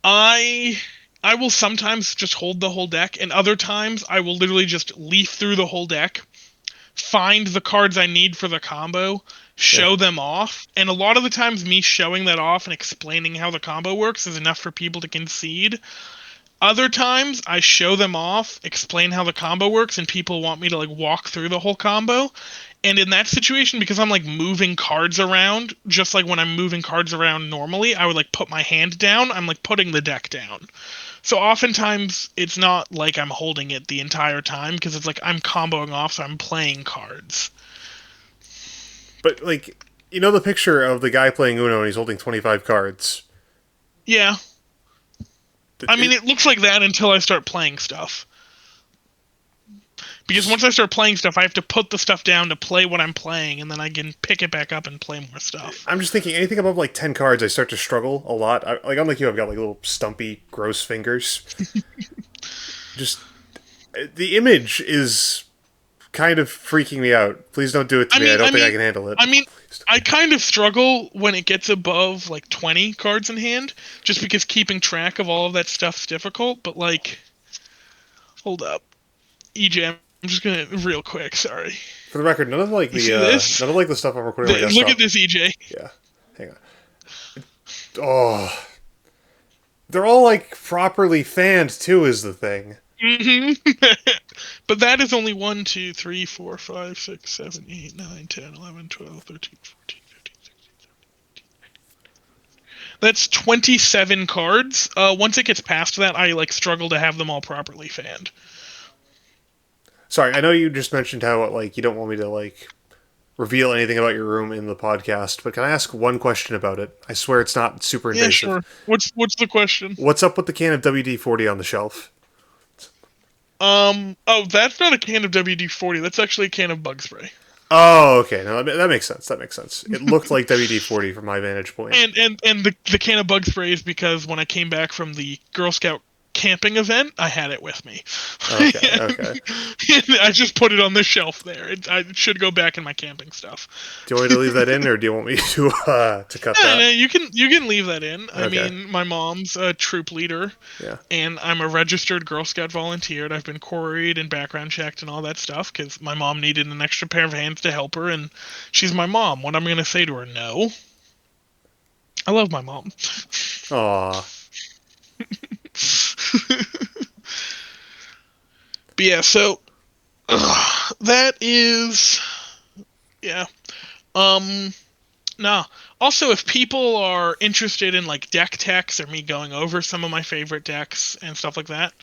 I I will sometimes just hold the whole deck, and other times I will literally just leaf through the whole deck, find the cards I need for the combo, yeah. show them off, and a lot of the times me showing that off and explaining how the combo works is enough for people to concede. Other times I show them off, explain how the combo works, and people want me to like walk through the whole combo. And in that situation, because I'm like moving cards around, just like when I'm moving cards around normally, I would like put my hand down. I'm like putting the deck down. So oftentimes it's not like I'm holding it the entire time because it's like I'm comboing off, so I'm playing cards. But like the picture of the guy playing Uno and he's holding 25 cards. Yeah, I mean It, it looks like that until I start playing stuff. Because once I start playing stuff, I have to put the stuff down to play what I'm playing, and then I can pick it back up and play more stuff. I'm just thinking anything above like 10 cards, I start to struggle a lot. Like unlike you, I've got like little stumpy, gross fingers. Just the image is kind of freaking me out. Please don't do it to I me. I mean, don't I think I mean, can handle it. I mean, Please I kind of struggle when it gets above like 20 cards in hand, just because keeping track of all of that stuff's difficult. But like, hold up, EJ, I'm just gonna real quick. Sorry, For the record, you see this? none of like the stuff I'm recording on my Look at desktop. this, EJ. Yeah, hang on. Oh, they're all like properly fanned too. Is the thing. Hmm. But that is only 1, 2, 3, 4, 5, 6, 7, 8, 9, 10, 11, 12, 13, 14, 15, 16. That's 27 cards. Once it gets past that, I like struggle to have them all properly fanned. Sorry, I know you just mentioned how like you don't want me to like reveal anything about your room in the podcast, but can I ask one question about it? I swear it's not super Yeah, invasive. sure. What's the question? What's up with the can of WD-40 on the shelf? Oh, that's not a can of WD-40. That's actually a can of bug spray. Oh, okay. No, that makes sense. That makes sense. It looked like WD-40 from my vantage point. And the can of bug spray is because when I came back from the Girl Scout camping event, I had it with me. Okay, okay. And I just put it on the shelf there. It should go back in my camping stuff. Do you want me to leave that in, or do you want me to cut Yeah, no, that? you can leave that in. I Okay. mean, my mom's a troop leader, Yeah. and I'm a registered Girl Scout volunteer. And I've been quarried and background checked and all that stuff because my mom needed an extra pair of hands to help her, and she's my mom. What I'm gonna say to her? No, I love my mom. Aw. But yeah, so that is yeah. Um, nah. Also, if people are interested in like deck techs or me going over some of my favorite decks and stuff like that,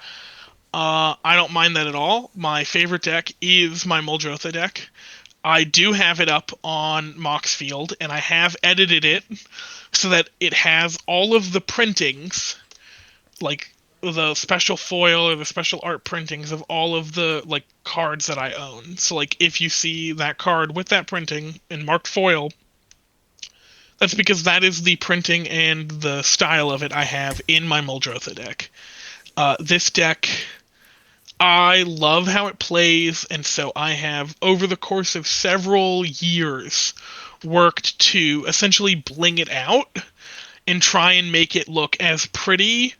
I don't mind that at all. My favorite deck is my Muldrotha deck. I do have it up on Moxfield, and I have edited it so that it has all of the printings, like the special foil or the special art printings of all of the like cards that I own. So like if you see that card with that printing in marked foil, that's because that is the printing and the style of it I have in my Muldrotha deck. This deck, I love how it plays, and so I have, over the course of several years, worked to essentially bling it out and try and make it look as pretty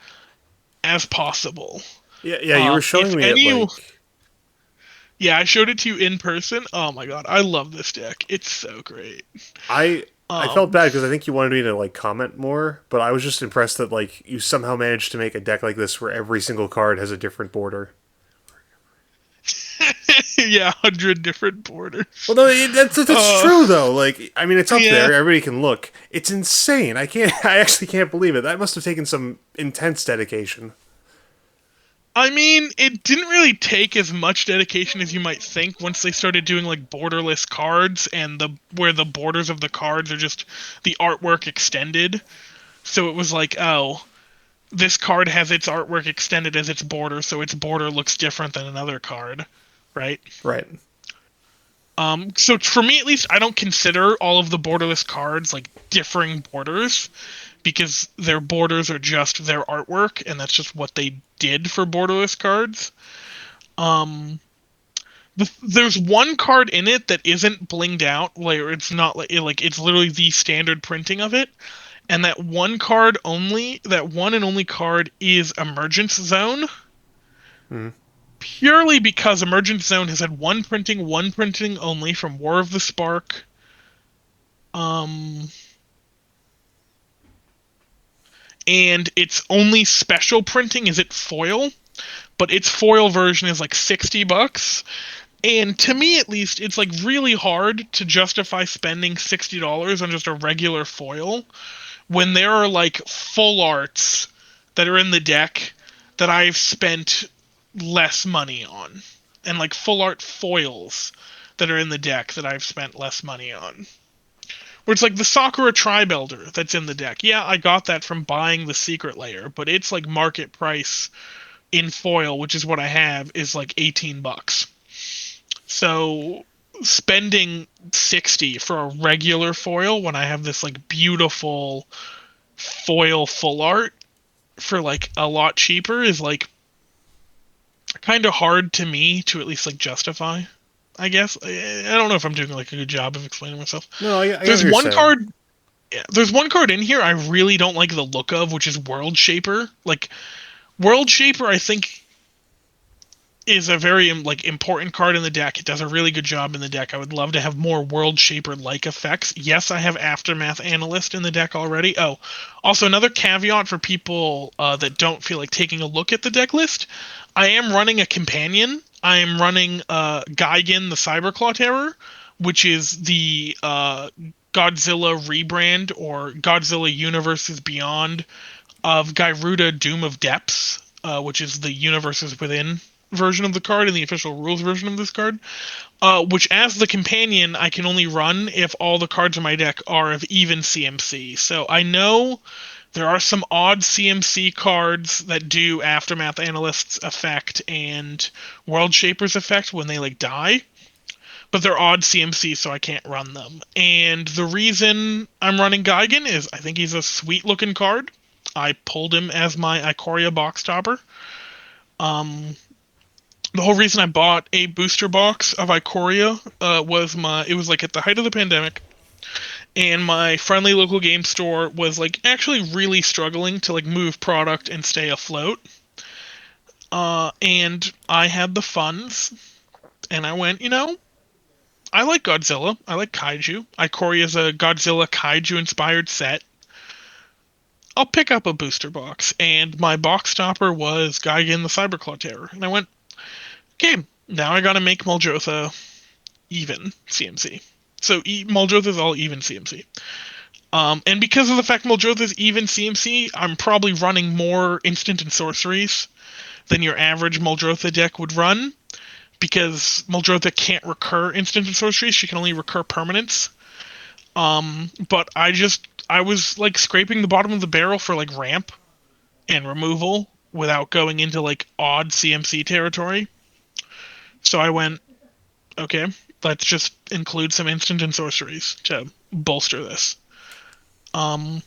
as possible. Yeah, yeah. You were showing If me it any, like yeah, I showed it to you in person. Oh my god, I love this deck. It's so great. I. I felt Um, bad because I think you wanted me to like comment more, but I was just impressed that like you somehow managed to make a deck like this where every single card has a different border. Yeah, 100 different borders. Well, no, that's Uh, true though. Like, I mean, it's up yeah. there. Everybody can look. It's insane. I can't. I actually can't believe it. That must have taken some intense dedication. I mean, it didn't really take as much dedication as you might think once they started doing like borderless cards and the where the borders of the cards are just the artwork extended. So it was like, oh, this card has its artwork extended as its border, so its border looks different than another card, right? Right. So for me at least, I don't consider all of the borderless cards like differing borders because their borders are just their artwork, and that's just what they did for borderless cards. Um, there's one card in it that isn't blinged out, like it's not like it's literally the standard printing of it, and that one card only, that one and only card is Emergence Zone, Mm. purely because Emergence Zone has had one printing only from War of the Spark. Um, and its only special printing is its foil, but its foil version is like $60. And to me, at least, it's like really hard to justify spending $60 on just a regular foil when there are like full arts that are in the deck that I've spent less money on, and like full art foils that are in the deck that I've spent less money on. Where it's like the Sakura Tribe Elder that's in the deck. Yeah, I got that from buying the secret layer, but it's like market price in foil, which is what I have, is like $18. So spending 60 for a regular foil when I have this like beautiful foil full art for like a lot cheaper is like kind of hard to me to at least like justify. I guess I don't know if I'm doing like a good job of explaining myself. No, I get what There's you're one saying. card. There's one card in here I really don't like the look of, which is World Shaper. Like World Shaper, I think is a very like important card in the deck. It does a really good job in the deck. I would love to have more World Shaper like effects. Yes, I have Aftermath Analyst in the deck already. Oh, also another caveat for people that don't feel like taking a look at the deck list. I am running a companion. I am running Gigan the Cyberclaw Terror, which is the Godzilla rebrand or Godzilla Universes Beyond of Gyruda Doom of Depths, which is the Universes Within version of the card and the official rules version of this card. Which, as the companion, I can only run if all the cards in my deck are of even CMC. So I know there are some odd CMC cards that do Aftermath Analyst's effect and World Shaper's effect when they like die, but they're odd CMC, so I can't run them. And the reason I'm running Gigan is I think he's a sweet looking card. I pulled him as my Ikoria box topper. Um, the whole reason I bought a booster box of Ikoria was it was like at the height of the pandemic, and my friendly local game store was like actually really struggling to like move product and stay afloat. And I had the funds, and I went, I like Godzilla. I like Kaiju. Ikoria is a Godzilla Kaiju inspired set. I'll pick up a booster box, and my box topper was Gigan the Cyberclaw Terror, and I went, okay, now I gotta make Muldrotha even CMC. So Muldrotha is all even CMC. And because of the fact Muldrotha is even CMC, I'm probably running more instant and sorceries than your average Muldrotha deck would run, because Muldrotha can't recur instant and sorceries. She can only recur permanents. But I was like scraping the bottom of the barrel for like ramp and removal without going into like odd CMC territory. So I went, okay, let's just include some instant and sorceries to bolster this. Um,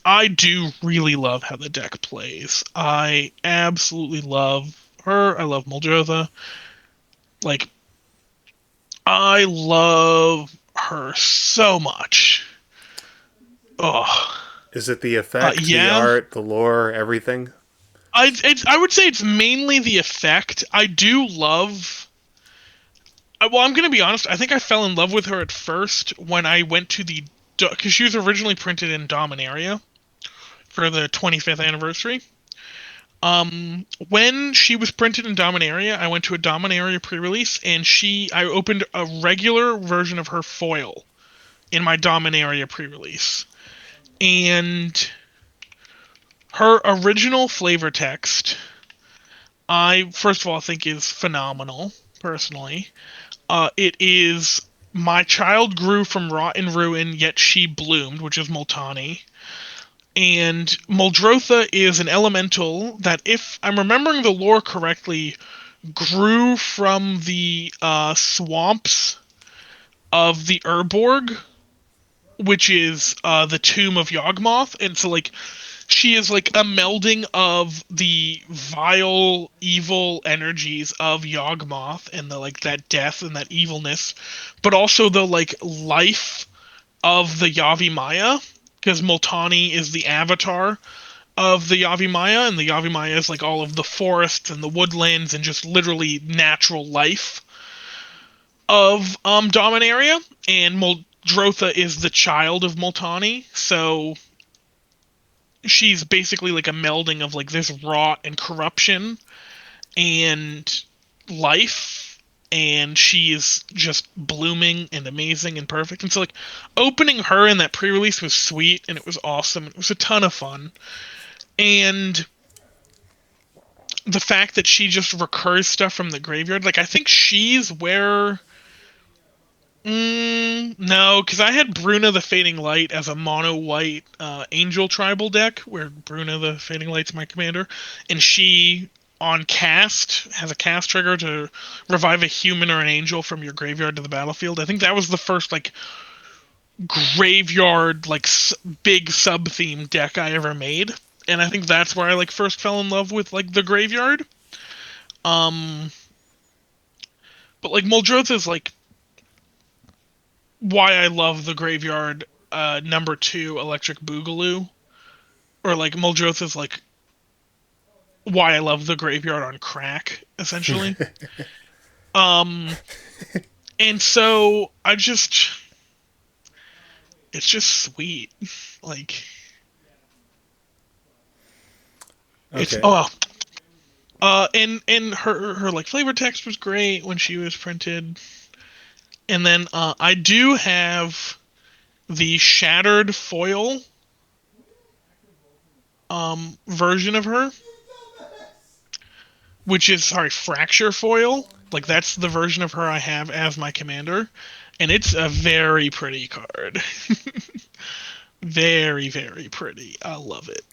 I do really love how the deck plays. I absolutely love her. I love Muldrotha. Like, I love her so much. Oh, Is it the effect, the yeah. art, the lore, everything? I would say it's mainly the effect. I do love. Well, I'm gonna be honest. I think I fell in love with her at first when I went to the because she was originally printed in Dominaria for the 25th anniversary. When she was printed in Dominaria, I went to a Dominaria pre-release, and I opened a regular version of her foil in my Dominaria pre-release, and her original flavor text, I first of all think is phenomenal. Personally, it is my child grew from rot and ruin, yet she bloomed, which is Multani. And Muldrotha is an elemental that, if I'm remembering the lore correctly, grew from the swamps of the Urborg, which is the tomb of Yawgmoth. And so, like, she is like a melding of the vile, evil energies of Yawgmoth and the like that death and that evilness, but also the like life of the Yavi Maya, because Multani is the avatar of the Yavi Maya, and the Yavi Maya is like all of the forests and the woodlands and just literally natural life of Dominaria, and Muldrotha is the child of Multani, so she's basically like a melding of like this rot and corruption and life, and she is just blooming and amazing and perfect. And so, like, opening her in that pre-release was sweet, and it was awesome. It was a ton of fun, and the fact that she just recurs stuff from the graveyard, like, I think she's where. No, because I had Bruna the Fading Light as a mono white Angel tribal deck, where Bruna the Fading Light's my commander, and she on cast has a cast trigger to revive a human or an angel from your graveyard to the battlefield. I think that was the first like graveyard like big sub theme deck I ever made, and I think that's where I like first fell in love with like the graveyard. Um, but like Muldrotha is like why I love the graveyard number two Electric Boogaloo, or like Muldrotha is like why I love the graveyard on crack, essentially. Um, and so it's just sweet. Like it's Okay. and her like flavor text was great when she was printed, and then I do have the shattered foil version of her, which is sorry, fracture foil. Like that's the version of her I have as my commander, and it's a very pretty card. Very, very pretty. I love it.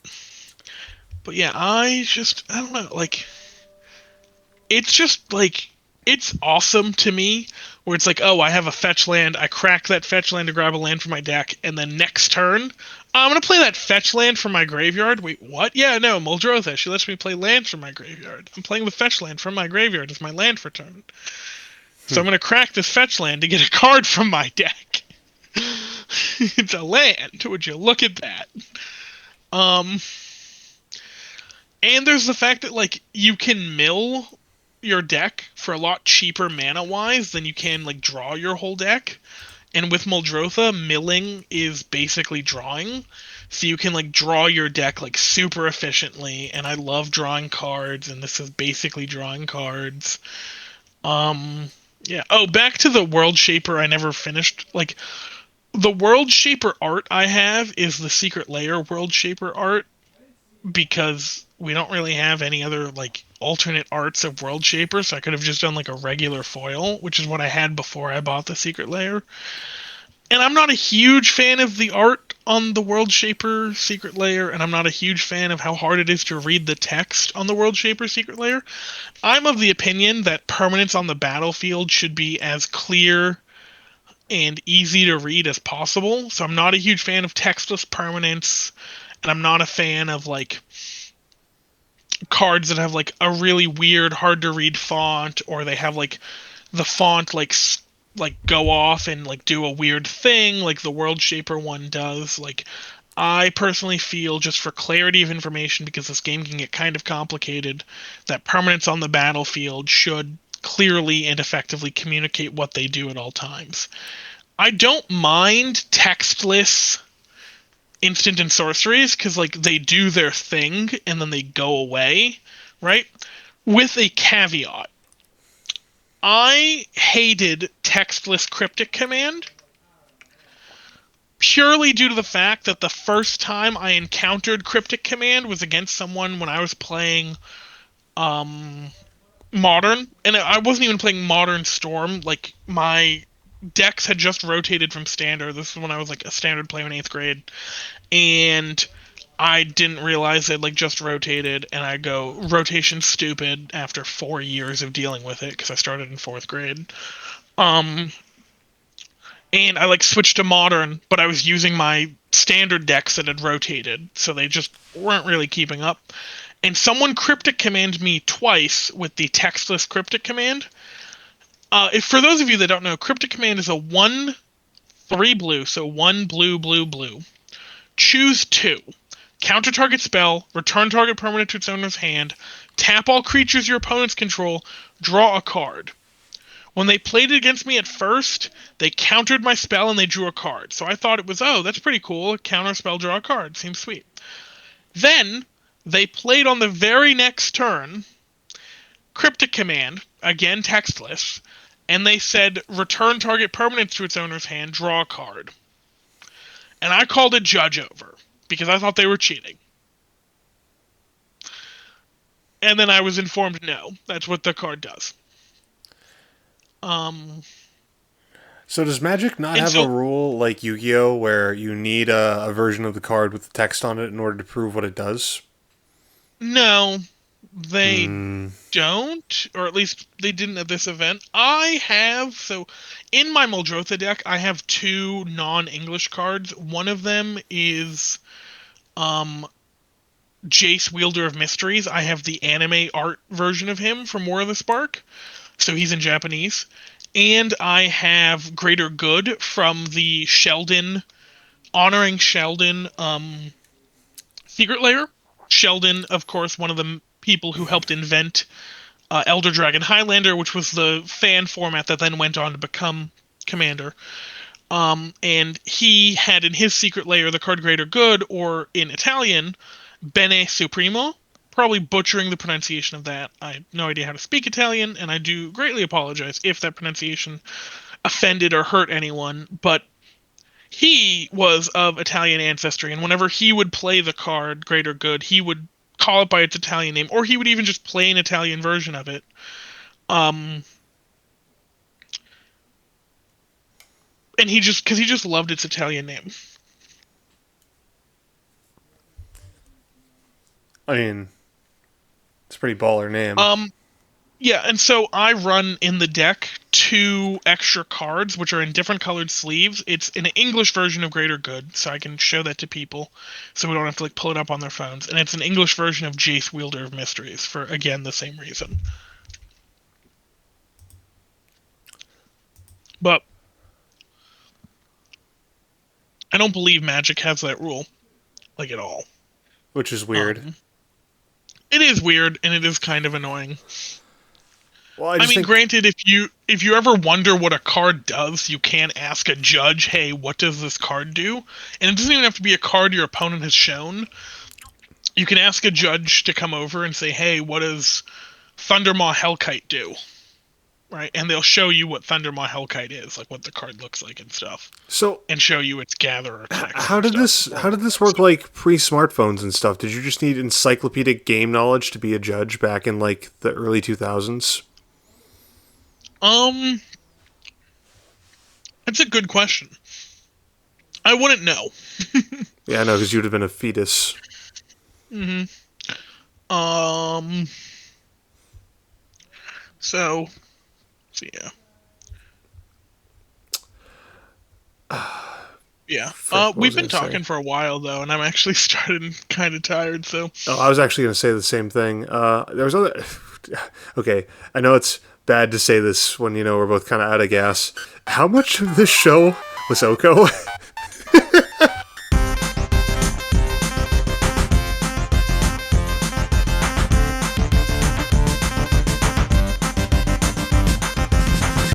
But yeah, I don't know, like it's just like it's awesome to me where it's like, oh, I have a fetch land, I crack that fetch land to grab a land from my deck, and then next turn, I'm gonna play that fetch land from my graveyard. Wait, what? Yeah, no, Muldrotha, she lets me play lands from my graveyard. I'm playing the fetch land from my graveyard as my land for turn. So Hmm. I'm gonna crack this fetch land to get a card from my deck. It's a land. Would you look at that? Um, and there's the fact that like you can mill your deck for a lot cheaper mana wise than you can like draw your whole deck. And with Muldrotha, milling is basically drawing. So you can like draw your deck like super efficiently, and I love drawing cards, and this is basically drawing cards. Um yeah. Oh, back to the World Shaper I never finished. Like the World Shaper art I have is the Secret Layer World Shaper art, because we don't really have any other like alternate arts of World Shaper, so I could have just done like a regular foil, which is what I had before I bought the Secret Layer. And I'm not a huge fan of the art on the World Shaper Secret Layer, and I'm not a huge fan of how hard it is to read the text on the World Shaper Secret Layer. I'm of the opinion that permanence on the battlefield should be as clear and easy to read as possible. So I'm not a huge fan of textless permanence, and I'm not a fan of like cards that have like a really weird, hard to read font, or they have like the font like go off and like do a weird thing like the World Shaper one does. Like I personally feel, just for clarity of information, because this game can get kind of complicated, that permanents on the battlefield should clearly and effectively communicate what they do at all times. I don't mind textless instant and sorceries because like they do their thing and then they go away, right? With a caveat. I hated textless cryptic command purely due to the fact that the first time I encountered cryptic command was against someone when I was playing um modern, and I wasn't even playing modern storm. Like my decks had just rotated from standard. This is when I was like a standard player in 8th grade, and I didn't realize it like just rotated, and I go rotation stupid after 4 years of dealing with it because I started in 4th grade. Um, and I like switched to modern, but I was using my standard decks that had rotated, so they just weren't really keeping up. And someone cryptic commanded me twice with the textless cryptic command. For those of you that don't know, cryptic command is a 1/3 blue, so 1 blue. Choose two. Counter target spell, return target permanent to its owner's hand, tap all creatures your opponents control, draw a card. When they played it against me at first, they countered my spell and they drew a card. So I thought it was, oh, that's pretty cool. Counter spell, draw a card. Seems sweet. Then they played on the very next turn cryptic command, again textless, and they said return target permanent to its owner's hand, draw a card. And I called a judge over because I thought they were cheating. And then I was informed no, that's what the card does. Um, So does Magic not and have a so rule like Yu-Gi-Oh where you need a version of the card with the text on it in order to prove what it does? no, they Hmm. don't, or at least they didn't at this event. I have so in my Muldrotha deck, I have two non-English cards. One of them is um Jace, Wielder of Mysteries. I have the anime art version of him from War of the Spark, so he's in Japanese. And I have Greater Good from the Sheldon, honoring Sheldon Secret Lair. Sheldon, of course, one of the people who helped invent Elder Dragon Highlander, which was the fan format that then went on to become Commander. And he had in his Secret Lair the card Greater Good, or in Italian, Bene Supremo. Probably butchering the pronunciation of that. I have no idea how to speak Italian, and I do greatly apologize if that pronunciation offended or hurt anyone. But he was of Italian ancestry, and whenever he would play the card Greater Good, he would call it by its Italian name, or he would even just play an Italian version of it. Um, and because he just loved its Italian name. I mean, it's a pretty baller name. Um, Yeah, and so I run in the deck two extra cards, which are in different colored sleeves. It's an English version of Greater Good, so I can show that to people, so we don't have to like pull it up on their phones. And it's an English version of Jace, Wielder of Mysteries, for again the same reason. But I don't believe Magic has that rule, like at all. Which is weird. Um, it is weird and it is kind of annoying. Well, I I just mean, think granted, if you ever wonder what a card does, you can ask a judge, "Hey, what does this card do?" And it doesn't even have to be a card your opponent has shown. You can ask a judge to come over and say, "Hey, what does Thundermaw Hellkite do?" Right, and they'll show you what Thundermaw Hellkite is, like what the card looks like and stuff, so. and show you its gatherer text How and did stuff. this? How did this work? Like pre-smartphones and stuff? Did you just need encyclopedic game knowledge to be a judge back in like the early 2000s? Um, that's a good question. I wouldn't know. Yeah, I know, because you'd have been a fetus. hmm Um, so yeah. Yeah. Frick, what We've was I been gonna say? talking for a while though, and I'm actually starting kind of tired. So, Oh, I was actually going to say the same thing. There was other. Okay, I know it's bad to say this when we're both kind of out of gas. How much of this show was Oko?